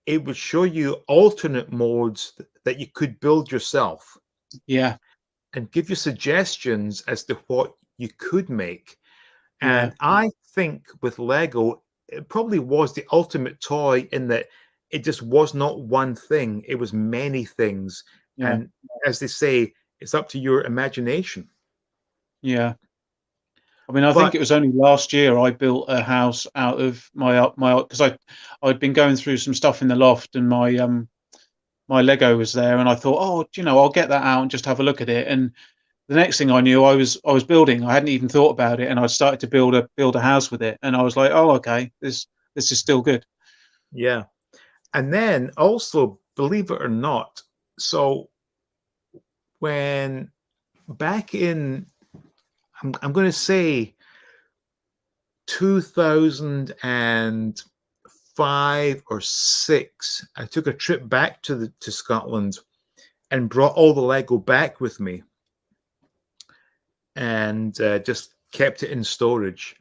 it would show you alternate modes that you could build yourself. Yeah. And give you suggestions as to what you could make. Yeah. And I think with Lego, it probably was the ultimate toy in that it just was not one thing, it was many things. Yeah. And as they say, it's up to your imagination. Yeah. I mean, I think it was only last year I built a house out of my because I'd been going through some stuff in the loft, and my Lego was there, and I thought, oh, I'll get that out and just have a look at it. And the next thing I knew, I was building. I hadn't even thought about it, and I started to build a house with it. And I was like, oh, okay, this is still good. Yeah. And then also, believe it or not, so when back in, I'm going to say 2005 or 6, I took a trip back to Scotland and brought all the Lego back with me, and just kept it in storage.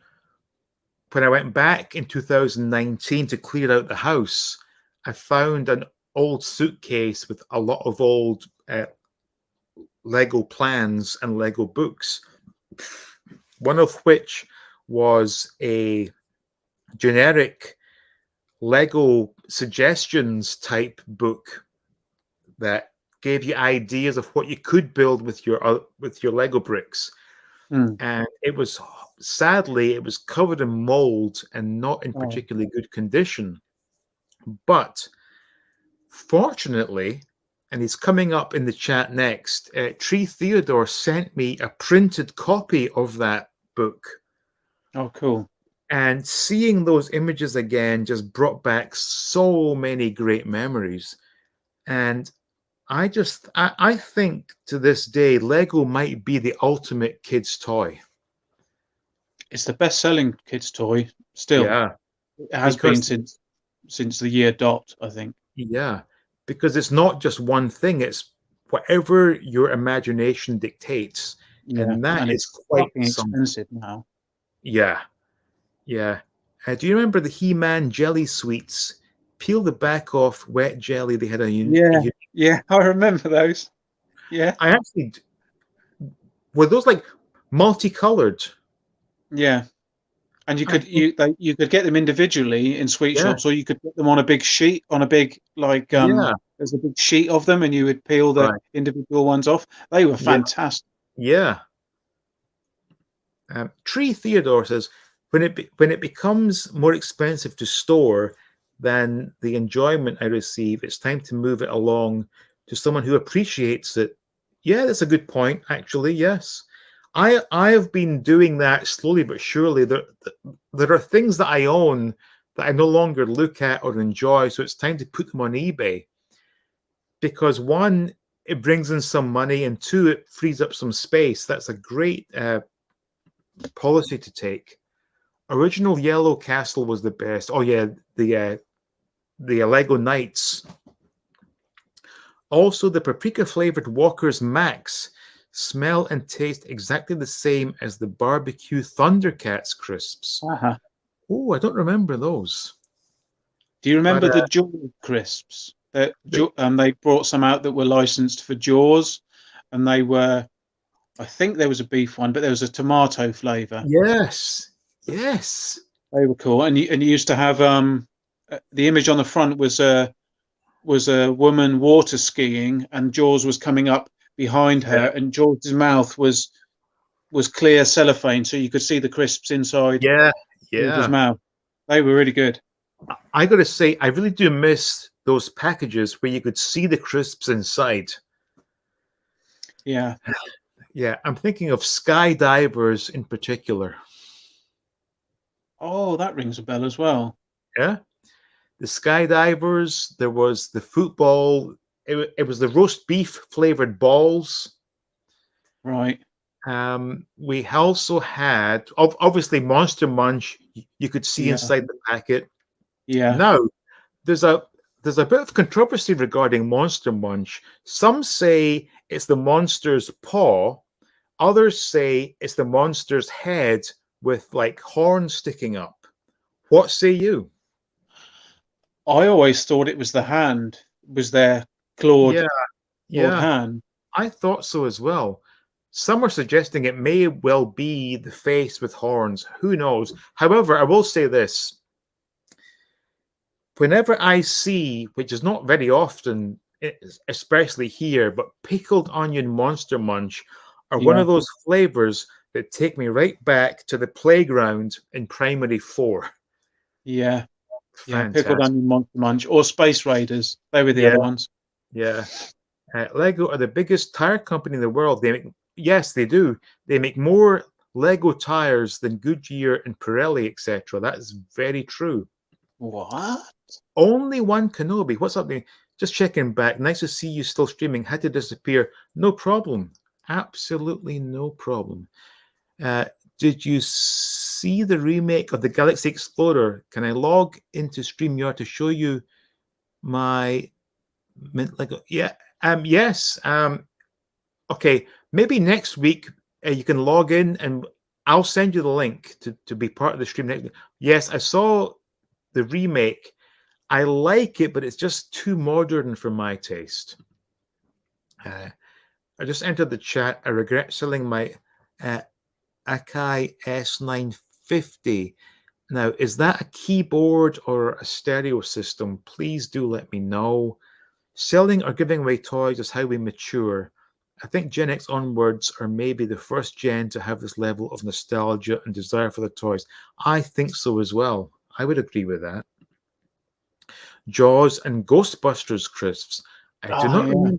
When I went back in 2019 to clear out the house, I found an old suitcase with a lot of old Lego plans and Lego books, one of which was a generic Lego suggestions type book that gave you ideas of what you could build with your Lego bricks. And it was, sadly, it was covered in mold and not in particularly good condition. But fortunately, and he's coming up in the chat next, Tree Theodore sent me a printed copy of that book. Oh, cool. And seeing those images again just brought back so many great memories. And I think to this day, Lego might be the ultimate kids' toy. It's the best-selling kids' toy still. Yeah. It has been since the year dot, I think. Yeah, because it's not just one thing, it's whatever your imagination dictates. Yeah. And that and is it's quite expensive now. Yeah. Yeah. Do you remember the He-Man jelly sweets? Peel the back off wet jelly. They had a Yeah, I remember those. Yeah. I actually were those like multicolored? Yeah. And you could get them individually in sweet shops, or you could put them on a big sheet, on a big there's a big sheet of them, and you would peel the individual ones off. They were fantastic. Yeah. Tree Theodore says, when it becomes more expensive to store than the enjoyment I receive, it's time to move it along to someone who appreciates it. Yeah, that's a good point, actually. Yes. I have been doing that slowly but surely. There are things that I own that I no longer look at or enjoy, so it's time to put them on eBay. Because one, it brings in some money, and two, it frees up some space. That's a great policy to take. Original Yellow Castle was the best. Oh yeah, the Lego Knights. Also, the paprika flavored Walker's Max smell and taste exactly the same as the barbecue Thundercats crisps. Uh-huh. Oh, I don't remember those. Do you remember But, the Jaws crisps? That they brought some out that were licensed for Jaws, and they were, I think there was a beef one, but there was a tomato flavour. Yes, yes. They were cool, and you used to have the image on the front was a woman water skiing, and Jaws was coming up behind her, and Jaws' mouth was clear cellophane, so you could see the crisps inside. Yeah, Jaws' mouth. They were really good. I got to say, I really do miss those packages where you could see the crisps inside. Yeah. Yeah, I'm thinking of skydivers in particular. Oh, that rings a bell as well. Yeah, the skydivers. There was the football. It was the roast beef flavored balls. Right. We also had obviously Monster Munch. You could see inside the packet. Yeah. Now there's a bit of controversy regarding Monster Munch. Some say it's the monster's paw. Others say it's the monster's head with like horns sticking up. What say you? I always thought it was the hand, was their clawed hand. I thought so as well. Some are suggesting it may well be the face with horns. Who knows? However, I will say this. Whenever I see, which is not very often, especially here, but pickled onion Monster Munch are one of those flavors that take me right back to the playground in primary 4. Yeah. Fantastic. Pickled onion Monster Munch or Space Raiders. They were the other ones. Yeah. Lego are the biggest tire company in the world. Yes, they do. They make more Lego tires than Goodyear and Pirelli, etc. That is very true. What? Only one Kenobi. What's up? Just checking back. Nice to see you still streaming. Had to disappear. No problem. Absolutely no problem. Did you see the remake of the Galaxy Explorer? Can I log into StreamYard to show you my mint Lego? Yeah. Yes. Okay. Maybe next week you can log in and I'll send you the link to be part of the stream next week. Yes, I saw the remake. I like it, but it's just too modern for my taste. I just entered the chat. I regret selling my Akai S950. Now, is that a keyboard or a stereo system? Please do let me know. Selling or giving away toys is how we mature. I think Gen X onwards are maybe the first gen to have this level of nostalgia and desire for the toys. I think so as well. I would agree with that. Jaws and Ghostbusters crisps. I do not remember.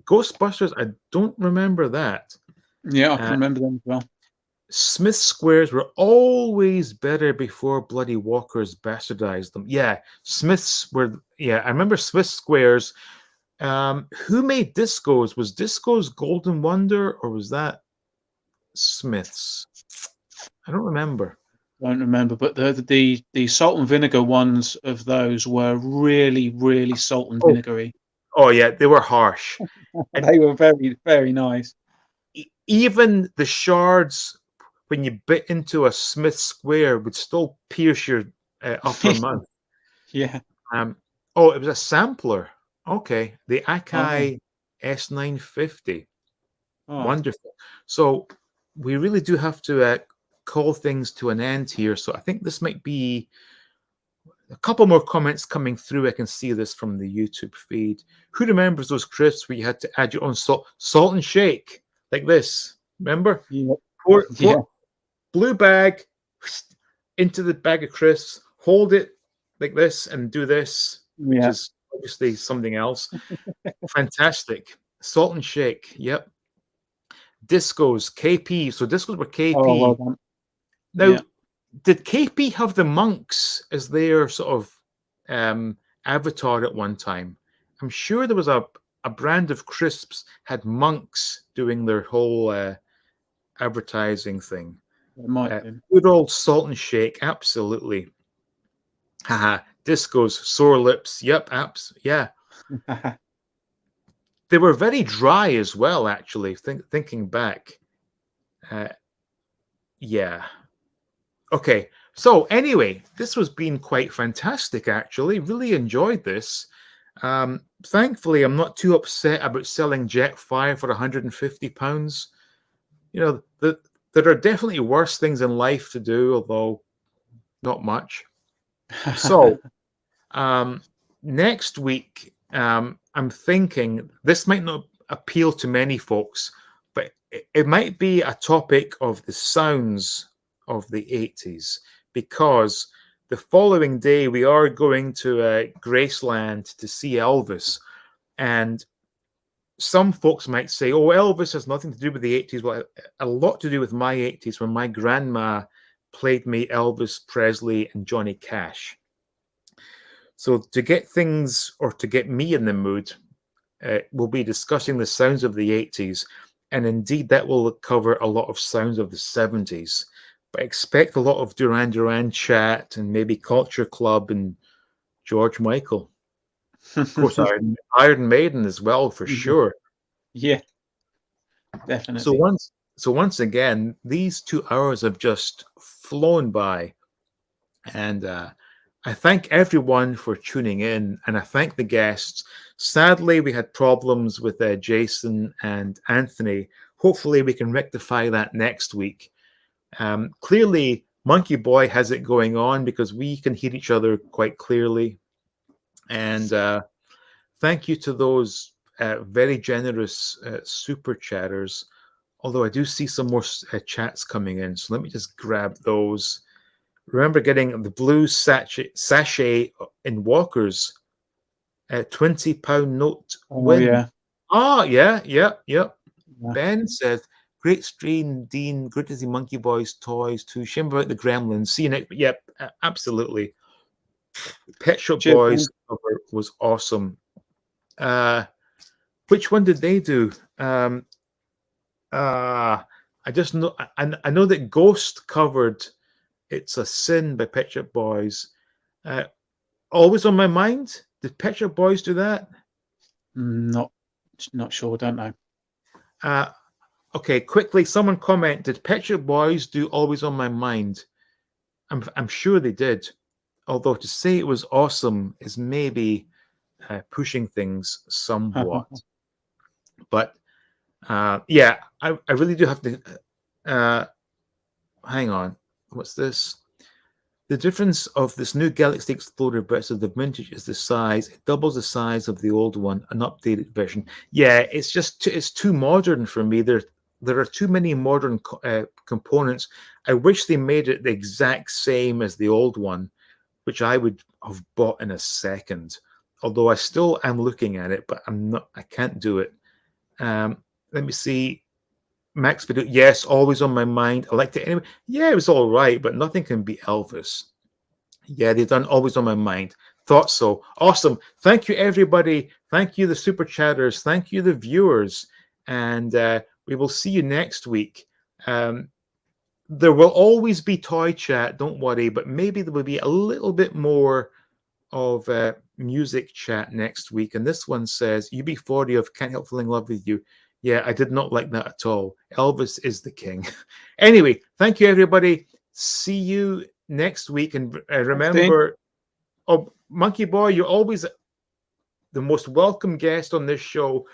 Ghostbusters, I don't remember that. Yeah, I can remember them as well. Smith squares were always better before bloody Walkers bastardized them. Yeah, Smiths were. Yeah, I remember Smith squares. Who made Discos? Was Discos Golden Wonder or was that Smiths? I don't remember. Don't remember, but the salt and vinegar ones of those were really, really salt and vinegary. Oh yeah, they were harsh. They were very, very nice. Even the shards, when you bit into a Smith square, would still pierce your upper mouth. Yeah. Oh, it was a sampler. Okay, the Akai S950. Wonderful. So we really do have to call things to an end here. So I think this might be a couple more comments coming through. I can see this from the YouTube feed. Who remembers those crisps where you had to add your own salt and shake like this? Remember? Yeah. Pour blue bag into the bag of crisps, hold it like this and do this, which is obviously something else. Fantastic. Salt and shake. Yep. Discos, KP. So discos were KP. Oh, well done. Now, Yeah. did KP have the monks as their sort of avatar at one time? I'm sure there was a brand of crisps had monks doing their whole advertising thing. It might have been. Good old Salt and Shake, absolutely. Haha, Discos, Sore Lips, yep, apps, yeah. They were very dry as well, actually, thinking back. Yeah. Okay, so anyway, this has been quite fantastic, actually. Really enjoyed this. Thankfully, I'm not too upset about selling Jetfire for £150. You know, there are definitely worse things in life to do, although not much. So, next week, I'm thinking this might not appeal to many folks, but it might be a topic of the sounds of the 80s, because the following day we are going to Graceland to see Elvis. And some folks might say, oh, Elvis has nothing to do with the 80s. Well, a lot to do with my 80s, when my grandma played me Elvis Presley and Johnny Cash. So to get things, or to get me in the mood, we'll be discussing the sounds of the 80s. And indeed, that will cover a lot of sounds of the 70s. But expect a lot of Duran Duran chat, and maybe Culture Club and George Michael. Of course, Iron Maiden as well, for sure. Yeah, definitely. So once again, these 2 hours have just flown by. And I thank everyone for tuning in, and I thank the guests. Sadly, we had problems with Jason and Anthony. Hopefully, we can rectify that next week. Clearly, Monkey Boy has it going on, because we can hear each other quite clearly. And thank you to those very generous super chatters. Although I do see some more chats coming in, so let me just grab those. Remember getting the blue sachet in Walker's £20 note win. Yeah. Oh, yeah. Ben says, great stream, Dean. Good to see Monkey Boy's toys too. Shame about the Gremlins. See you next. Yep, absolutely. Pet Shop Boys cover was awesome. Which one did they do? I just know. I know that Ghost covered "It's a Sin" by Pet Shop Boys. Always on My Mind. Did Pet Shop Boys do that? Not sure. Don't know. Okay, quickly, someone comment. Did Pet Shop Boys do "Always on My Mind"? I'm sure they did. Although to say it was awesome is maybe pushing things somewhat. But yeah, I really do have to. Hang on. What's this? The difference of this new Galaxy Explorer versus the vintage is the size. It doubles the size of the old one, an updated version. Yeah, it's just it's too modern for me. There are too many modern components. I wish they made it the exact same as the old one, which I would have bought in a second. Although I still am looking at it, but I can't do it. Let me see. Max Video, yes, Always on My Mind. I liked it anyway. Yeah, it was all right, but nothing can beat Elvis. Yeah, they've done Always on My Mind. Thought so. Awesome. Thank you, everybody. Thank you, the super chatters. Thank you, the viewers. And we will see you next week. There will always be toy chat, don't worry, but maybe there will be a little bit more of music chat next week. And this one says, UB40 of Can't Help Falling in Love with You. Yeah, I did not like that at all. Elvis is the king. Anyway, thank you, everybody. See you next week. And remember, oh, Monkey Boy, you're always the most welcome guest on this show.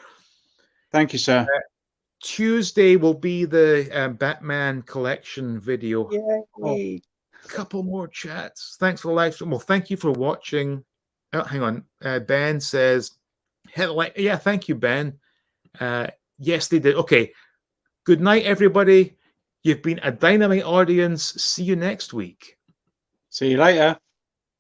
Thank you, sir. Tuesday will be the Batman collection video. Yay. Couple more chats. Thanks for the live stream. Well, thank you for watching. Oh, hang on. Ben says, yeah, thank you, Ben. Yes, they did. Okay. Good night, everybody. You've been a dynamite audience. See you next week. See you later.